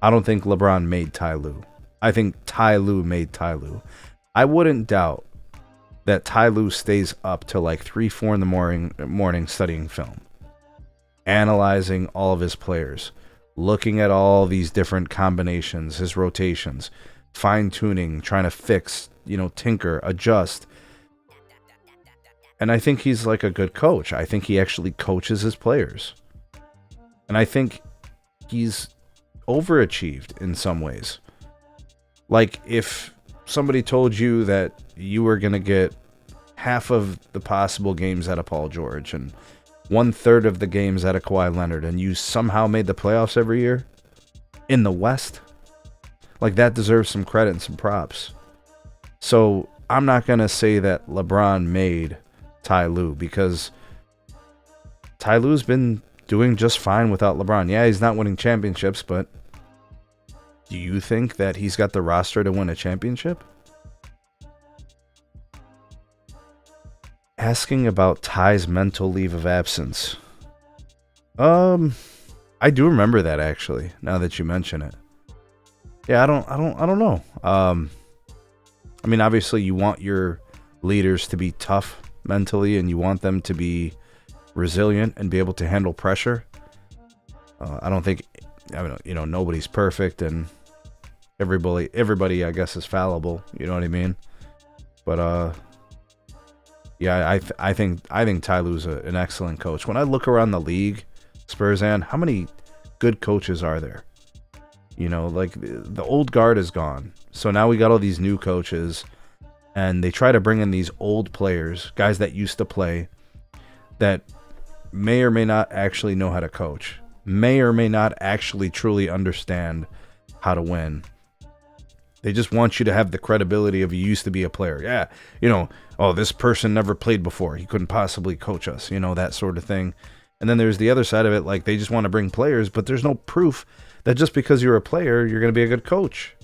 I don't think LeBron made Ty Lue. I think Ty Lue made Ty Lue. I wouldn't doubt that Ty Lue stays up till like 3-4 in the morning studying film, analyzing all of his players, looking at all these different combinations, his rotations, fine-tuning, trying to fix, tinker, adjust. And I think he's like a good coach. I think he actually coaches his players. And I think he's overachieved in some ways. Like if somebody told you that you were going to get half of the possible games out of Paul George and 1/3 of the games out of Kawhi Leonard, and you somehow made the playoffs every year in the West, like that deserves some credit and some props. So I'm not going to say that LeBron made Ty Lue, because Ty Lue's been doing just fine without LeBron. Yeah, he's not winning championships, but do you think that he's got the roster to win a championship? Asking about Ty's mental leave of absence. I do remember that actually, now that you mention it. Yeah, I don't know. I mean, obviously you want your leaders to be tough mentally and you want them to be resilient and be able to handle pressure. I don't think, nobody's perfect and everybody I guess is fallible, you know what I mean? But yeah, I think Ty Lue's an excellent coach. When I look around the league, Spurzan, how many good coaches are there? Like the old guard is gone. So now we got all these new coaches and they try to bring in these old players, guys that used to play, that may or may not actually know how to coach, may or may not actually truly understand how to win. They just want you to have the credibility of you used to be a player. Yeah, oh, this person never played before. He couldn't possibly coach us, that sort of thing. And then there's the other side of it, like they just want to bring players, but there's no proof that just because you're a player, you're going to be a good coach.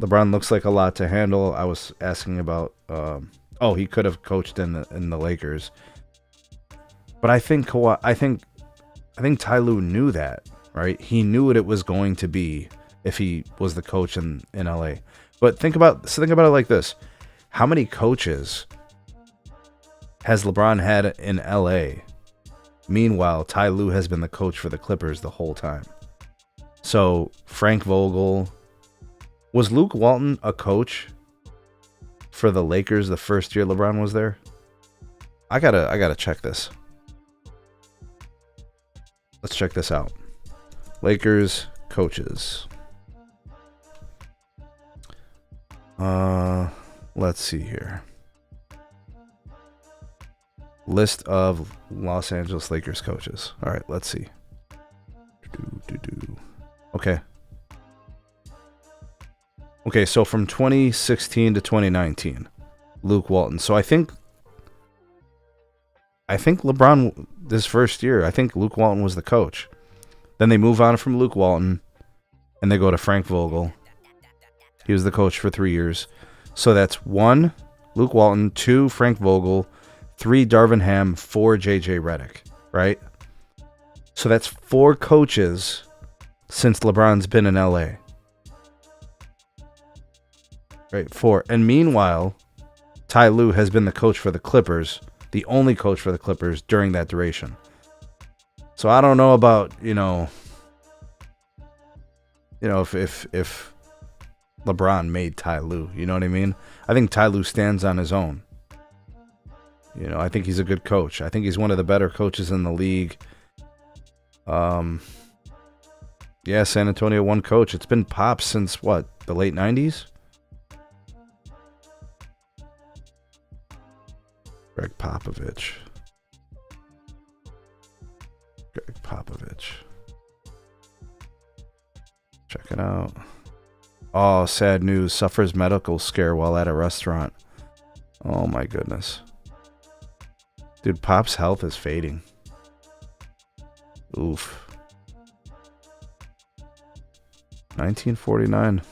LeBron looks like a lot to handle. I was asking about, he could have coached in the Lakers. But I think Ty Lue knew that, right? He knew what it was going to be if he was the coach in LA. But think about it like this. How many coaches has LeBron had in LA? Meanwhile, Ty Lue has been the coach for the Clippers the whole time. So Frank Vogel, was Luke Walton a coach for the Lakers the first year LeBron was there? I gotta check this. Let's check this out. Lakers coaches. Let's see here. List of Los Angeles Lakers coaches. All right, let's see. Okay, so from 2016 to 2019, Luke Walton. So I think LeBron, this first year, I think Luke Walton was the coach. Then they move on from Luke Walton, and they go to Frank Vogel. He was the coach for 3 years. So that's 1, Luke Walton, 2, Frank Vogel, 3, Darvin Ham, 4, J.J. Redick, right? So that's 4 coaches since LeBron's been in L.A. Right, 4. And meanwhile, Ty Lue has been the coach for the Clippers, the only coach for the Clippers during that duration. So I don't know about, if LeBron made Ty Lue, you know what I mean? I think Ty Lue stands on his own. I think he's a good coach. I think he's one of the better coaches in the league. Yeah, San Antonio one coach. It's been Pop since what, the late 90s? Greg Popovich. Check it out. Oh, sad news. Suffers medical scare while at a restaurant. Oh my goodness. Dude, Pop's health is fading. Oof. 1949.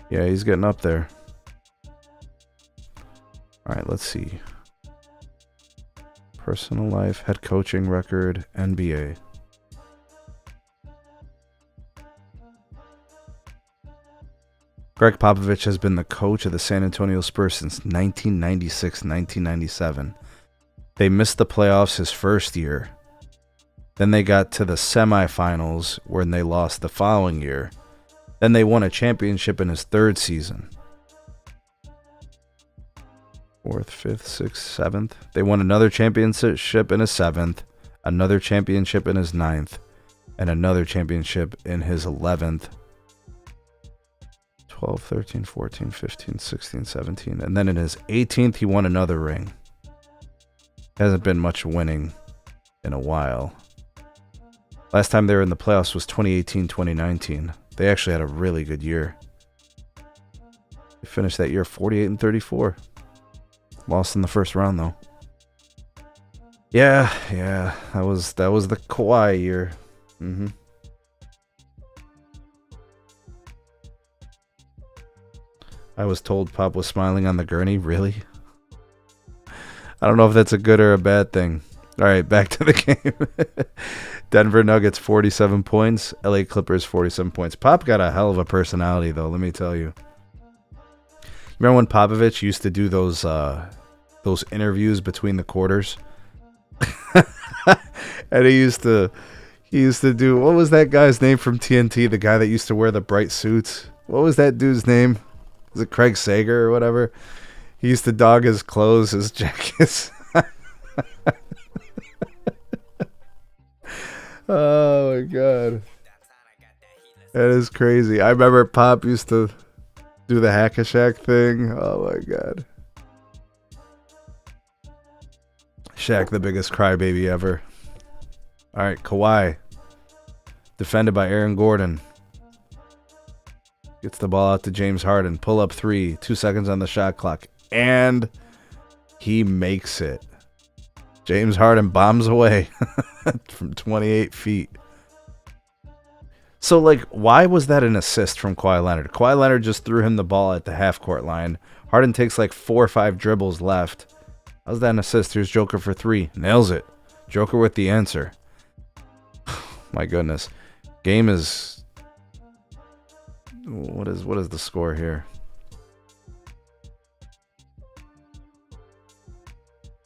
Yeah, he's getting up there. All right, let's see. Personal life, head coaching record, NBA. Greg Popovich has been the coach of the San Antonio Spurs since 1996-1997. They missed the playoffs his first year. Then they got to the semifinals when they lost the following year. Then they won a championship in his third season. 4th, 5th, 6th, 7th. They won another championship in his 7th, another championship in his 9th, and another championship in his 11th. 12, 13, 14, 15, 16, 17. And then in his 18th, he won another ring. Hasn't been much winning in a while. Last time they were in the playoffs was 2018-2019. They actually had a really good year. They finished that year 48-34. Lost in the first round, though. Yeah. That was the Kawhi year. I was told Pop was smiling on the gurney. Really? I don't know if that's a good or a bad thing. All right, back to the game. Denver Nuggets 47 points. LA Clippers 47 points. Pop got a hell of a personality, though. Let me tell you. Remember when Popovich used to do those interviews between the quarters? And he used to do, what was that guy's name from TNT? The guy that used to wear the bright suits. What was that dude's name? Was it Craig Sager or whatever? He used to dog his clothes, his jackets. Oh my god. That is crazy. I remember Pop used to do the App Cashtag thing. Oh my god. Shaq, the biggest crybaby ever. Alright, Kawhi. Defended by Aaron Gordon. Gets the ball out to James Harden. Pull up 3. 2 seconds on the shot clock. And he makes it. James Harden bombs away from 28 feet. So, like, why was that an assist from Kawhi Leonard? Kawhi Leonard just threw him the ball at the half-court line. Harden takes, like, 4 or 5 dribbles left. How's that an assist? Here's Joker for 3. Nails it. Joker with the answer. My goodness. Game is... What is the score here?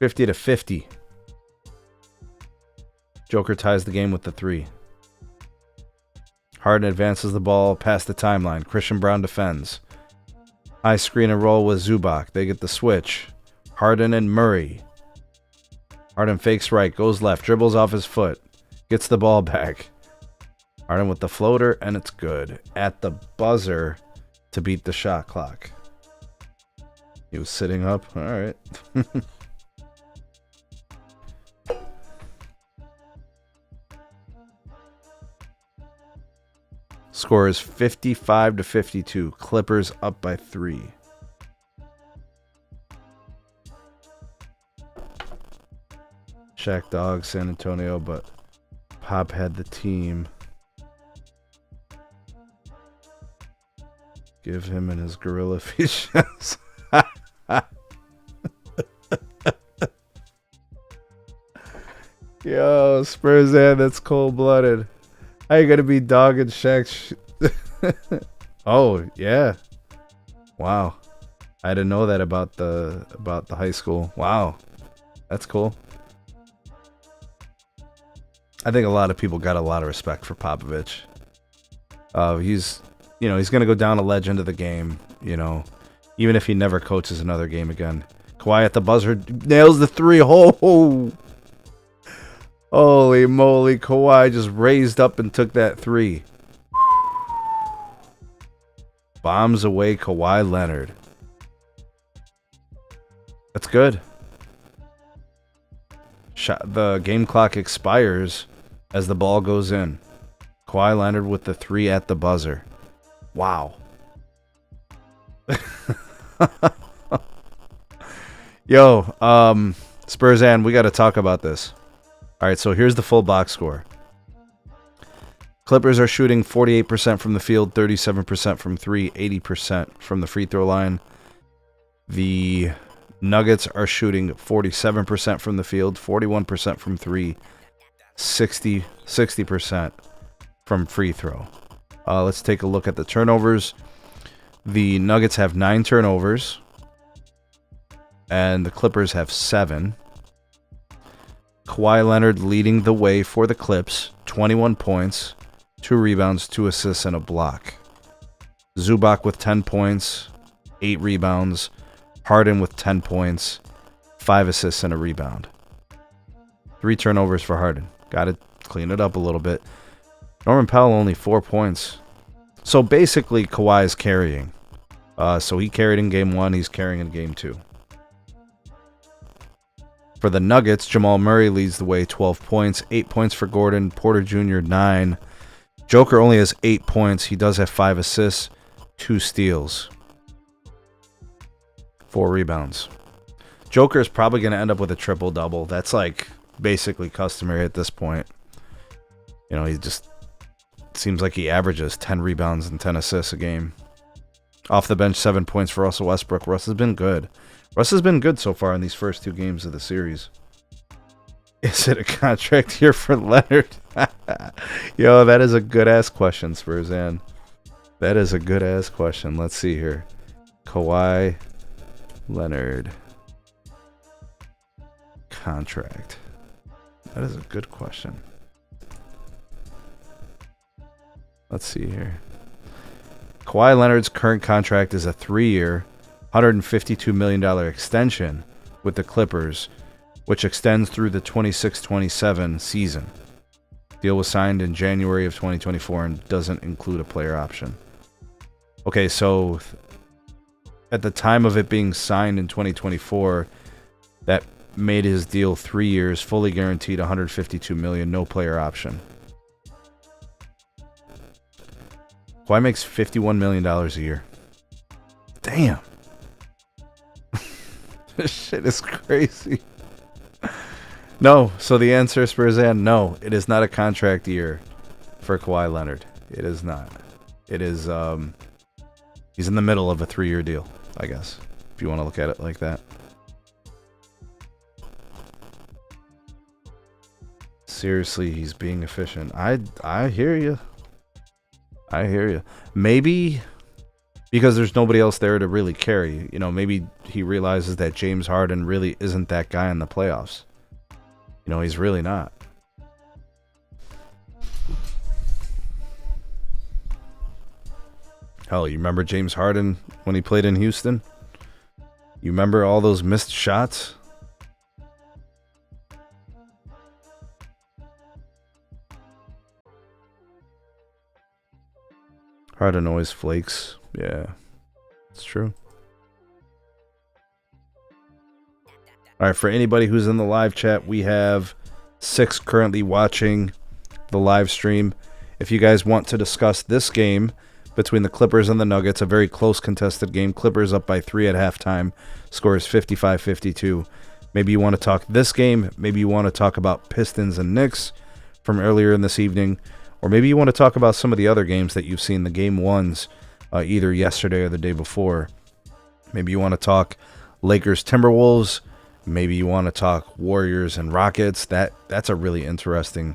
50-50. Joker ties the game with the 3. Harden advances the ball past the timeline. Christian Brown defends. High screen and roll with Zubac. They get the switch. Harden and Murray. Harden fakes right, goes left, dribbles off his foot. Gets the ball back. Harden with the floater, and it's good. At the buzzer to beat the shot clock. He was sitting up. All right. Score is 55-52. Clippers up by 3. Shaq dog San Antonio, but Pop had the team. Give him and his gorilla features. Yo, Spurs, that's cold-blooded. How you gonna be dogging Shaq? Oh yeah, wow. I didn't know that about the high school. Wow, that's cool. I think a lot of people got a lot of respect for Popovich. He's gonna go down a legend of the game. You know, even if he never coaches another game again. Kawhi at the buzzer nails the 3. Oh. Holy moly, Kawhi just raised up and took that 3. Bombs away Kawhi Leonard. That's good. The game clock expires as the ball goes in. Kawhi Leonard with the 3 at the buzzer. Wow. Yo, Spurs, and we got to talk about this. All right, so here's the full box score. Clippers are shooting 48% from the field, 37% from 3, 80% from the free throw line. The Nuggets are shooting 47% from the field, 41% from 3, 60% from free throw. Let's take a look at the turnovers. The Nuggets have 9 turnovers, and the Clippers have 7. Kawhi Leonard leading the way for the Clips, 21 points, 2 rebounds, 2 assists, and a block. Zubac with 10 points, 8 rebounds. Harden with 10 points, 5 assists, and a rebound. 3 turnovers for Harden. Got to clean it up a little bit. Norman Powell only 4 points. So basically, Kawhi's carrying. So he carried in game 1. He's carrying in game 2. For the Nuggets, Jamal Murray leads the way, 12 points. 8 points for Gordon. Porter Jr., 9. Joker only has 8 points. He does have 5 assists, 2 steals, 4 rebounds. Joker is probably going to end up with a triple-double. That's like basically customary at this point. You know, he just seems like he averages 10 rebounds and 10 assists a game. Off the bench, 7 points for Russell Westbrook. Russ has been good. Russ has been good so far in these first 2 games of the series. Is it a contract year for Leonard? Yo, that is a good-ass question, Spurzan. That is a good-ass question. Let's see here. Kawhi Leonard. Contract. That is a good question. Let's see here. Kawhi Leonard's current contract is a 3-year, $152 million extension with the Clippers, which extends through the 26-27 season. Deal was signed in January of 2024 and doesn't include a player option. Okay, so at the time of it being signed in 2024, that made his deal 3 years, fully guaranteed, $152 million, no player option. Kawhi makes $51 million a year. Damn. This shit is crazy. No, so the answer is Spurzan, no, it is not a contract year for Kawhi Leonard. It is not. It is, he's in the middle of a 3-year deal, I guess, if you want to look at it like that. Seriously, he's being efficient. I hear you. I hear you. Maybe because there's nobody else there to really carry. You know, maybe he realizes that James Harden really isn't that guy in the playoffs. You know, he's really not. Hell, you remember James Harden when he played in Houston? You remember all those missed shots? Harden always flakes. Yeah, it's true. All right, for anybody who's in the live chat, we have 6 currently watching the live stream. If you guys want to discuss this game between the Clippers and the Nuggets, a very close contested game. Clippers up by 3 at halftime. Score is 55-52. Maybe you want to talk this game. Maybe you want to talk about Pistons and Knicks from earlier in this evening. Or maybe you want to talk about some of the other games that you've seen, the game ones, either yesterday or the day before. Maybe you want to talk Lakers Timberwolves. Maybe you want to talk Warriors and Rockets. That's a really interesting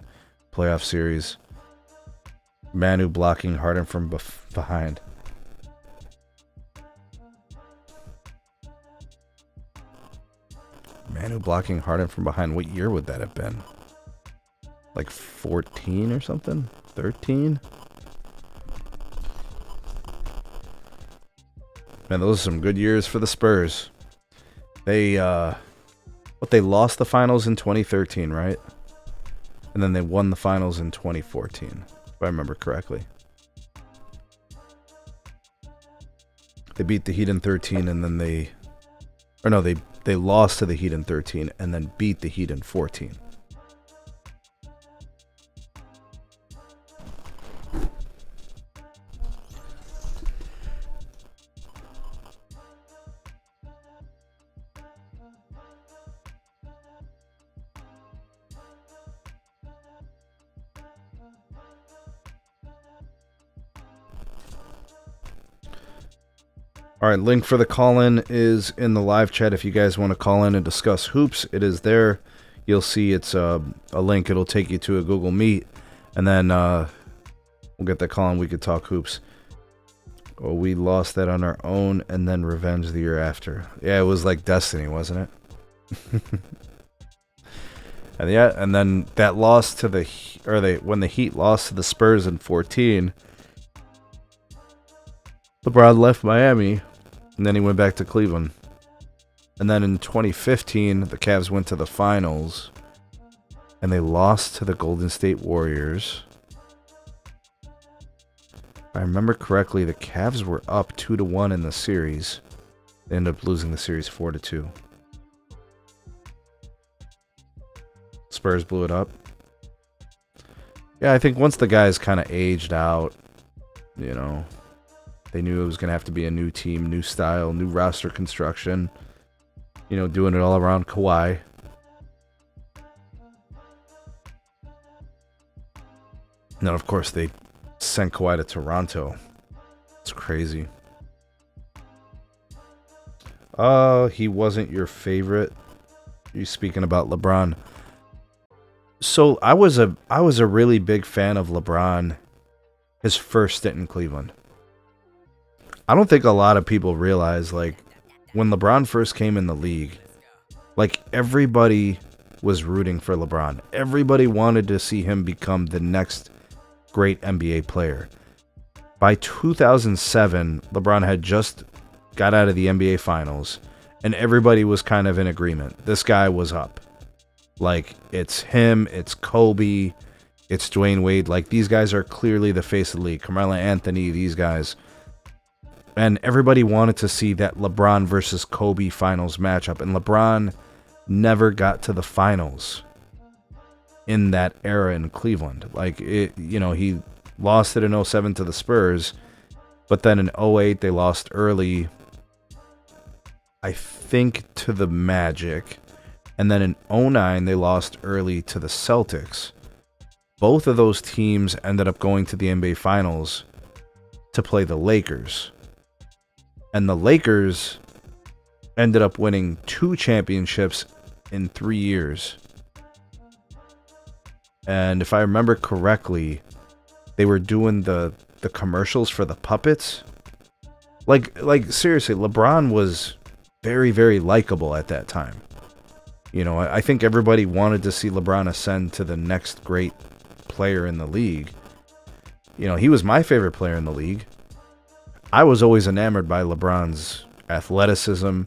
playoff series. Manu blocking Harden from behind. Manu blocking Harden from behind. What year would that have been? Like 14 or something? 13? Man, those are some good years for the Spurs. They lost the finals in 2013, right? And then they won the finals in 2014, if I remember correctly. They beat the Heat in 13, and then they lost to the Heat in 13, and then beat the Heat in 14. All right, link for the call-in is in the live chat. If you guys want to call in and discuss hoops, it is there. You'll see it's a link. It'll take you to a Google Meet, and then we'll get that call-in. We could talk hoops. Oh, we lost that on our own, and then revenge the year after. Yeah, it was like Destiny, wasn't it? And yeah, and then that loss to when the Heat lost to the Spurs in 14. LeBron left Miami, and then he went back to Cleveland. And then in 2015, the Cavs went to the finals, and they lost to the Golden State Warriors. If I remember correctly, the Cavs were up 2-1 in the series. They ended up losing the series 4-2. Spurs blew it up. Yeah, I think once the guys kind of aged out, you know, they knew it was going to have to be a new team, new style, new roster construction. You know, doing it all around Kawhi. And then, of course, they sent Kawhi to Toronto. It's crazy. He wasn't your favorite. You speaking about LeBron? So I was a really big fan of LeBron his first stint in Cleveland. I don't think a lot of people realize, like, when LeBron first came in the league, like, everybody was rooting for LeBron. Everybody wanted to see him become the next great NBA player. By 2007, LeBron had just got out of the NBA Finals, and everybody was kind of in agreement. This guy was up. Like, it's him, it's Kobe, it's Dwayne Wade. Like, these guys are clearly the face of the league. Carmelo Anthony, these guys. And everybody wanted to see that LeBron versus Kobe finals matchup. And LeBron never got to the finals in that era in Cleveland. Like, he lost it in 07 to the Spurs. But then in 08, they lost early, I think, to the Magic. And then in 09, they lost early to the Celtics. Both of those teams ended up going to the NBA Finals to play the Lakers. And the Lakers ended up winning 2 championships in 3 years. And if I remember correctly, they were doing the commercials for the puppets. Like seriously, LeBron was very, very likable at that time. You know, I think everybody wanted to see LeBron ascend to the next great player in the league. You know, he was my favorite player in the league. I was always enamored by LeBron's athleticism,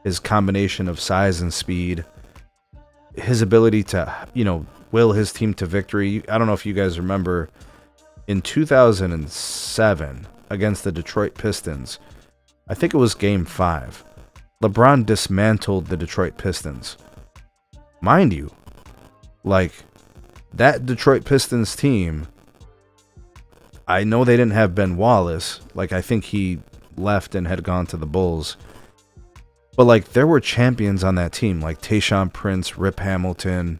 his combination of size and speed, his ability to, will his team to victory. I don't know if you guys remember, in 2007 against the Detroit Pistons, I think it was Game 5, LeBron dismantled the Detroit Pistons. Mind you, like, that Detroit Pistons team, I know they didn't have Ben Wallace. Like, I think he left and had gone to the Bulls. But, like, there were champions on that team, like Tayshaun Prince, Rip Hamilton,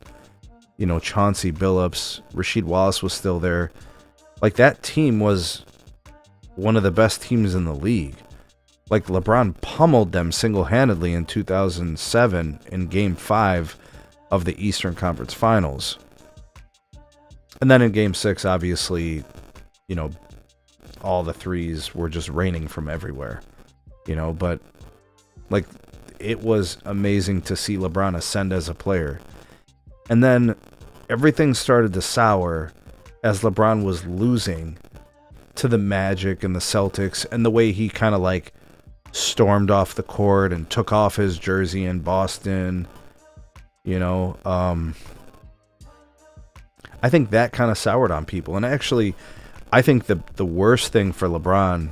Chauncey Billups, Rasheed Wallace was still there. Like, that team was one of the best teams in the league. Like, LeBron pummeled them single-handedly in 2007 in Game 5 of the Eastern Conference Finals. And then in Game 6, obviously, all the threes were just raining from everywhere. But, like, it was amazing to see LeBron ascend as a player. And then everything started to sour as LeBron was losing to the Magic and the Celtics, and the way he kind of, like, stormed off the court and took off his jersey in Boston. I think that kind of soured on people. And actually, I think the worst thing for LeBron,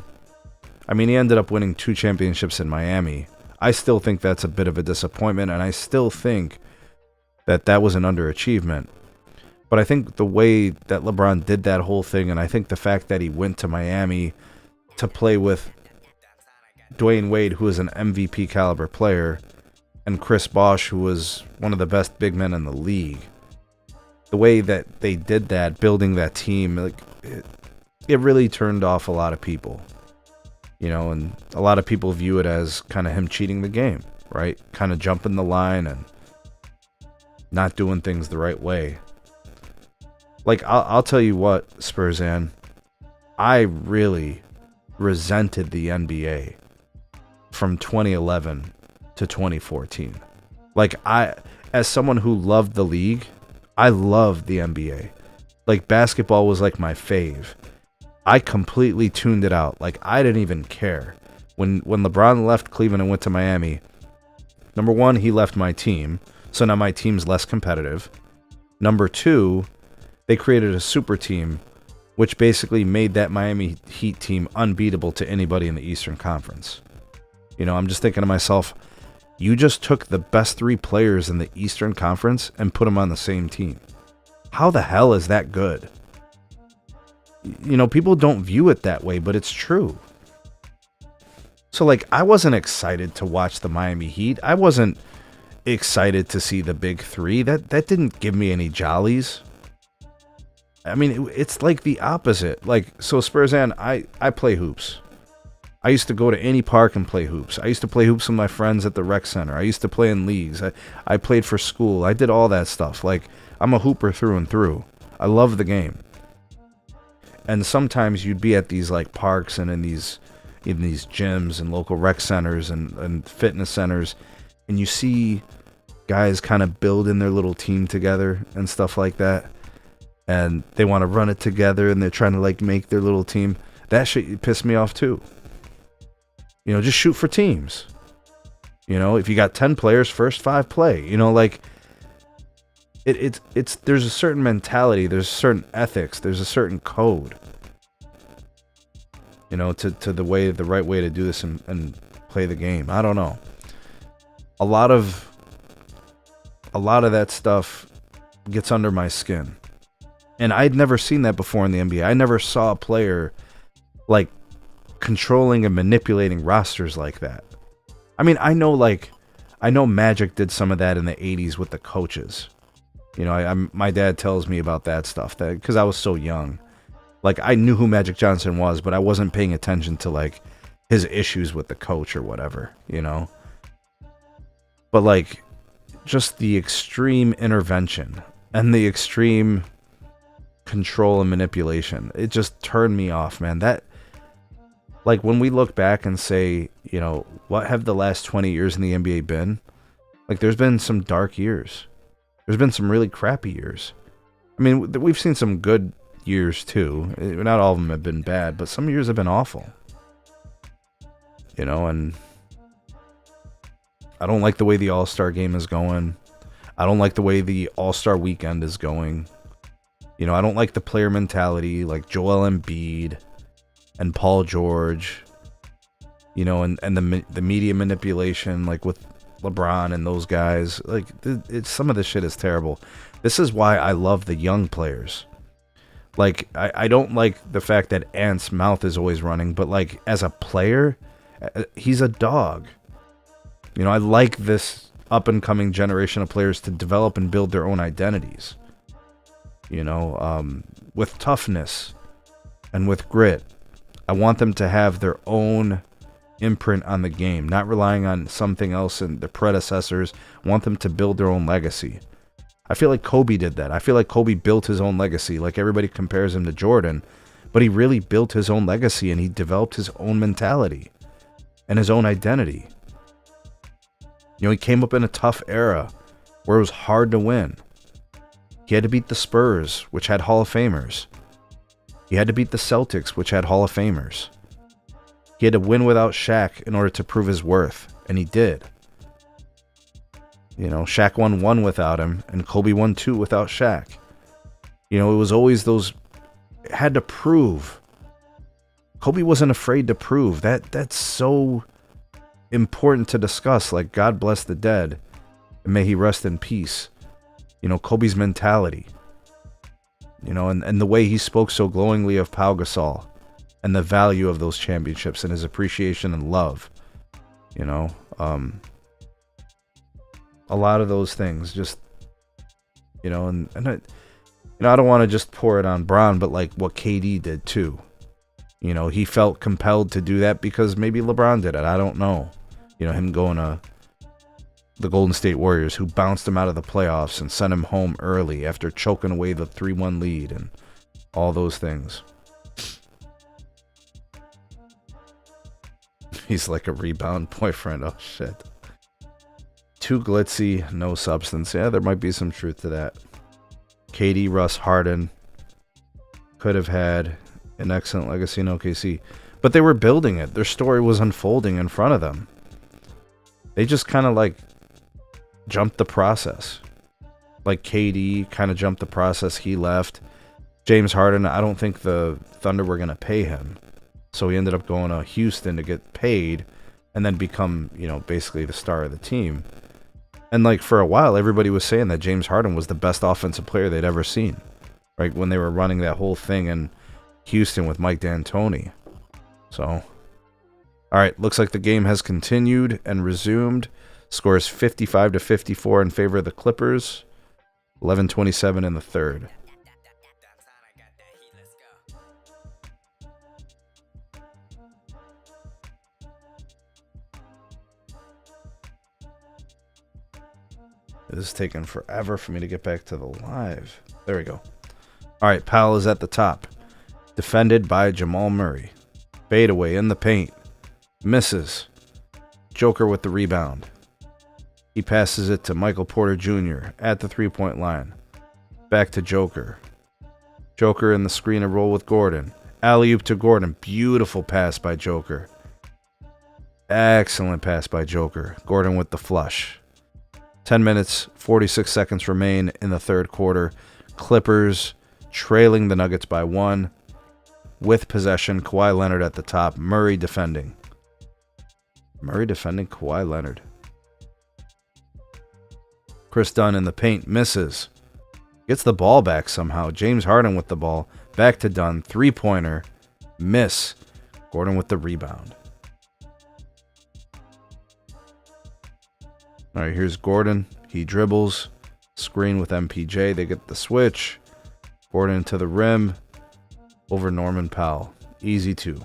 I mean, he ended up winning 2 championships in Miami. I still think that's a bit of a disappointment, and I still think that was an underachievement. But I think the way that LeBron did that whole thing, and I think the fact that he went to Miami to play with Dwayne Wade, who is an MVP caliber player, and Chris Bosh, who was one of the best big men in the league. The way that they did that, building that team, like, it really turned off a lot of people. And a lot of people view it as kind of him cheating the game, right? Kind of jumping the line and not doing things the right way. Like, I'll tell you what, Spurzan, I really resented the NBA from 2011 to 2014. Like, as someone who loved the league, I loved the NBA. Like, basketball was like my fave. I completely tuned it out. Like, I didn't even care. When LeBron left Cleveland and went to Miami, number one, he left my team, so now my team's less competitive. Number two, they created a super team, which basically made that Miami Heat team unbeatable to anybody in the Eastern Conference. I'm just thinking to myself, you just took the best 3 players in the Eastern Conference and put them on the same team. How the hell is that good? People don't view it that way, but it's true. So, like, I wasn't excited to watch the Miami Heat. I wasn't excited to see the big 3. That didn't give me any jollies. I mean, it's like the opposite. Like, so Spurzan, I play hoops. I used to go to any park and play hoops. I used to play hoops with my friends at the rec center. I used to play in leagues. I played for school. I did all that stuff. Like, I'm a hooper through and through. I love the game. And sometimes you'd be at these like parks and in these gyms and local rec centers and fitness centers, and you see guys kind of building their little team together and stuff like that, and they want to run it together and they're trying to like make their little team. That shit pissed me off too. You know, just shoot for teams. You know, if you got 10 players, first 5 play. You know, like it's there's a certain mentality, there's certain ethics, there's a certain code. You know, to the right way to do this and play the game. I don't know. A lot of that stuff gets under my skin. And I'd never seen that before in the NBA. I never saw a player like controlling and manipulating rosters like that. I mean, I know Magic did some of that in the 80s with the coaches. You know, my dad tells me about that stuff because I was so young. Like, I knew who Magic Johnson was, but I wasn't paying attention to like his issues with the coach or whatever, you know. But like, just the extreme intervention and the extreme control and manipulation, it just turned me off, man. That, like, when we look back and say, you know, what have the last 20 years in the NBA been? Like, there's been some dark years. There's been some really crappy years. I mean, we've seen some good years too. Not all of them have been bad, but some years have been awful. You know, and I don't like the way the All-Star game is going. I don't like the way the All-Star weekend is going. You know, I don't like the player mentality like Joel Embiid and Paul George. You know, and the media manipulation like with LeBron and those guys. Like, some of this shit is terrible. This is why I love the young players. Like, I don't like the fact that Ant's mouth is always running, but like, as a player, he's a dog. You know, I like this up-and-coming generation of players to develop and build their own identities. You know, with toughness and with grit. I want them to have their own imprint on the game, not relying on something else and the predecessors. I want them to build their own legacy. I feel like Kobe did that. I feel like Kobe built his own legacy. Like, everybody compares him to Jordan, but he really built his own legacy and he developed his own mentality and his own identity. You know, he came up in a tough era where it was hard to win. He had to beat the Spurs, which had Hall of Famers. He had to beat the Celtics, which had Hall of Famers. He had to win without Shaq in order to prove his worth, and he did. You know, Shaq won 1 without him, and Kobe won 2 without Shaq. You know, it was always those, had to prove. Kobe wasn't afraid to prove. That's so important to discuss. Like, God bless the dead, and may he rest in peace. You know, Kobe's mentality. You know, and the way he spoke so glowingly of Pau Gasol and the value of those championships and his appreciation and love. You know, a lot of those things just, you know, and I, you know, I don't want to just pour it on Bron, but like what KD did too. You know, he felt compelled to do that because maybe LeBron did it. I don't know. You know, him going to the Golden State Warriors, who bounced him out of the playoffs and sent him home early after choking away the 3-1 lead and all those things. He's like a rebound boyfriend. Oh, shit. Too glitzy, no substance. Yeah, there might be some truth to that. KD, Russ, Harden could have had an excellent legacy in OKC. But they were building it. Their story was unfolding in front of them. They just kind of like jumped the process. Like KD kind of jumped the process. He left. James Harden, I don't think the Thunder were going to pay him. So he ended up going to Houston to get paid and then become, you know, basically the star of the team. And like for a while, everybody was saying that James Harden was the best offensive player they'd ever seen. Right? When they were running that whole thing in Houston with Mike D'Antoni. So, all right, looks like the game has continued and resumed. Score is 55-54 in favor of the Clippers. 11:27 in the third. This is taking forever for me to get back to the live. There we go. All right, Powell is at the top. Defended by Jamal Murray. Fadeaway in the paint. Misses. Joker with the rebound. He passes it to Michael Porter Jr. at the three-point line. Back to Joker. Joker in the screen and roll with Gordon. Alley-oop to Gordon. Beautiful pass by Joker. Excellent pass by Joker. Gordon with the flush. 10 minutes, 46 seconds remain in the third quarter. Clippers trailing the Nuggets by 1. With possession, Kawhi Leonard at the top. Murray defending. Murray defending Kawhi Leonard. Chris Dunn in the paint. Misses. Gets the ball back somehow. James Harden with the ball. Back to Dunn. Three-pointer. Miss. Gordon with the rebound. All right, here's Gordon. He dribbles. Screen with MPJ. They get the switch. Gordon to the rim. Over Norman Powell. Easy 2.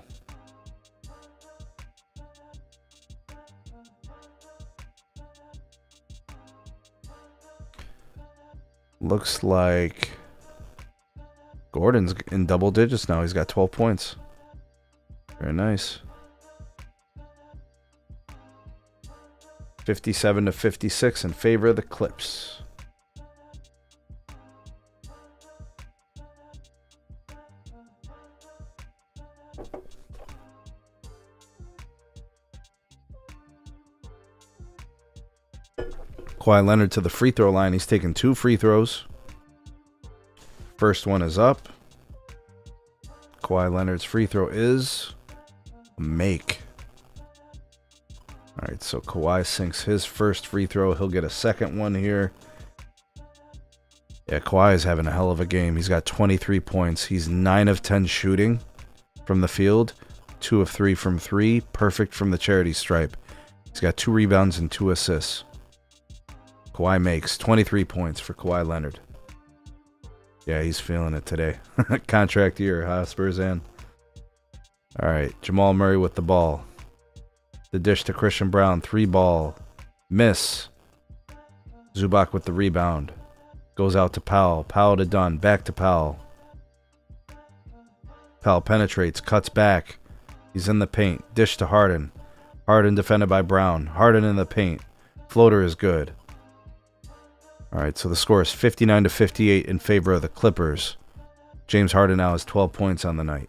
Looks like Gordon's in double digits now. He's got 12 points. Very nice. 57-56 in favor of the Clips. Kawhi Leonard to the free throw line. He's taking 2 free throws. First one is up. Kawhi Leonard's free throw is a make. All right, so Kawhi sinks his first free throw. He'll get a second one here. Yeah, Kawhi is having a hell of a game. He's got 23 points. He's 9 of 10 shooting from the field. 2 of 3 from 3. Perfect from the charity stripe. He's got 2 rebounds and 2 assists. Kawhi makes 23 points for Kawhi Leonard. Yeah, he's feeling it today. Contract year, huh, Spurzan? All right, Jamal Murray with the ball. The dish to Christian Brown. 3-ball. Miss. Zubac with the rebound. Goes out to Powell. Powell to Dunn. Back to Powell. Powell penetrates. Cuts back. He's in the paint. Dish to Harden. Harden defended by Brown. Harden in the paint. Floater is good. All right, so the score is 59-58 in favor of the Clippers. James Harden now has 12 points on the night.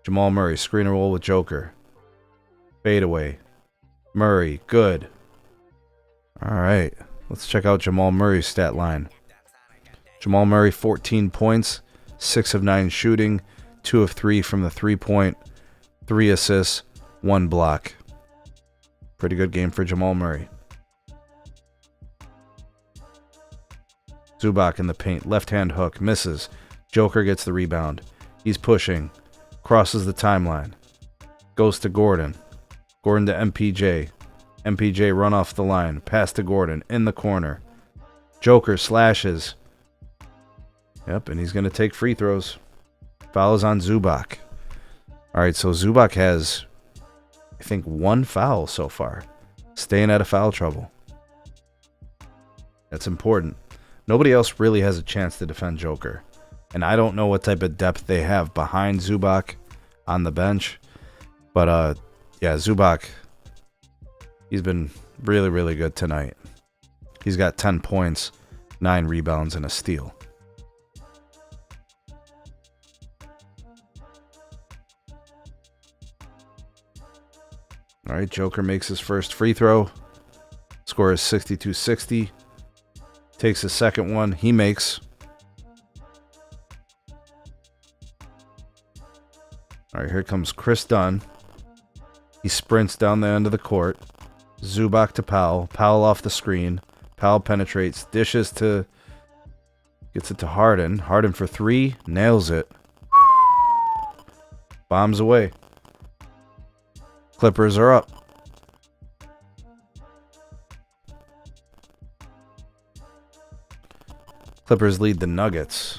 Jamal Murray, screen and roll with Joker. Fadeaway. Murray, good. All right, let's check out Jamal Murray's stat line. Jamal Murray, 14 points, 6 of 9 shooting, 2 of 3 from the three-point, 3 assists, 1 block. Pretty good game for Jamal Murray. Zubac in the paint. Left-hand hook. Misses. Joker gets the rebound. He's pushing. Crosses the timeline. Goes to Gordon. Gordon to MPJ. MPJ run off the line. Pass to Gordon. In the corner. Joker slashes. Yep, and he's going to take free throws. Fouls on Zubac. All right, so Zubac has, I think, 1 foul so far. Staying out of foul trouble. That's important. Nobody else really has a chance to defend Joker. And I don't know what type of depth they have behind Zubac on the bench. But, yeah, Zubac, he's been really, really good tonight. He's got 10 points, 9 rebounds, and a steal. All right, Joker makes his first free throw. Score is 62-60. Takes his second one. He makes. All right, here comes Chris Dunn. He sprints down the end of the court. Zubac to Powell. Powell off the screen. Powell penetrates. Dishes to... Gets it to Harden. Harden for 3. Nails it. Bombs away. Clippers are up. Clippers lead the Nuggets.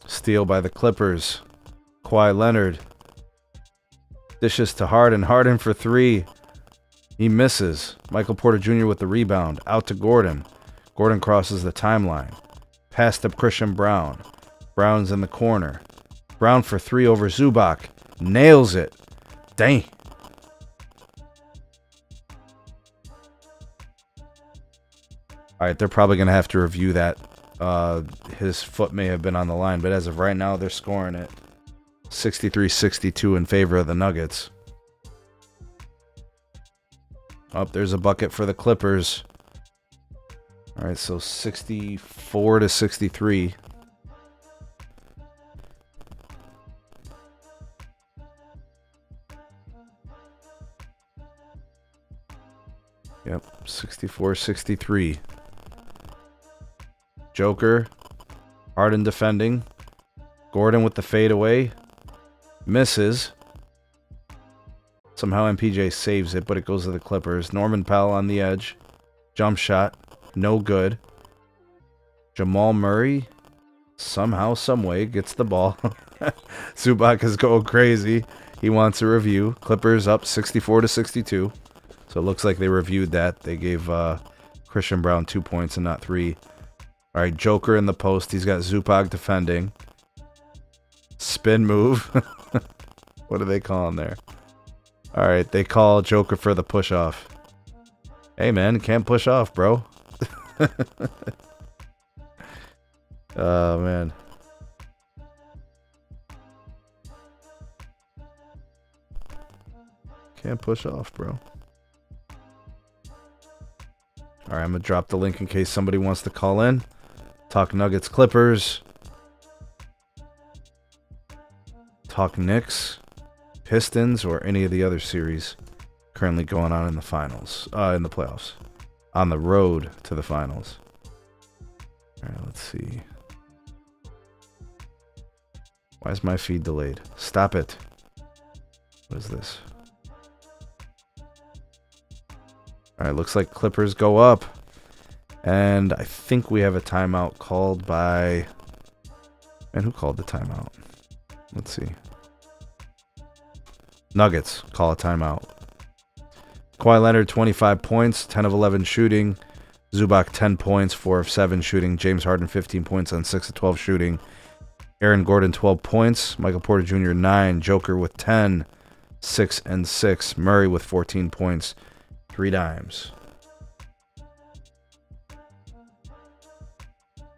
Steal by the Clippers. Kawhi Leonard. Dishes to Harden. Harden for three. He misses. Michael Porter Jr. with the rebound. Out to Gordon. Gordon crosses the timeline. Pass to Christian Brown. Brown's in the corner. Brown for three over Zubac. Nails it. Dang. All right, they're probably going to have to review that. His foot may have been on the line, but as of right now, they're scoring it 63-62 in favor of the Nuggets. Oh, there's a bucket for the Clippers. All right, so 64-63. Yep, 64-63. Joker. Harden defending. Gordon with the fadeaway. Misses. Somehow MPJ saves it, but it goes to the Clippers. Norman Powell on the edge. Jump shot. No good. Jamal Murray. Somehow, someway, gets the ball. Zubac is going crazy. He wants a review. Clippers up 64-62. So it looks like they reviewed that. They gave Christian Brown 2 points and not 3. All right, Joker in the post. He's got Zubac defending. Spin move. What do they call him there? All right, they call Joker for the push-off. Hey, man, can't push off, bro. Oh, man. Can't push off, bro. All right, I'm going to drop the link in case somebody wants to call in. Talk Nuggets, Clippers. Talk Knicks, Pistons, or any of the other series currently going on in the finals, in the playoffs. On the road to the finals. All right, let's see. Why is my feed delayed? Stop it. What is this? All right, looks like Clippers go up. And I think we have a timeout called by... And who called the timeout? Let's see. Nuggets call a timeout. Kawhi Leonard, 25 points, 10 of 11 shooting. Zubac, 10 points, 4 of 7 shooting. James Harden, 15 points on 6 of 12 shooting. Aaron Gordon, 12 points. Michael Porter Jr., 9. Joker with 10, 6 and 6. Murray with 14 points, 3 dimes.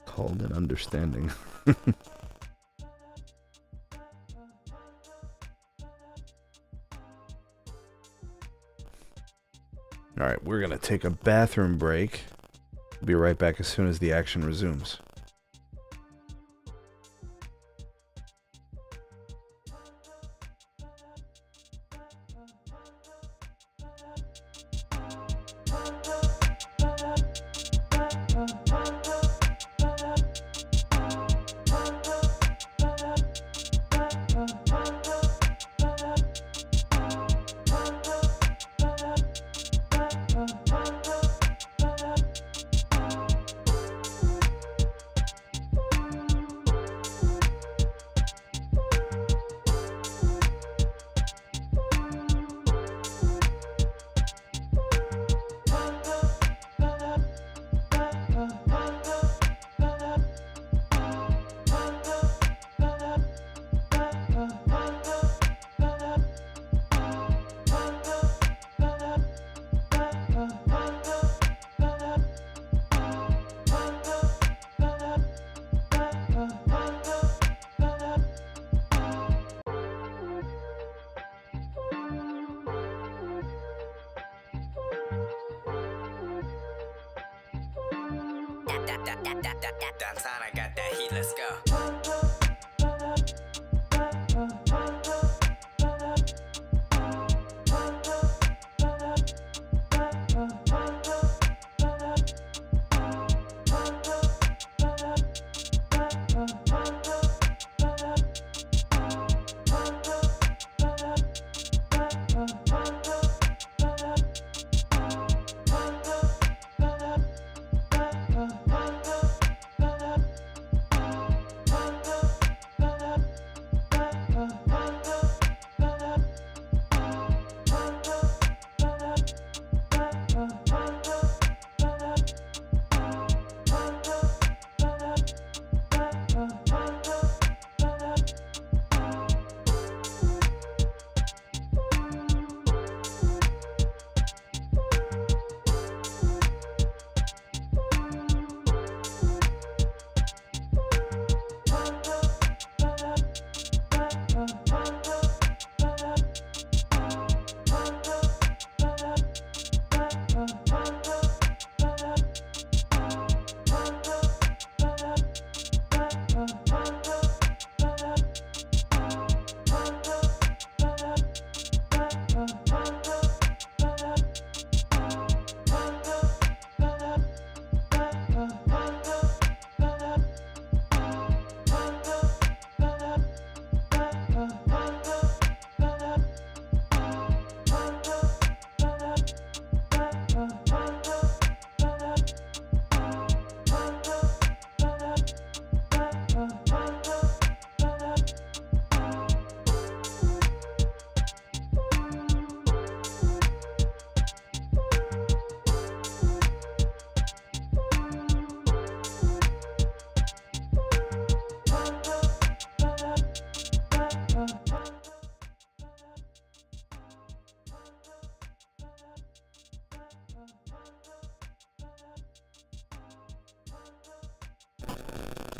Called an understanding. All right, we're going to take a bathroom break. We'll be right back as soon as the action resumes. Downtown, I got that heat, let's go.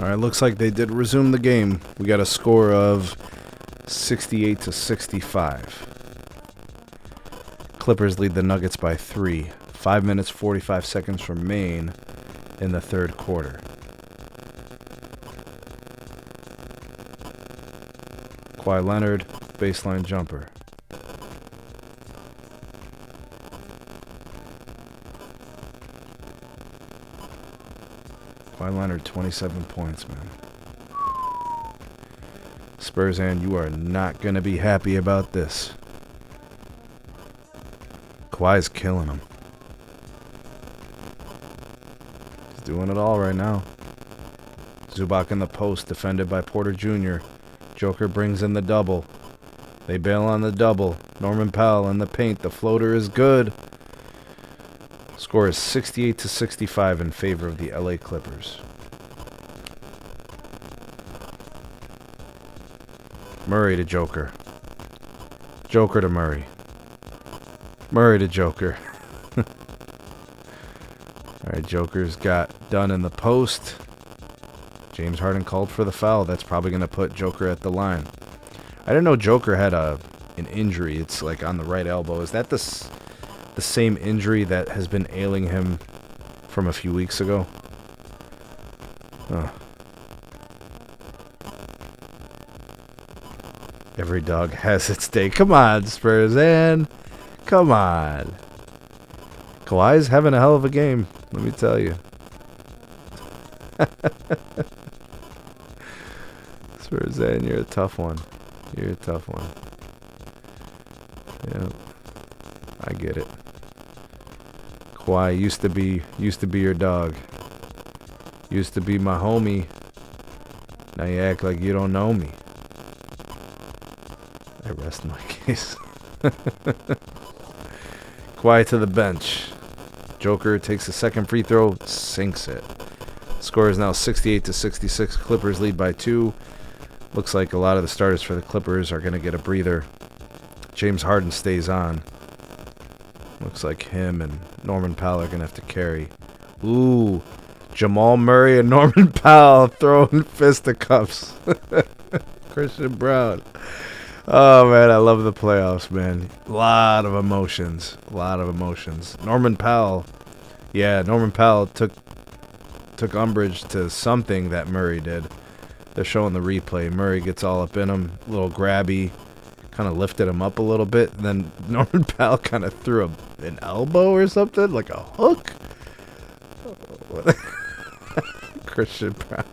All right, looks like they did resume the game. We got a score of 68 to 65. Clippers lead the Nuggets by 3. 5 minutes, 45 seconds remain in the third quarter. Kawhi Leonard, baseline jumper. Kawhi Leonard, 27 points, man. Spurs, and you are not going to be happy about this. Kawhi's killing him. He's doing it all right now. Zubac in the post, defended by Porter Jr. Joker brings in the double. They bail on the double. Norman Powell in the paint. The floater is good. Score is 68 to 65 in favor of the LA Clippers. Murray to Joker. Joker to Murray. Murray to Joker. Alright, Joker's got done in the post. James Harden called for the foul. That's probably going to put Joker at the line. I didn't know Joker had an injury. It's like on the right elbow. Is that the same injury that has been ailing him from a few weeks ago? Oh. Every dog has its day. Come on, Spurs, and come on. Kawhi's having a hell of a game, let me tell you. Spurs, and you're a tough one. You're a tough one. Yeah, I get it. Kawhi used to be your dog. Used to be my homie. Now you act like you don't know me. I rest my case. Kawhi to the bench. Joker takes the second free throw, sinks it. Score is now 68 to 66. Clippers lead by 2. Looks like a lot of the starters for the Clippers are going to get a breather. James Harden stays on. Looks like him and Norman Powell are going to have to carry. Ooh, Jamal Murray and Norman Powell throwing fisticuffs. Christian Brown. Oh, man, I love the playoffs, man. A lot of emotions. A lot of emotions. Norman Powell. Yeah, Norman Powell took umbrage to something that Murray did. They're showing the replay. Murray gets all up in him. A little grabby. Kind of lifted him up a little bit. And then Norman Powell kind of threw an elbow or something. Like a hook. Christian Brown.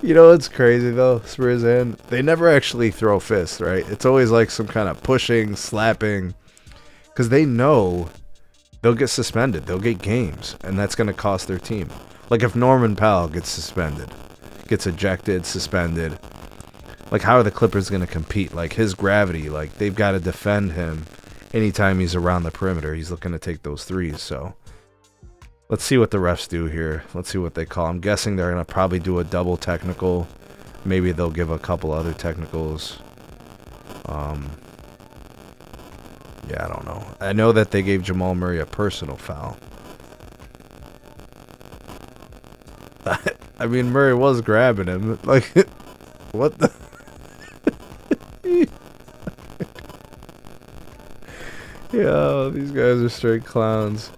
You know what's crazy, though, Spurs in? They never actually throw fists, right? It's always like some kind of pushing, slapping. Because they know they'll get suspended. They'll get games. And that's going to cost their team. Like if Norman Powell gets suspended, gets ejected, suspended. Like how are the Clippers going to compete? Like his gravity, like they've got to defend him anytime he's around the perimeter. He's looking to take those threes, so... Let's see what the refs do here. Let's see what they call. I'm guessing they're going to probably do a double technical. Maybe they'll give a couple other technicals. Yeah, I don't know. I know that they gave Jamal Murray a personal foul. I mean, Murray was grabbing him. Like, what the... Yo, these guys are straight clowns.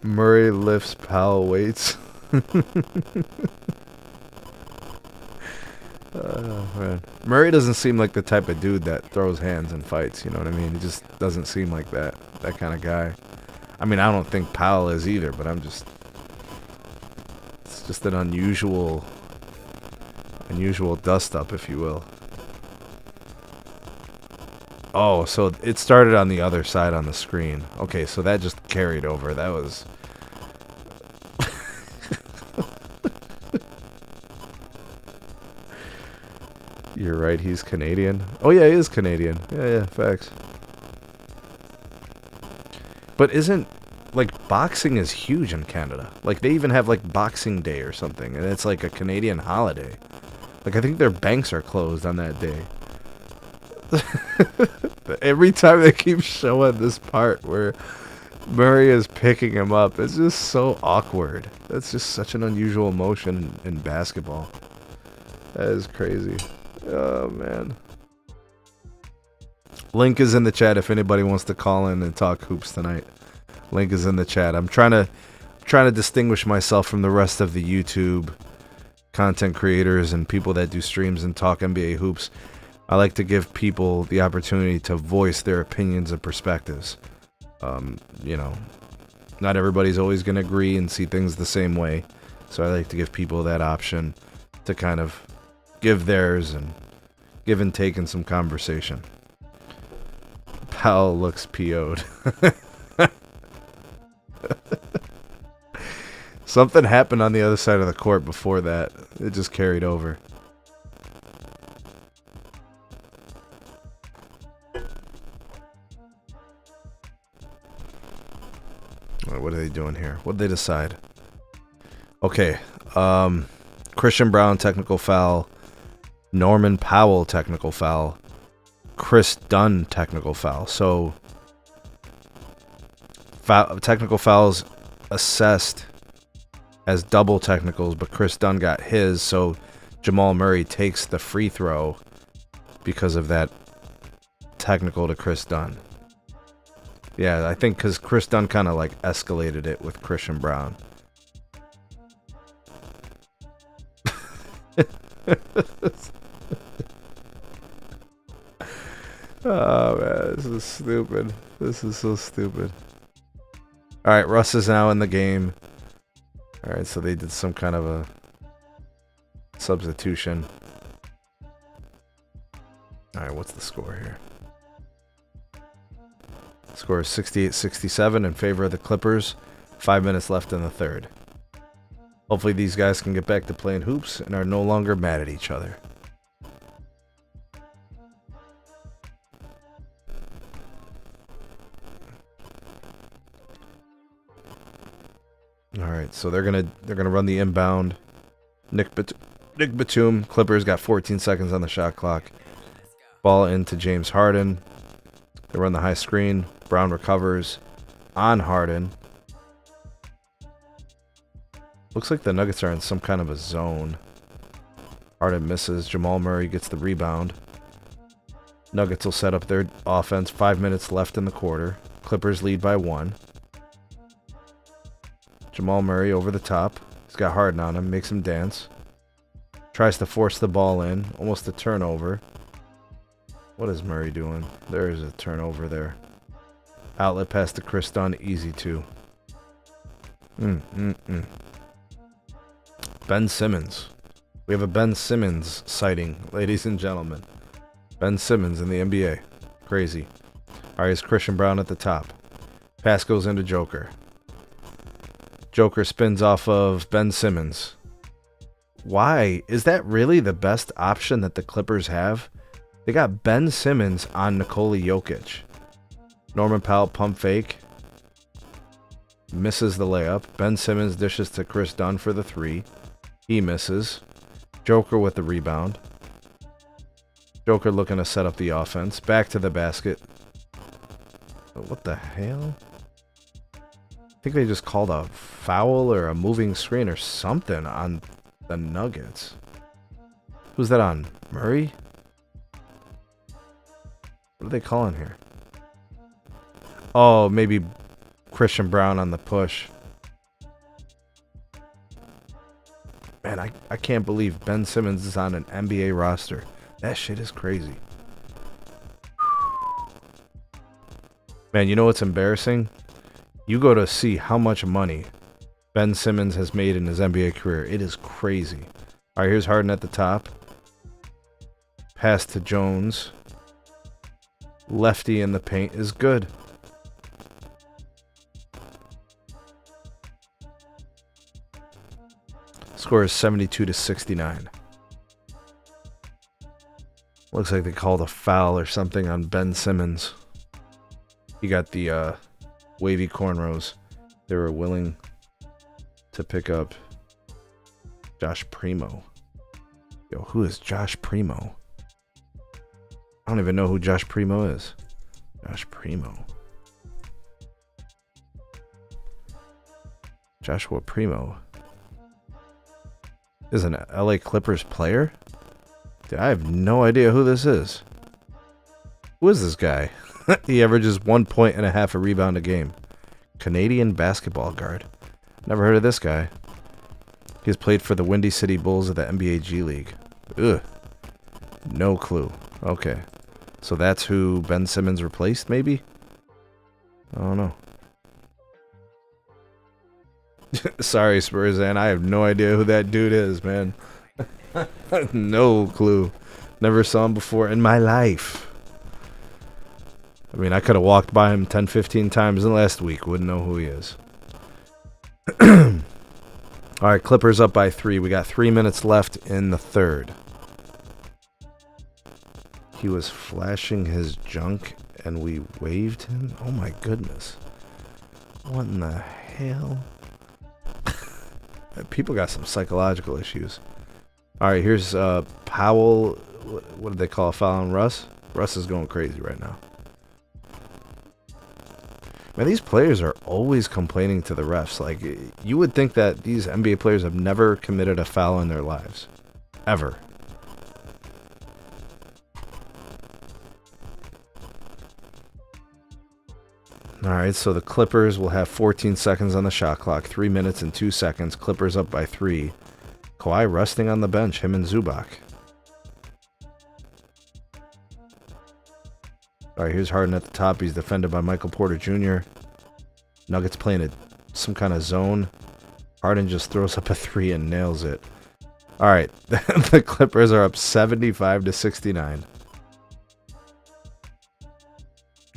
Murray lifts Powell weights. Man. Murray doesn't seem like the type of dude that throws hands and fights, you know what I mean? He just doesn't seem like that kind of guy. I mean, I don't think Powell is either, but it's just an unusual dust up, if you will. Oh, so it started on the other side on the screen. Okay, so that just carried over. That was... You're right, he's Canadian. Oh, yeah, he is Canadian. Yeah, facts. But isn't... Like, boxing is huge in Canada. Like, they even have, like, Boxing Day or something. And it's, like, a Canadian holiday. Like, I think their banks are closed on that day. Every time they keep showing this part where Murray is picking him up. It's just so awkward. That's just such an unusual motion in basketball. That is crazy. Oh, man. Link is in the chat if anybody wants to call in and talk hoops tonight. Link is in the chat. I'm trying to distinguish myself from the rest of the YouTube content creators and people that do streams and talk NBA hoops. I like to give people the opportunity to voice their opinions and perspectives. You know, not everybody's always going to agree and see things the same way. So I like to give people that option to kind of give theirs and give and take in some conversation. Powell looks PO'd. Something happened on the other side of the court before that. It just carried over. What are they doing here? What did they decide? Okay. Christian Brown technical foul. Norman Powell technical foul. Chris Dunn technical foul. So technical fouls assessed as double technicals, but Chris Dunn got his, so Jamal Murray takes the free throw because of that technical to Chris Dunn. Yeah, I think because Chris Dunn kind of like escalated it with Christian Brown. Oh man, this is stupid. This is so stupid. Alright, Russ is now in the game. Alright, so they did some kind of a substitution. Alright, what's the score here? Score is 68-67 in favor of the Clippers. 5 minutes left in the third. Hopefully these guys can get back to playing hoops and are no longer mad at each other. Alright, so they're gonna run the inbound. Nick Batum, Clippers got 14 seconds on the shot clock. Ball into James Harden. They run the high screen. Brown recovers on Harden. Looks like the Nuggets are in some kind of a zone. Harden misses. Jamal Murray gets the rebound. Nuggets will set up their offense. 5 minutes left in the quarter. Clippers lead by 1. Jamal Murray over the top. He's got Harden on him. Makes him dance. Tries to force the ball in. Almost a turnover. What is Murray doing? There is a turnover there. Outlet pass to Chris Dunn. Easy too. Ben Simmons. We have a Ben Simmons sighting, ladies and gentlemen. Ben Simmons in the NBA. Crazy. Alright, it's Christian Brown at the top. Pass goes into Joker. Joker spins off of Ben Simmons. Why? Is that really the best option that the Clippers have? They got Ben Simmons on Nikola Jokic. Norman Powell pump fake. Misses the layup. Ben Simmons dishes to Chris Dunn for the 3. He misses. Joker with the rebound. Joker looking to set up the offense. Back to the basket. What the hell? I think they just called a foul or a moving screen or something on the Nuggets. Who's that on? Murray? What are they calling here? Oh, maybe Christian Brown on the push. Man, I can't believe Ben Simmons is on an NBA roster. That shit is crazy. Man, you know what's embarrassing? You go to see how much money Ben Simmons has made in his NBA career. It is crazy. All right, here's Harden at the top. Pass to Jones. Lefty in the paint is good. Score is 72-69. Looks like they called a foul or something on Ben Simmons. He got the wavy cornrows. They were willing to pick up Josh Primo. Yo, who is Josh Primo? I don't even know who Josh Primo is. Josh Primo. Joshua Primo is an LA Clippers player? Dude, I have no idea who this is. Who is this guy? He averages 1.5 points a rebound a game. Canadian basketball guard. Never heard of this guy. He's played for the Windy City Bulls of the NBA G League. Ugh. No clue. Okay. So that's who Ben Simmons replaced, maybe? I don't know. Sorry, Spurs, and I have no idea who that dude is, man. No clue. Never saw him before in my life. I mean, I could have walked by him 10, 15 times in the last week. Wouldn't know who he is. All right, Clippers up by 3. We got 3 minutes left in the third. He was flashing his junk and we waved him? Oh my goodness. What in the hell? People got some psychological issues. All right, here's Powell. What did they call a foul on Russ? Russ is going crazy right now. Man, these players are always complaining to the refs. Like, you would think that these NBA players have never committed a foul in their lives. Ever. Alright, so the Clippers will have 14 seconds on the shot clock. 3 minutes and 2 seconds. Clippers up by 3. Kawhi resting on the bench. Him and Zubac. Alright, here's Harden at the top. He's defended by Michael Porter Jr. Nuggets playing some kind of zone. Harden just throws up a 3 and nails it. Alright, the Clippers are up 75-69.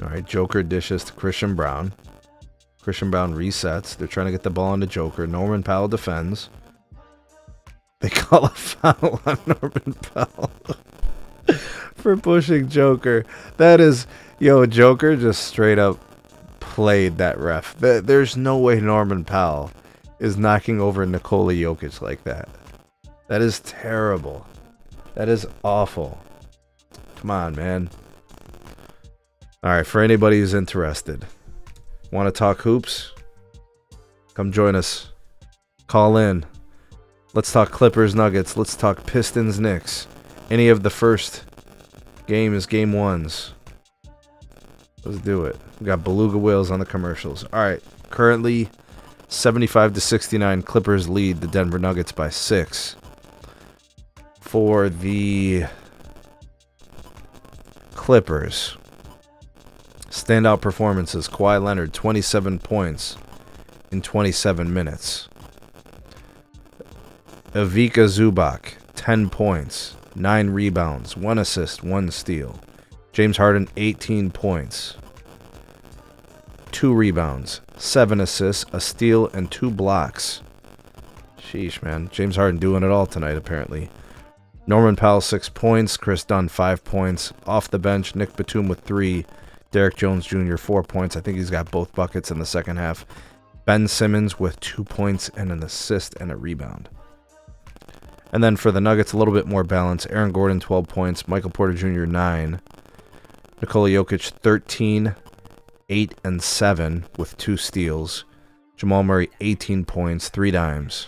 Alright, Joker dishes to Christian Brown. Christian Brown resets. They're trying to get the ball into Joker. Norman Powell defends. They call a foul on Norman Powell. For pushing Joker. That is, Joker just straight up played that ref. There's no way Norman Powell is knocking over Nikola Jokic like that. That is terrible. That is awful. Come on, man. Alright, for anybody who's interested, want to talk hoops? Come join us. Call in. Let's talk Clippers Nuggets. Let's talk Pistons Knicks. Any of the first games, game ones. Let's do it. We got beluga whales on the commercials. Alright, currently 75-69. Clippers lead the Denver Nuggets by 6. For the Clippers, standout performances. Kawhi Leonard, 27 points in 27 minutes. Ivica Zubac, 10 points, 9 rebounds, 1 assist, 1 steal. James Harden, 18 points, 2 rebounds, 7 assists, a steal, and 2 blocks. Sheesh, man. James Harden doing it all tonight, apparently. Norman Powell, 6 points. Chris Dunn, 5 points. Off the bench, Nick Batum with 3. Derek Jones Jr., 4 points. I think he's got both buckets in the second half. Ben Simmons with 2 points and an assist and a rebound. And then for the Nuggets, a little bit more balance. Aaron Gordon, 12 points. Michael Porter Jr., 9. Nikola Jokic, 13, 8, and 7 with 2 steals. Jamal Murray, 18 points, 3 dimes,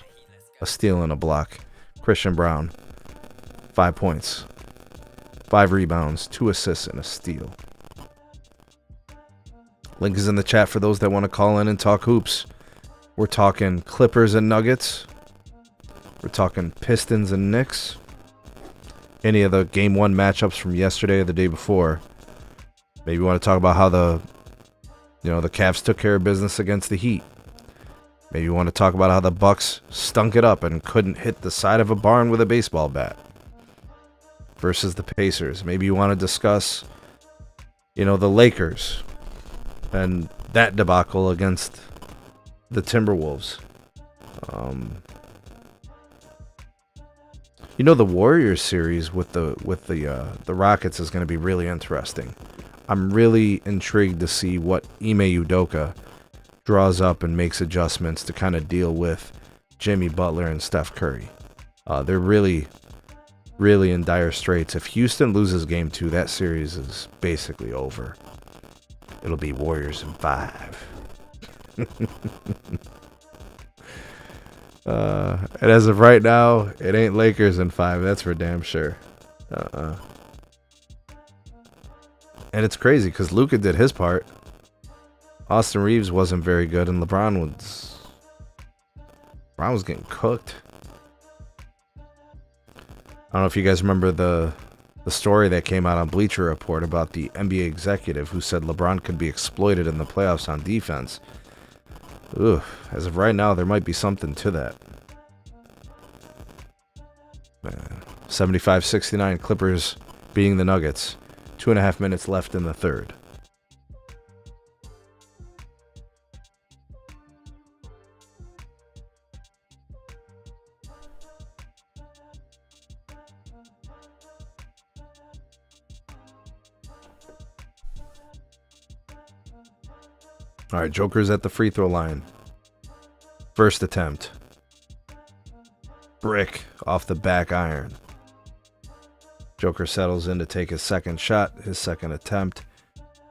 a steal and a block. Christian Brown, 5 points, 5 rebounds, 2 assists, and a steal. Link is in the chat for those that want to call in and talk hoops. We're talking Clippers and Nuggets. We're talking Pistons and Knicks. Any of the Game 1 matchups from yesterday or the day before. Maybe you want to talk about how the Cavs took care of business against the Heat. Maybe you want to talk about how the Bucks stunk it up and couldn't hit the side of a barn with a baseball bat versus the Pacers. Maybe you want to discuss, the Lakers and that debacle against the Timberwolves. The Warriors series with the Rockets is going to be really interesting. I'm really intrigued to see what Ime Udoka draws up and makes adjustments to kind of deal with Jimmy Butler and Steph Curry. They're really, really in dire straits. If Houston loses game 2, that series is basically over. It'll be Warriors in 5. And as of right now, it ain't Lakers in 5. That's for damn sure. And it's crazy because Luka did his part. Austin Reeves wasn't very good, and LeBron was getting cooked. I don't know if you guys remember the story that came out on Bleacher Report about the NBA executive who said LeBron could be exploited in the playoffs on defense. Ugh, as of right now, there might be something to that. 75-69 Clippers beating the Nuggets. 2.5 minutes left in the third. All right, Joker's at the free throw line. First attempt. Brick off the back iron. Joker settles in to take his second shot, his second attempt.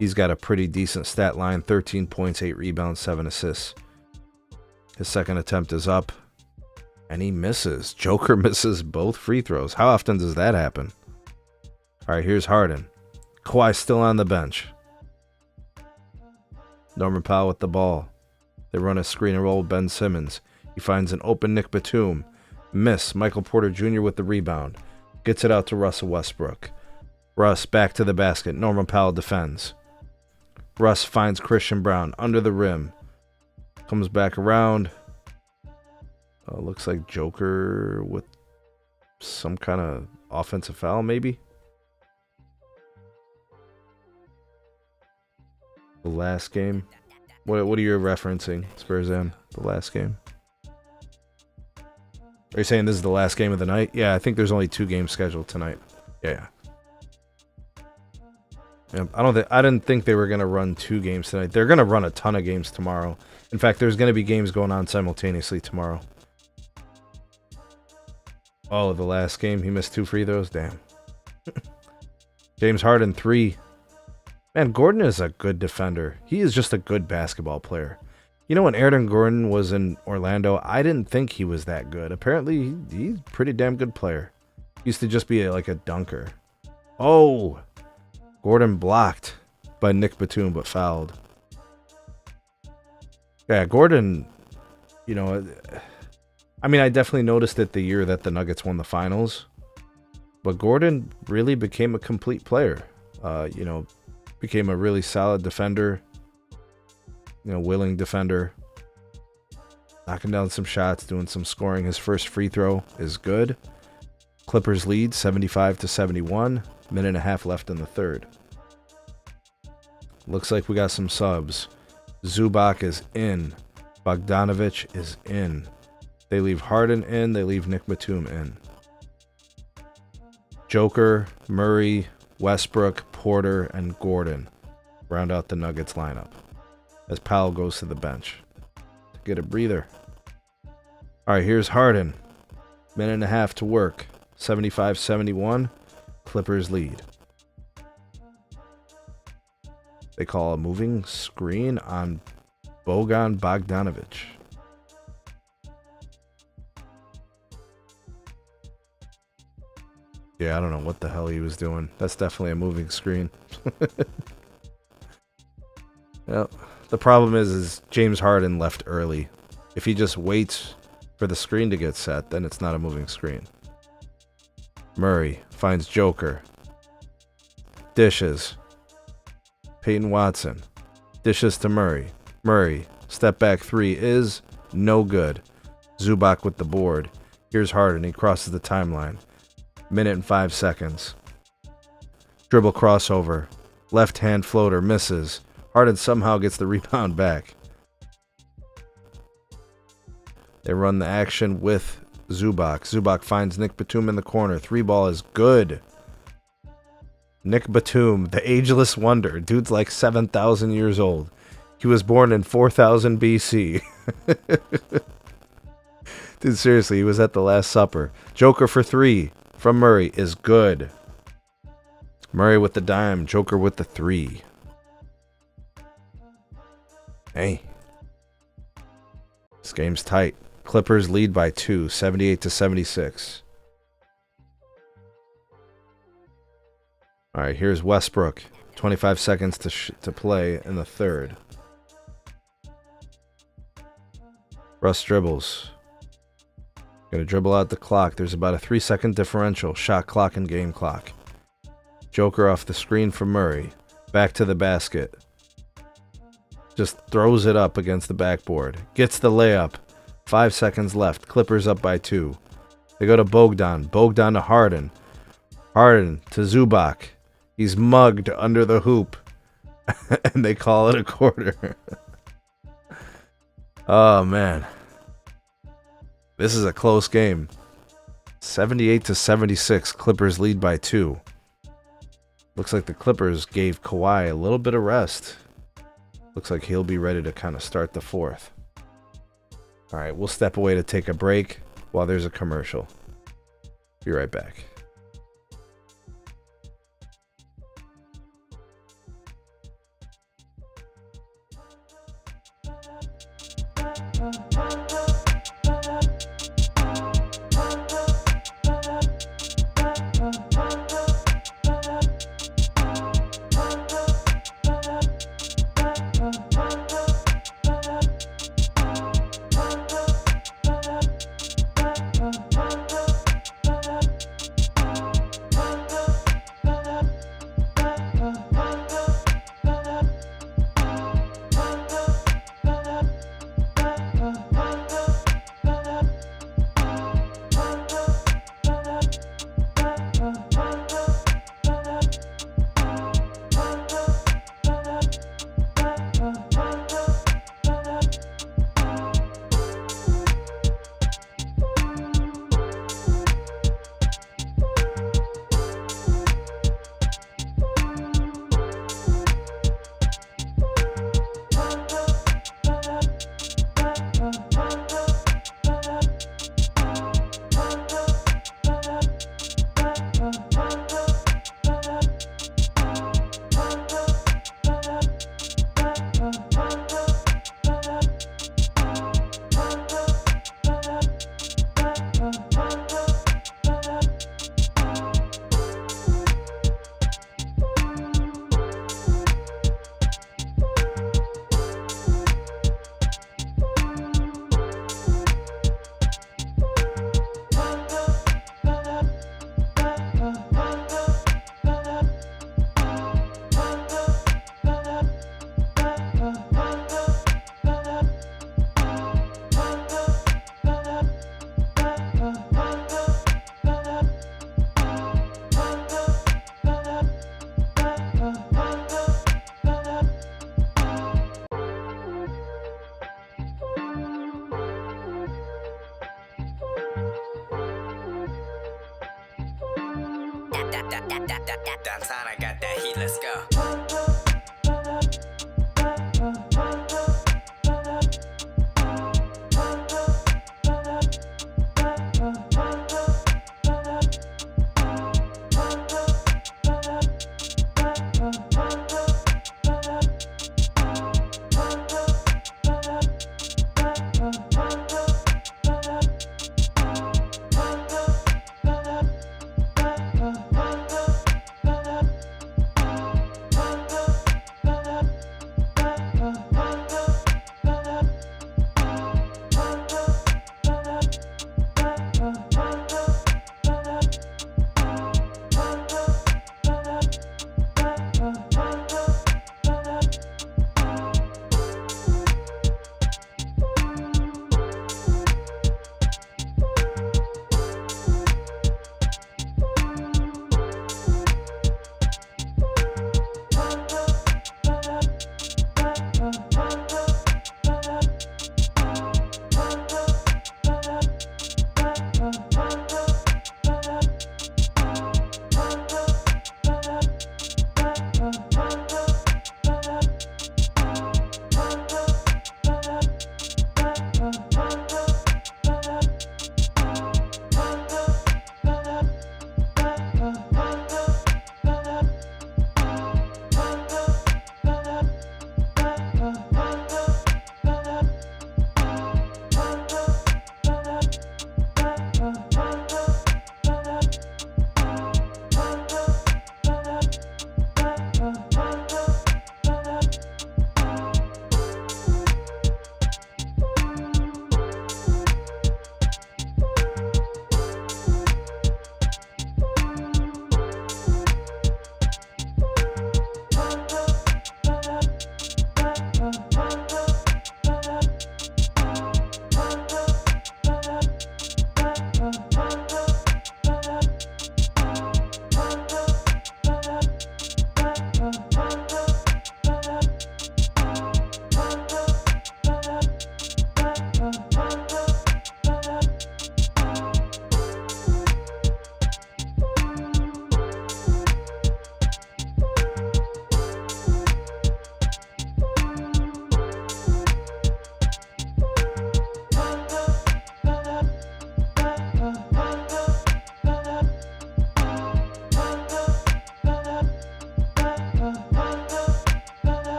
He's got a pretty decent stat line, 13 points, 8 rebounds, 7 assists. His second attempt is up, and he misses. Joker misses both free throws. How often does that happen? All right, here's Harden. Kawhi still on the bench. Norman Powell with the ball. They run a screen and roll with Ben Simmons. He finds an open Nick Batum. Miss. Michael Porter Jr. with the rebound. Gets it out to Russell Westbrook. Russ back to the basket. Norman Powell defends. Russ finds Christian Brown under the rim. Comes back around. Looks like Joker with some kind of offensive foul, maybe. The last game. What are you referencing, Spurs M? The last game? Are you saying this is the last game of the night? Yeah, I think there's only 2 games scheduled tonight. Yeah. I didn't think they were gonna run 2 games tonight. They're gonna run a ton of games tomorrow. In fact, there's gonna be games going on simultaneously tomorrow. Oh, the last game, he missed 2 free throws? Damn. James Harden, 3. Man, Gordon is a good defender. He is just a good basketball player. You know, when Aaron Gordon was in Orlando, I didn't think he was that good. Apparently, he's a pretty damn good player. He used to just be like a dunker. Oh! Gordon blocked by Nick Batum, but fouled. Yeah, Gordon, you know, I mean, I definitely noticed it the year that the Nuggets won the finals. But Gordon really became a complete player. You know, became a really solid defender. You know, willing defender. Knocking down some shots, doing some scoring. His first free throw is good. Clippers lead 75-71. Minute and a half left in the third. Looks like we got some subs. Zubac is in. Bogdanovich is in. They leave Harden in. They leave Nick Batum in. Joker, Murray, Westbrook, Porter, and Gordon round out the Nuggets lineup as Powell goes to the bench to get a breather. All right, here's Harden. Minute and a half to work. 75-71. Clippers lead. They call a moving screen on Bogdanovich. Yeah, I don't know what the hell he was doing. That's definitely a moving screen. Well, the problem is James Harden left early. If he just waits for the screen to get set, then it's not a moving screen. Murray finds Joker. Dishes. Peyton Watson. Dishes to Murray. Murray. Step back 3 is no good. Zubac with the board. Here's Harden. He crosses the timeline. Minute and 5 seconds. Dribble crossover. Left hand floater misses. Harden somehow gets the rebound back. They run the action with Zubac. Zubac finds Nick Batum in the corner. 3-ball is good. Nick Batum, the ageless wonder. Dude's like 7,000 years old. He was born in 4000 BC. Dude, seriously, he was at the Last Supper. Joker for 3 from Murray is good. Murray with the dime. Joker with the 3. Hey. This game's tight. Clippers lead by 2, 78-76. All right, here's Westbrook. 25 seconds to play in the third. Russ dribbles. Gonna dribble out the clock. There's about a 3-second differential. Shot clock and game clock. Joker off the screen for Murray. Back to the basket. Just throws it up against the backboard. Gets the layup. 5 seconds left. Clippers up by 2. They go to Bogdan. Bogdan to Harden. Harden to Zubac. He's mugged under the hoop. And they call it a quarter. Oh, man. This is a close game. 78-76. Clippers lead by 2. Looks like the Clippers gave Kawhi a little bit of rest. Looks like he'll be ready to kind of start the fourth. All right, we'll step away to take a break while there's a commercial. Be right back. Downtown, I got that heat, let's go.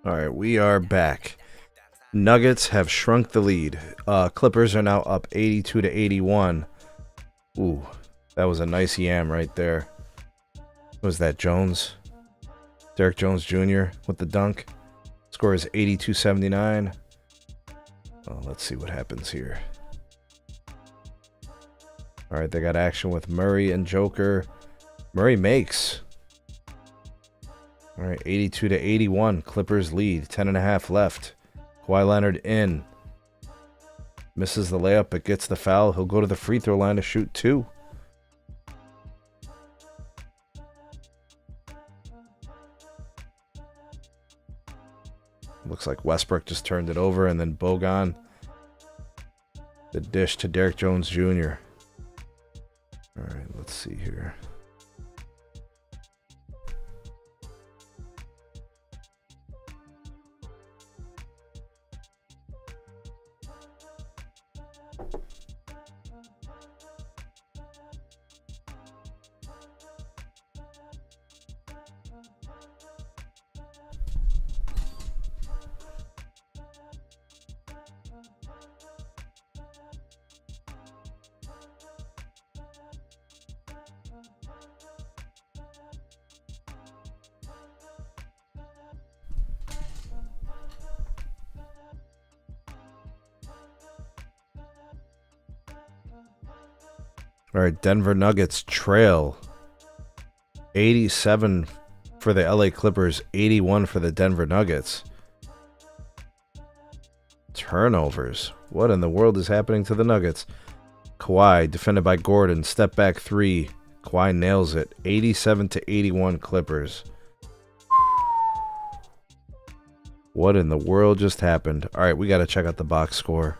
All right, we are back. Nuggets have shrunk the lead. Clippers are now up 82 to 81. Ooh, that was a nice yam right there. Was that Jones? Derek Jones Jr. with the dunk. Score is 82-79. Let's see what happens here. All right, they got action with Murray and Joker. Murray makes. All right, 82 to 81. Clippers lead. 10.5 left. Kawhi Leonard in. Misses the layup, but gets the foul. He'll go to the free throw line to shoot 2. Looks like Westbrook just turned it over, and then Bogan. The dish to Derek Jones Jr. All right, let's see here. All right, Denver Nuggets trail 87 for the LA Clippers, 81 for the Denver Nuggets. Turnovers. What in the world is happening to the Nuggets? Kawhi, defended by Gordon, step back 3. Kawhi nails it. 87 to 81 Clippers. What in the world just happened? All right, we got to check out the box score.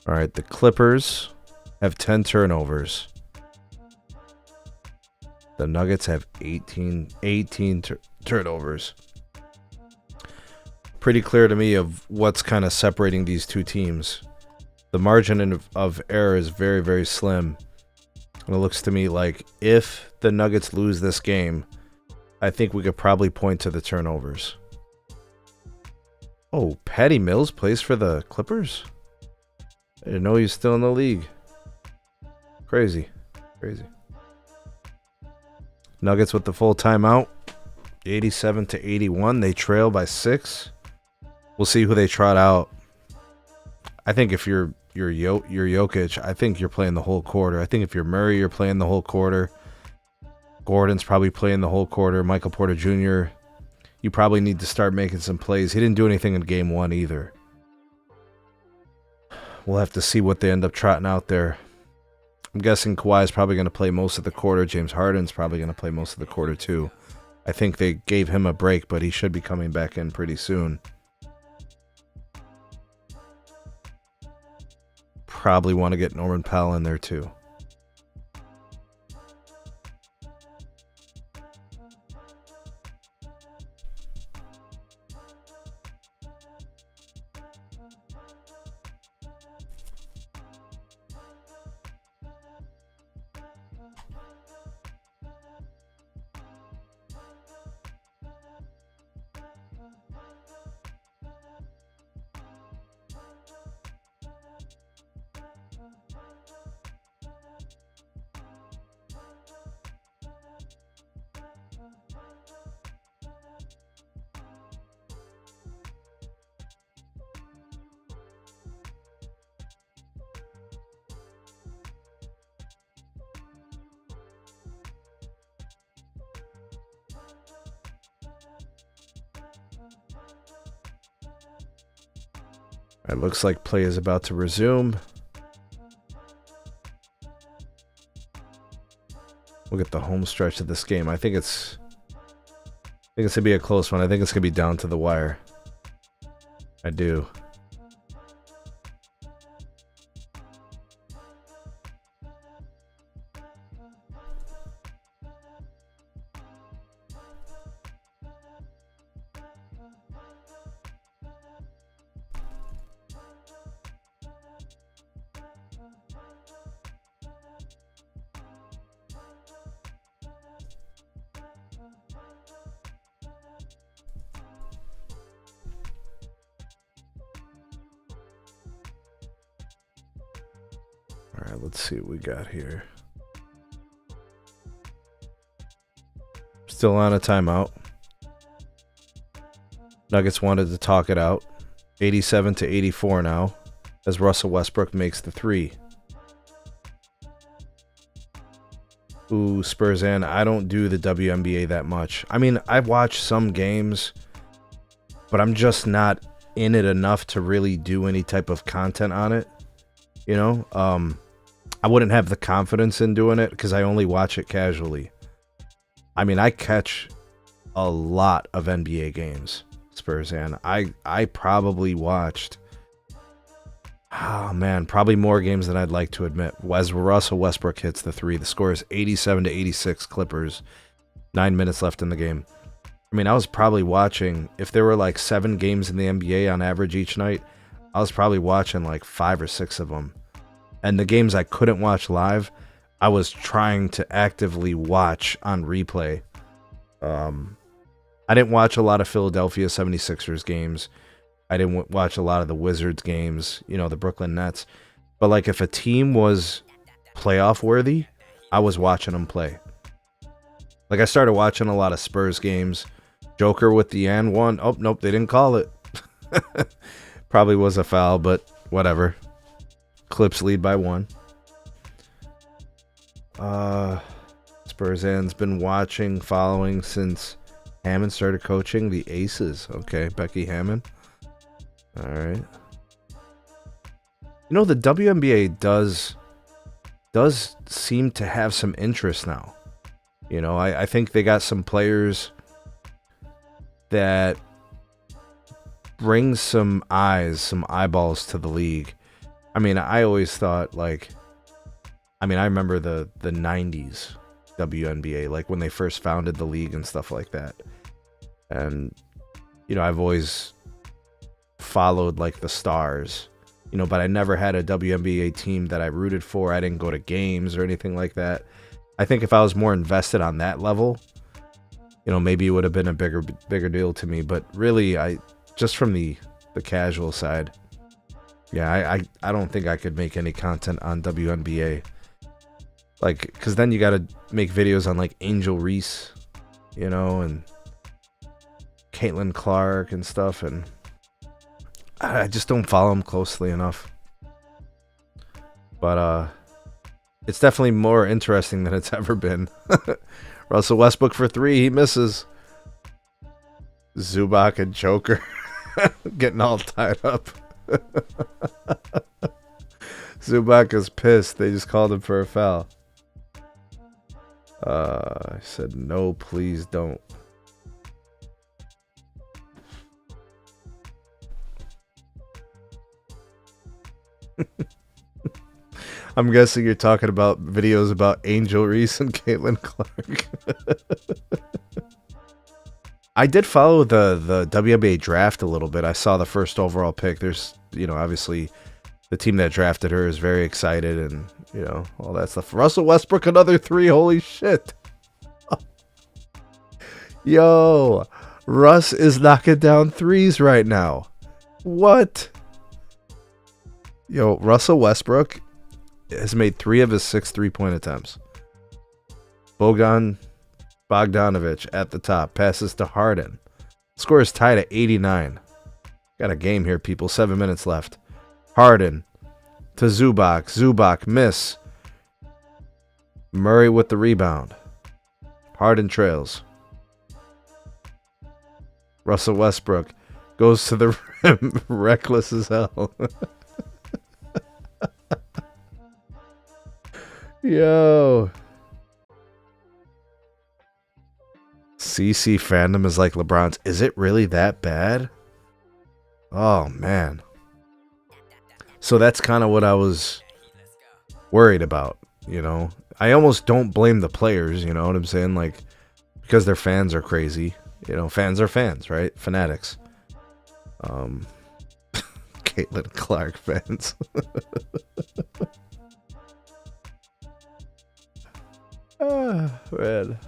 All right, the Clippers have 10 turnovers. The Nuggets have 18 turnovers. Pretty clear to me of what's kind of separating these two teams. The margin of error is very, very slim. And it looks to me like if the Nuggets lose this game, I think we could probably point to the turnovers. Oh, Patty Mills plays for the Clippers? I didn't know he's still in the league. Crazy. Nuggets with the full timeout. 87 to 81. They trail by 6. We'll see who they trot out. I think if you're Jokic, I think you're playing the whole quarter. I think if you're Murray, you're playing the whole quarter. Gordon's probably playing the whole quarter. Michael Porter Jr., you probably need to start making some plays. He didn't do anything in game 1 either. We'll have to see what they end up trotting out there. I'm guessing Kawhi's probably going to play most of the quarter. James Harden's probably going to play most of the quarter too. I think they gave him a break, but he should be coming back in pretty soon. Probably want to get Norman Powell in there too. It looks like play is about to resume. We'll get the home stretch of this game. I think it's going to be a close one. I think it's going to be down to the wire. I do. All right, let's see what we got here. Still on a timeout. Nuggets wanted to talk it out. 87-84 now, as Russell Westbrook makes the three. Ooh, Spurs in. I don't do the WNBA that much. I mean, I've watched some games, but I'm just not in it enough to really do any type of content on it. You know, I wouldn't have the confidence in doing it because I only watch it casually. I mean, I catch a lot of NBA games, Spurs, and I probably watched, oh man, probably more games than I'd like to admit. As Russell Westbrook hits the three, the score is 87-86 Clippers. 9 minutes left in the game. I mean, I was probably watching, if there were like 7 games in the NBA on average each night, I was probably watching like 5 or 6 of them. And the games I couldn't watch live, I was trying to actively watch on replay. I didn't watch a lot of Philadelphia 76ers games. I didn't watch a lot of the Wizards games, you know, the Brooklyn Nets. But like if a team was playoff worthy, I was watching them play. Like I started watching a lot of Spurs games. Joker with the and one. Oh, nope, they didn't call it. Probably was a foul, but whatever. Clips lead by 1. Spurs Ann's been watching, following since Hammond started coaching the Aces. Okay, Becky Hammond. All right. You know, the WNBA does seem to have some interest now. You know, I think they got some players that bring some eyes, some eyeballs to the league. I mean, I always thought, like, I remember the 90s WNBA, like when they first founded the league and stuff like that. And, you know, I've always followed, like, the stars, you know, but I never had a WNBA team that I rooted for. I didn't go to games or anything like that. I think if I was more invested on that level, you know, maybe it would have been a bigger deal to me. But really, just from the casual side, yeah, I don't think I could make any content on WNBA. Like, because then you got to make videos on, like, Angel Reese, you know, and Caitlin Clark and stuff, and I just don't follow them closely enough. But it's definitely more interesting than it's ever been. Russell Westbrook for 3, he misses. Zubac and Joker getting all tied up. Zubac is pissed. They just called him for a foul. I said, no, please don't. I'm guessing you're talking about videos about Angel Reese and Caitlin Clark. I did follow the WNBA draft a little bit. I saw the first overall pick. There's, you know, obviously the team that drafted her is very excited and, you know, all that stuff. Russell Westbrook, another 3. Holy shit. Yo, Russ is knocking down 3s right now. What? Yo, Russell Westbrook has made 3 of his 6 3-point attempts. Bogdanovich at the top. Passes to Harden. Score is tied at 89. Got a game here, people. 7 minutes left. Harden to Zubac. Zubac miss. Murray with the rebound. Harden trails. Russell Westbrook goes to the rim. Reckless as hell. Yo. CC fandom is like LeBron's. Is it really that bad? Oh, man. So that's kind of what I was worried about, you know. I almost don't blame the players, you know what I'm saying? Like, because their fans are crazy. You know, fans are fans, right? Fanatics. Caitlin Clark fans. Man.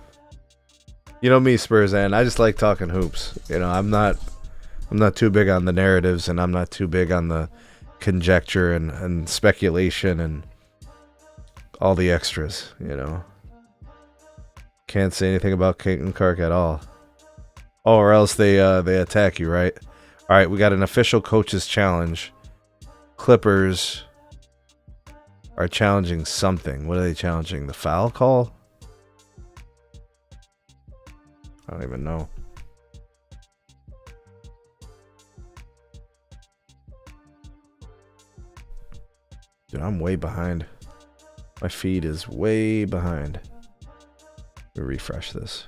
You know me, Spurs, and I just like talking hoops. You know, I'm not too big on the narratives, and I'm not too big on the conjecture and speculation and all the extras, you know. Can't say anything about Caitlin Clark at all. Oh, or else they attack you, right? All right, we got an official coaches challenge. Clippers are challenging something. What are they challenging? The foul call? I don't even know. Dude, I'm way behind. My feed is way behind. Let me refresh this.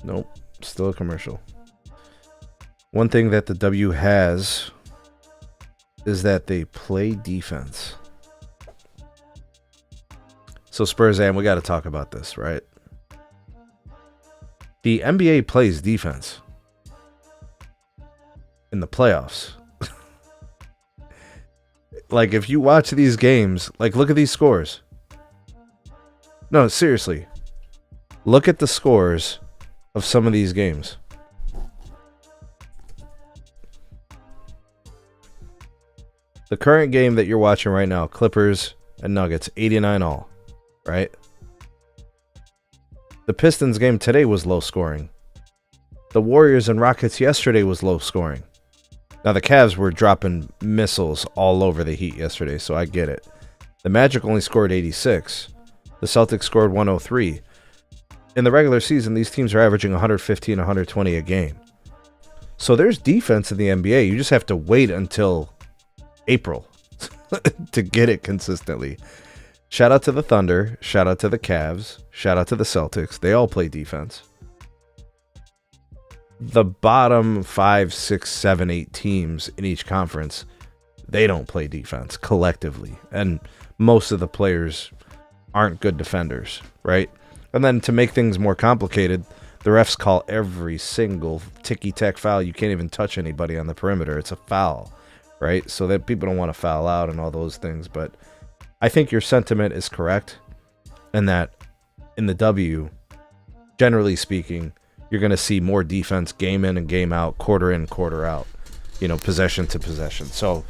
Nope, still a commercial. One thing that the W has is that they play defense. So Spurs, and we got to talk about this, right? The NBA plays defense in the playoffs. Like, if you watch these games, like, look at these scores. No, seriously. Look at the scores of some of these games. The current game that you're watching right now, Clippers and Nuggets, 89 all, right? The Pistons game today was low scoring. The Warriors and Rockets yesterday was low scoring. Now, the Cavs were dropping missiles all over the Heat yesterday, so I get it. The Magic only scored 86. The Celtics scored 103. In the regular season, these teams are averaging 115, 120 a game. So there's defense in the NBA. You just have to wait until April to get it consistently. Shout out to the Thunder. Shout out to the Cavs. Shout out to the Celtics. They all play defense. The bottom 5, 6, 7, 8 teams in each conference, they don't play defense collectively. And most of the players aren't good defenders, right? And then to make things more complicated, the refs call every single ticky-tack foul. You can't even touch anybody on the perimeter. It's a foul, right? So that people don't want to foul out and all those things. But I think your sentiment is correct, and that in the W, generally speaking, you're going to see more defense game in and game out, quarter in, quarter out, you know, possession to possession. So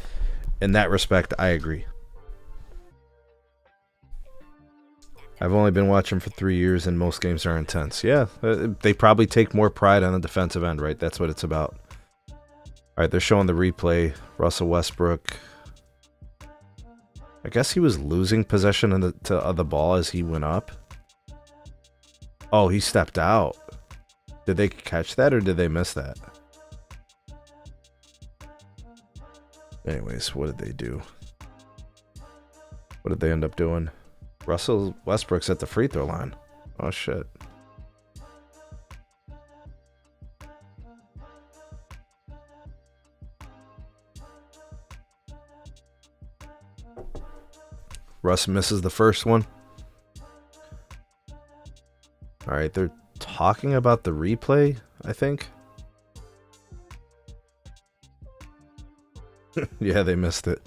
in that respect, I agree. I've only been watching for 3 years, and most games are intense. Yeah, they probably take more pride on the defensive end, right? That's what it's about. All right, they're showing the replay. Russell Westbrook. I guess he was losing possession of the ball as he went up. Oh, he stepped out. Did they catch that, or did they miss that? Anyways, what did they do? What did they end up doing? Russell Westbrook's at the free throw line. Oh, shit. Russ misses the first one. All right, they're talking about the replay, I think. Yeah, they missed it.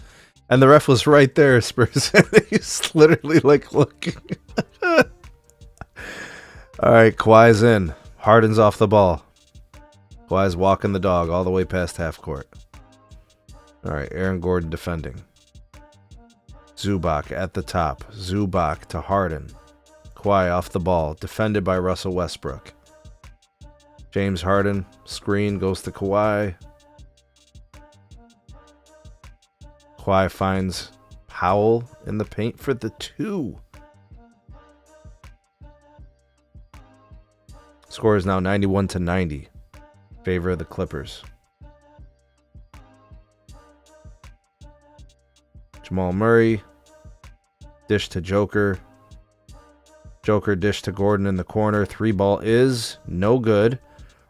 And the ref was right there, Spurs. He's literally like looking. All right, Kawhi's in. Harden's off the ball. Kawhi's walking the dog all the way past half court. All right, Aaron Gordon defending. Zubac at the top. Zubac to Harden. Kawhi off the ball. Defended by Russell Westbrook. James Harden. Screen goes to Kawhi. Kawhi finds Powell in the paint for the 2. Score is now 91-90. Favor of the Clippers. Jamal Murray. Dish to Joker. Joker dish to Gordon in the corner. 3-ball is no good.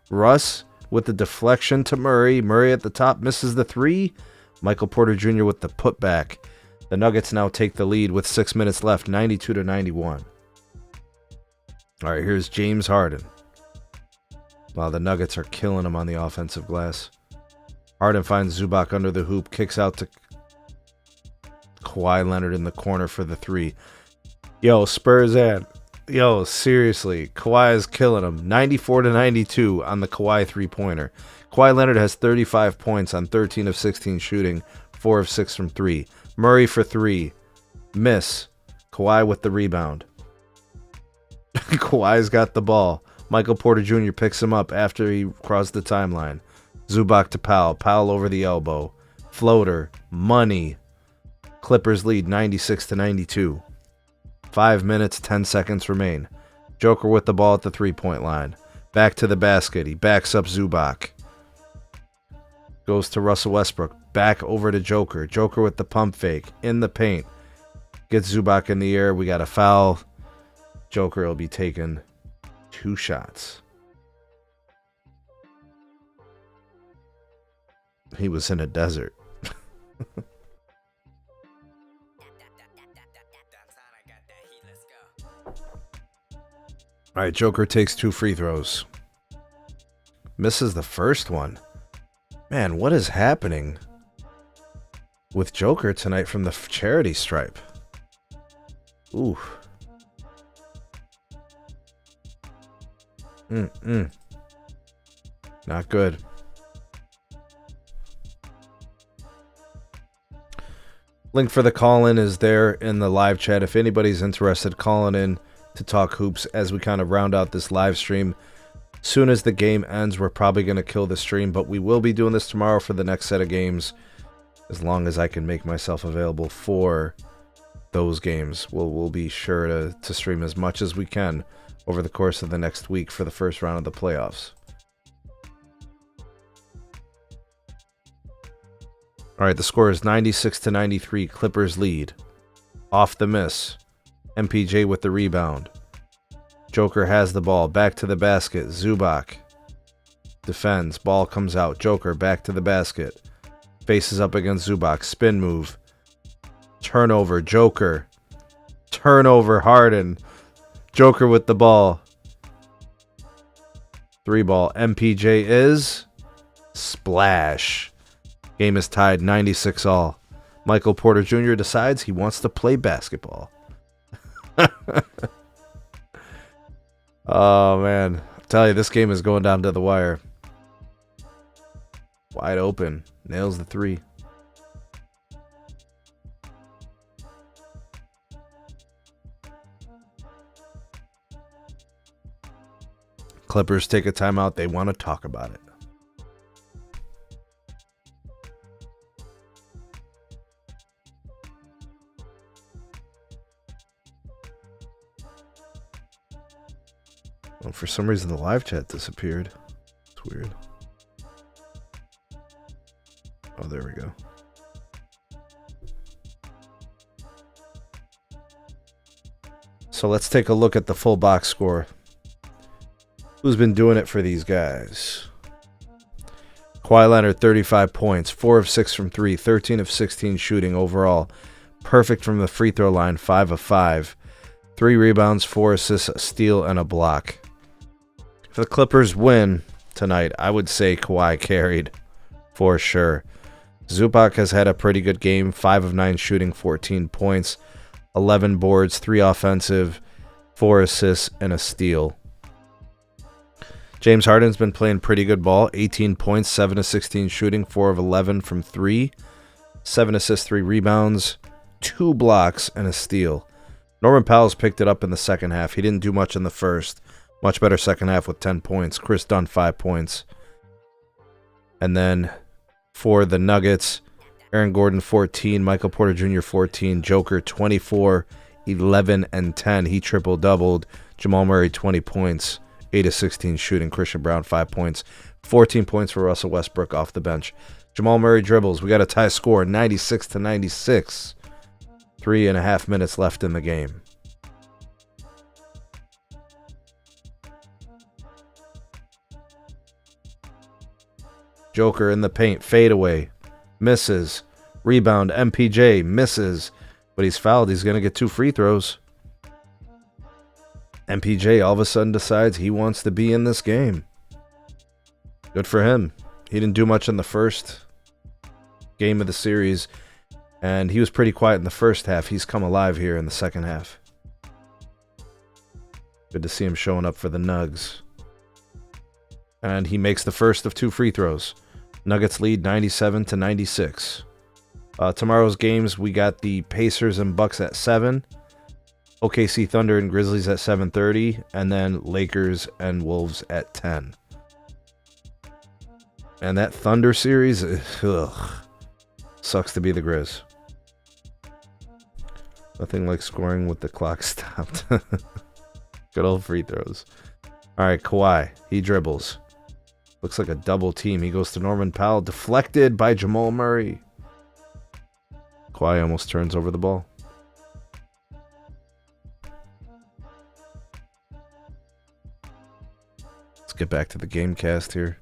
Russ with the deflection to Murray. Murray at the top misses the 3. Michael Porter Jr. with the putback. The Nuggets now take the lead with 6 minutes left, 92-91. All right, here's James Harden. Wow, the Nuggets are killing him on the offensive glass. Harden finds Zubac under the hoop, kicks out to Kawhi Leonard in the corner for the 3. Yo, Spurs ad. Yo, seriously, Kawhi is killing him. 94-92 on the Kawhi three-pointer. Kawhi Leonard has 35 points on 13 of 16 shooting, 4 of 6 from 3. Murray for 3. Miss. Kawhi with the rebound. Kawhi's got the ball. Michael Porter Jr. picks him up after he crossed the timeline. Zubac to Powell. Powell over the elbow. Floater. Money. Clippers lead 96-92. 5 minutes, 10 seconds remain. Joker with the ball at the three-point line. Back to the basket. He backs up Zubac. Goes to Russell Westbrook. Back over to Joker. Joker with the pump fake. In the paint. Gets Zubac in the air. We got a foul. Joker will be taking 2 shots. He was in a desert. All right, Joker takes 2 free throws. Misses the first one. Man, what is happening with Joker tonight from the charity stripe? Ooh. Not good. Link for the call-in is there in the live chat. If anybody's interested, calling in to talk hoops as we kind of round out this live stream. Soon as the game ends, we're probably going to kill the stream, but we will be doing this tomorrow for the next set of games, as long as I can make myself available for those games. We'll be sure to stream as much as we can over the course of the next week for the first round of the playoffs. All right, the score is 96-93. Clippers lead. Off the miss. MPJ with the rebound. Joker has the ball. Back to the basket. Zubac defends. Ball comes out. Joker back to the basket. Faces up against Zubac. Spin move. Turnover. Joker. Turnover. Harden. Joker with the ball. 3 ball. MPJ is splash. Game is tied 96-all. Michael Porter Jr. decides he wants to play basketball. Oh, man. I tell you, this game is going down to the wire. Wide open. Nails the 3. Clippers take a timeout. They want to talk about it. Well, for some reason, the live chat disappeared. It's weird. Oh, there we go. So let's take a look at the full box score. Who's been doing it for these guys? Kawhi Leonard, 35 points, 4 of 6 from 3, 13 of 16 shooting overall. Perfect from the free throw line, 5 of 5. 3 rebounds, 4 assists, a steal, and a block. If the Clippers win tonight, I would say Kawhi carried for sure. Zubac has had a pretty good game, 5 of 9 shooting, 14 points, 11 boards, 3 offensive, 4 assists, and a steal. James Harden's been playing pretty good ball, 18 points, 7 of 16 shooting, 4 of 11 from 3, 7 assists, 3 rebounds, 2 blocks, and a steal. Norman Powell's picked it up in the second half. He didn't do much in the first. Much better second half with 10 points. Chris Dunn, 5 points. And then for the Nuggets, Aaron Gordon, 14. Michael Porter Jr., 14. Joker, 24, 11, and 10. He triple-doubled. Jamal Murray, 20 points. 8 of 16 shooting. Christian Brown, 5 points. 14 points for Russell Westbrook off the bench. Jamal Murray dribbles. We got a tie score, 96-96. 3.5 minutes left in the game. Joker in the paint, fadeaway, misses, rebound, MPJ, misses, but he's fouled. He's going to get 2 free throws. MPJ all of a sudden decides he wants to be in this game. Good for him. He didn't do much in the first game of the series, and he was pretty quiet in the first half. He's come alive here in the second half. Good to see him showing up for the Nugs. And he makes the first of 2 free throws. Nuggets lead 97-96. Tomorrow's games, we got the Pacers and Bucks at 7. OKC Thunder and Grizzlies at 7:30. And then Lakers and Wolves at 10. And that Thunder series, ugh, sucks to be the Grizz. Nothing like scoring with the clock stopped. Good old free throws. All right, Kawhi. He dribbles. Looks like a double team. He goes to Norman Powell. Deflected by Jamal Murray. Kawhi almost turns over the ball. Let's get back to the game cast here.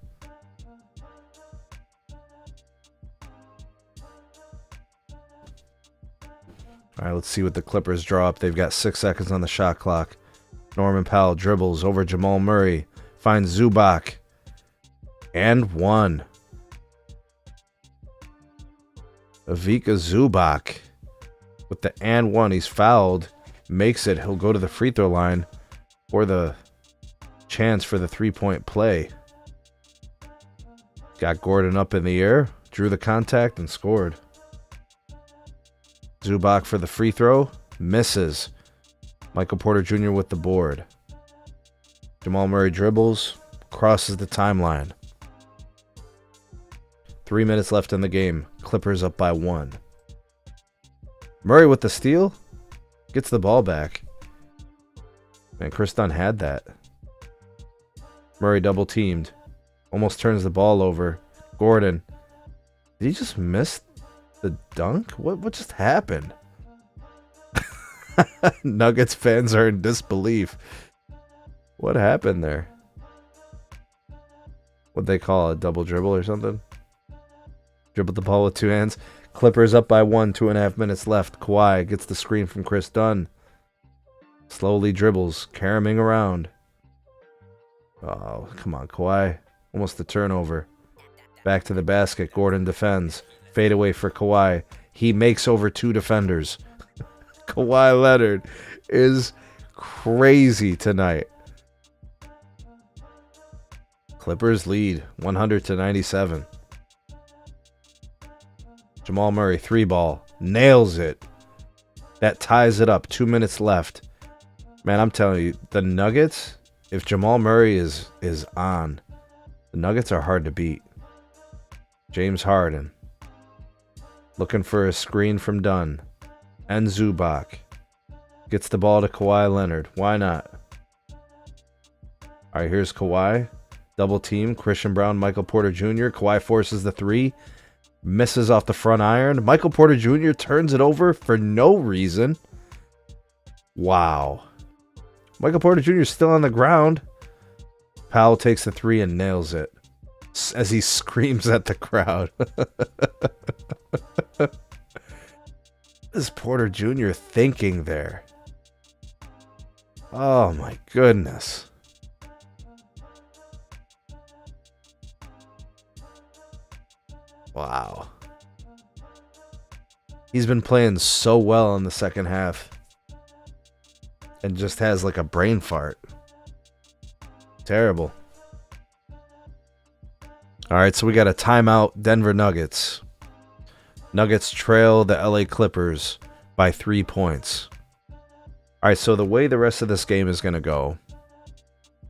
All right, let's see what the Clippers draw up. They've got 6 seconds on the shot clock. Norman Powell dribbles over Jamal Murray. Finds Zubac. And 1. Ivica Zubac. With the and 1, he's fouled. Makes it. He'll go to the free throw line for the chance for the 3-point play. Got Gordon up in the air. Drew the contact and scored. Zubac for the free throw. Misses. Michael Porter Jr. with the board. Jamal Murray dribbles. Crosses the timeline. 3 minutes left in the game. Clippers up by 1. Murray with the steal. Gets the ball back. Man, Chris Dunn had that. Murray double teamed. Almost turns the ball over. Gordon. Did he just miss the dunk? What just happened? Nuggets fans are in disbelief. What happened there? What'd they call it? A double dribble or something? Dribbled the ball with 2 hands. Clippers up by 1, 2.5 minutes left. Kawhi gets the screen from Chris Dunn. Slowly dribbles, caroming around. Oh, come on, Kawhi. Almost a turnover. Back to the basket. Gordon defends. Fade away for Kawhi. He makes over 2 defenders. Kawhi Leonard is crazy tonight. Clippers lead 100-97. Jamal Murray 3-ball. Nails it. That ties it up. 2 minutes left. Man, I'm telling you, the Nuggets, if Jamal Murray is on, the Nuggets are hard to beat. James Harden. Looking for a screen from Dunn. And Zubac. Gets the ball to Kawhi Leonard. Why not? All right, here's Kawhi. Double team. Christian Brown, Michael Porter Jr. Kawhi forces the 3. Misses off the front iron. Michael Porter Jr. turns it over for no reason. Wow. Michael Porter Jr. is still on the ground. Powell takes the 3 and nails it. As he screams at the crowd. What is Porter Jr. thinking there? Oh my goodness. Wow. He's been playing so well in the second half. And just has like a brain fart. Terrible. Alright, so we got a timeout. Denver Nuggets. Nuggets trail the LA Clippers by 3 points. Alright, so the way the rest of this game is going to go,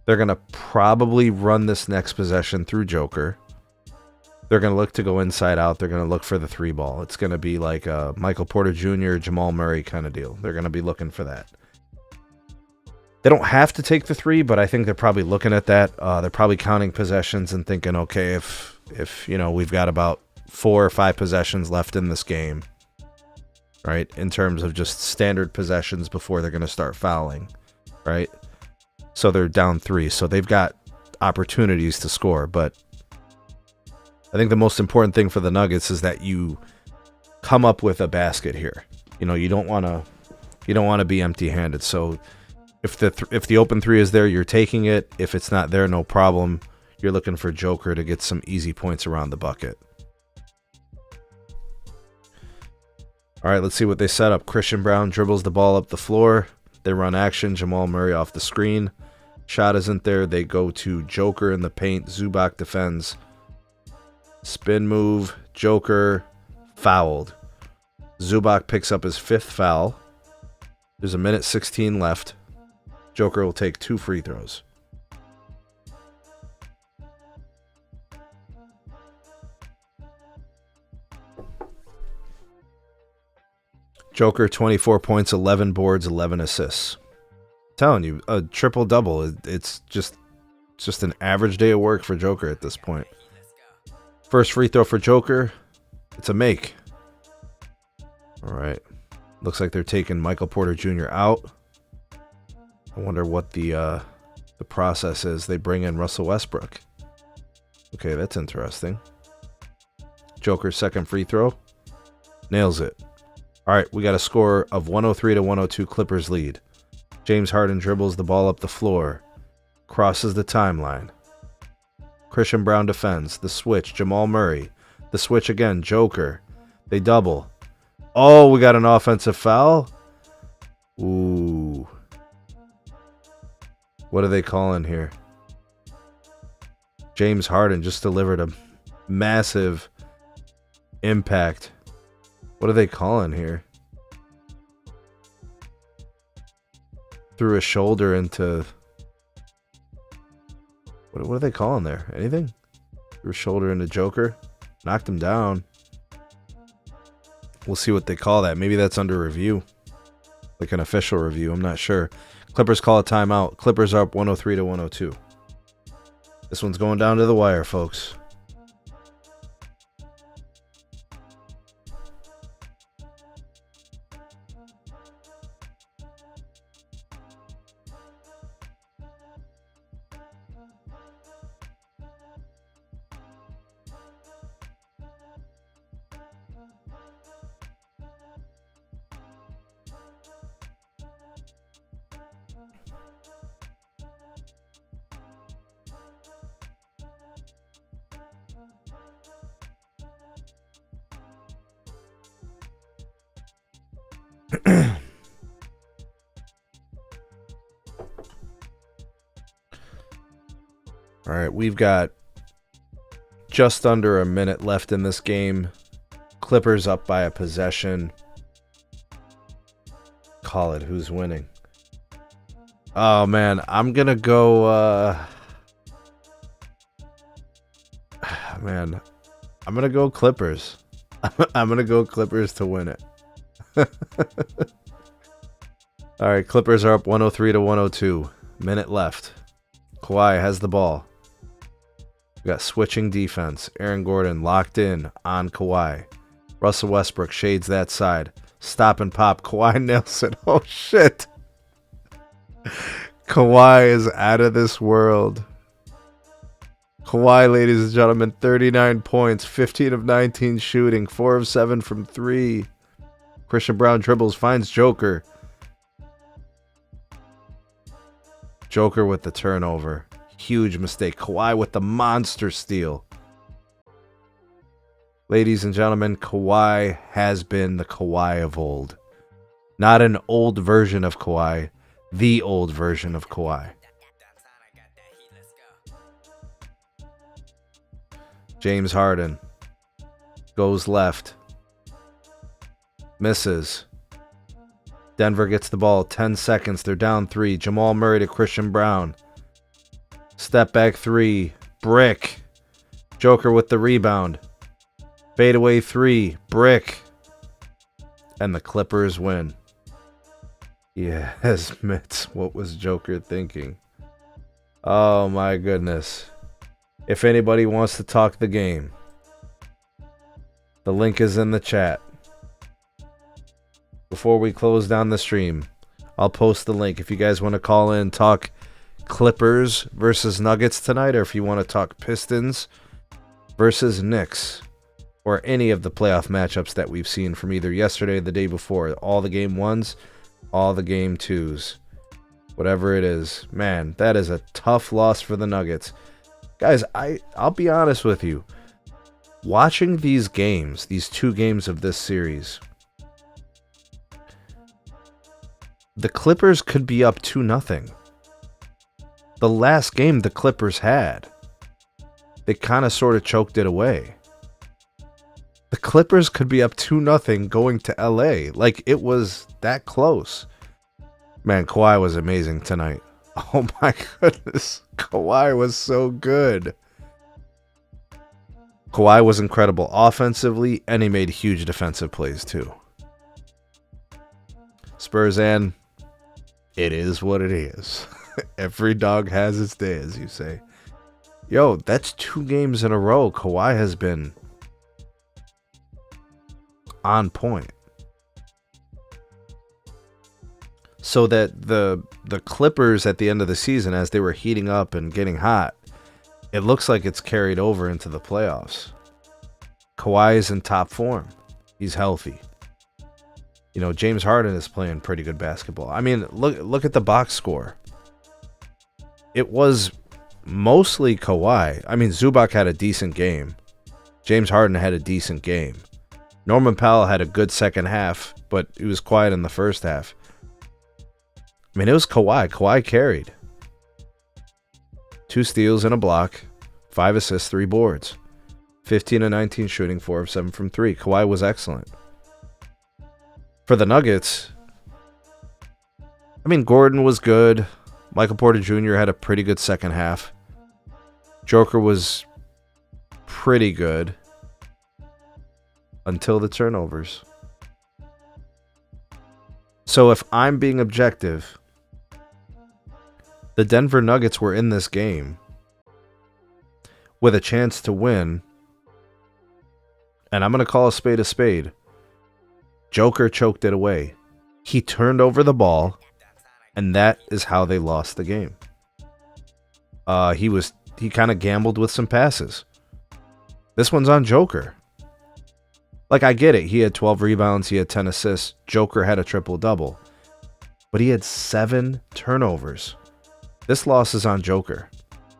they're going to probably run this next possession through Joker. They're going to look to go inside out. They're going to look for the 3-ball. It's going to be like a Michael Porter Jr., Jamal Murray kind of deal. They're going to be looking for that. They don't have to take the 3, but I think they're probably looking at that. They're probably counting possessions and thinking, okay, if you know, we've got about 4 or 5 possessions left in this game, right? In terms of just standard possessions before they're going to start fouling, right? So they're down 3. So they've got opportunities to score, but I think the most important thing for the Nuggets is that you come up with a basket here. You know, you don't want to be empty-handed. So if the open 3 is there, you're taking it. If it's not there, no problem. You're looking for Joker to get some easy points around the bucket. All right, let's see what they set up. Christian Brown dribbles the ball up the floor. They run action. Jamal Murray off the screen. Shot isn't there. They go to Joker in the paint. Zubac defends. Spin move. Joker fouled. Zubac picks up his 5th foul. There's a minute 16 left. Joker will take 2 free throws. Joker, 24 points, 11 boards, 11 assists. I'm telling you, a triple-double. It's just an average day of work for Joker at this point. First free throw for Joker. It's a make. All right. Looks like they're taking Michael Porter Jr. out. I wonder what the process is. They bring in Russell Westbrook. Okay, that's interesting. Joker's second free throw. Nails it. All right, we got a score of 103-102 Clippers lead. James Harden dribbles the ball up the floor. Crosses the timeline. Christian Brown defends. The switch, Jamal Murray. The switch again, Joker. They double. Oh, we got an offensive foul? Ooh. What are they calling here? James Harden just delivered a massive impact. What are they calling here? Threw a shoulder into... What are they calling there? Anything? Threw a shoulder into Joker. Knocked him down. We'll see what they call that. Maybe that's under review. Like an official review. I'm not sure. Clippers call a timeout. Clippers are up 103-102. This one's going down to the wire, folks. All right, we've got just under a minute left in this game. Clippers up by a possession. Call it. Who's winning? Oh, man. I'm going to go... Man. I'm going to go Clippers. I'm going to go Clippers to win it. All right, Clippers are up 103-102. Minute left. Kawhi has the ball. We got switching defense. Aaron Gordon locked in on Kawhi. Russell Westbrook shades that side. Stop and pop. Kawhi nails it. Oh, shit. Kawhi is out of this world. Kawhi, ladies and gentlemen, 39 points, 15 of 19 shooting, 4 of 7 from 3. Christian Brown dribbles, finds Joker. Joker with the turnover. Huge mistake. Kawhi with the monster steal. Ladies and gentlemen, Kawhi has been the Kawhi of old. Not an old version of Kawhi, the old version of Kawhi. James Harden goes left. Misses. Denver gets the ball. 10 seconds. They're down 3. Jamal Murray to Christian Brown. Step back 3. Brick. Joker with the rebound. Fadeaway 3. Brick. And the Clippers win. Yes, Mitts. What was Joker thinking? Oh my goodness. If anybody wants to talk the game, the link is in the chat. Before we close down the stream, I'll post the link if you guys want to call in and talk Clippers versus Nuggets tonight, or if you want to talk Pistons versus Knicks, or any of the playoff matchups that we've seen from either yesterday or the day before. All the game ones, all the game twos, whatever it is. Man, that is a tough loss for the Nuggets. Guys, I'll be honest with you. Watching these games, these 2 games of this series, The Clippers could be up 2-0. The last game the Clippers had, they kind of sort of choked it away. The Clippers could be up 2-0 going to LA. Like, it was that close. Man, Kawhi was amazing tonight. Oh my goodness. Kawhi was so good. Kawhi was incredible offensively, and he made huge defensive plays too. Spurs, and it is what it is. Every dog has its day, as you say. Yo, that's 2 games in a row. Kawhi has been on point. So that the Clippers at the end of the season, as they were heating up and getting hot, it looks like it's carried over into the playoffs. Kawhi is in top form. He's healthy. You know, James Harden is playing pretty good basketball. I mean, look at the box score. It was mostly Kawhi. I mean, Zubac had a decent game. James Harden had a decent game. Norman Powell had a good second half, but he was quiet in the first half. I mean, it was Kawhi. Kawhi carried. 2 steals and a block, 5 assists, 3 boards. 15 and 19 shooting, 4 of 7 from 3. Kawhi was excellent. For the Nuggets, I mean, Gordon was good. Michael Porter Jr. had a pretty good second half. Joker was pretty good until the turnovers. So if I'm being objective, the Denver Nuggets were in this game with a chance to win, and I'm going to call a spade a spade. Joker choked it away. He turned over the ball, and that is how they lost the game. He kind of gambled with some passes. This one's on Joker. Like, I get it. He had 12 rebounds. He had 10 assists. Joker had a triple-double. But he had 7 turnovers. This loss is on Joker.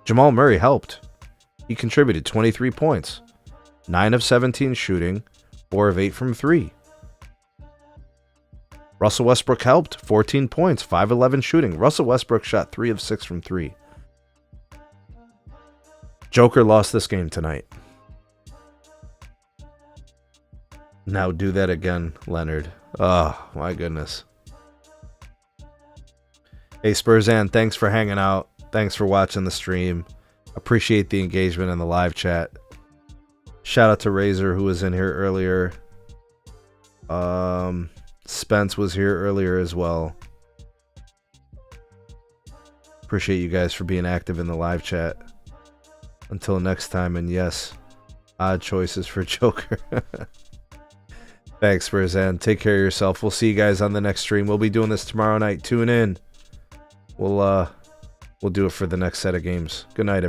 Jamal Murray helped. He contributed 23 points. 9 of 17 shooting. 4 of 8 from 3. Russell Westbrook helped. 14 points. 5 of 11 shooting. Russell Westbrook shot 3 of 6 from 3. Joker lost this game tonight. Now do that again, Leonard. Oh, my goodness. Hey, Spurzan, thanks for hanging out. Thanks for watching the stream. Appreciate the engagement in the live chat. Shout out to Razor, who was in here earlier. Spence was here earlier as well. Appreciate you guys for being active in the live chat. Until next time, and yes, odd choices for Joker. Thanks, Spurzan. Take care of yourself. We'll see you guys on the next stream. We'll be doing this tomorrow night. Tune in. We'll do it for the next set of games. Good night, everyone.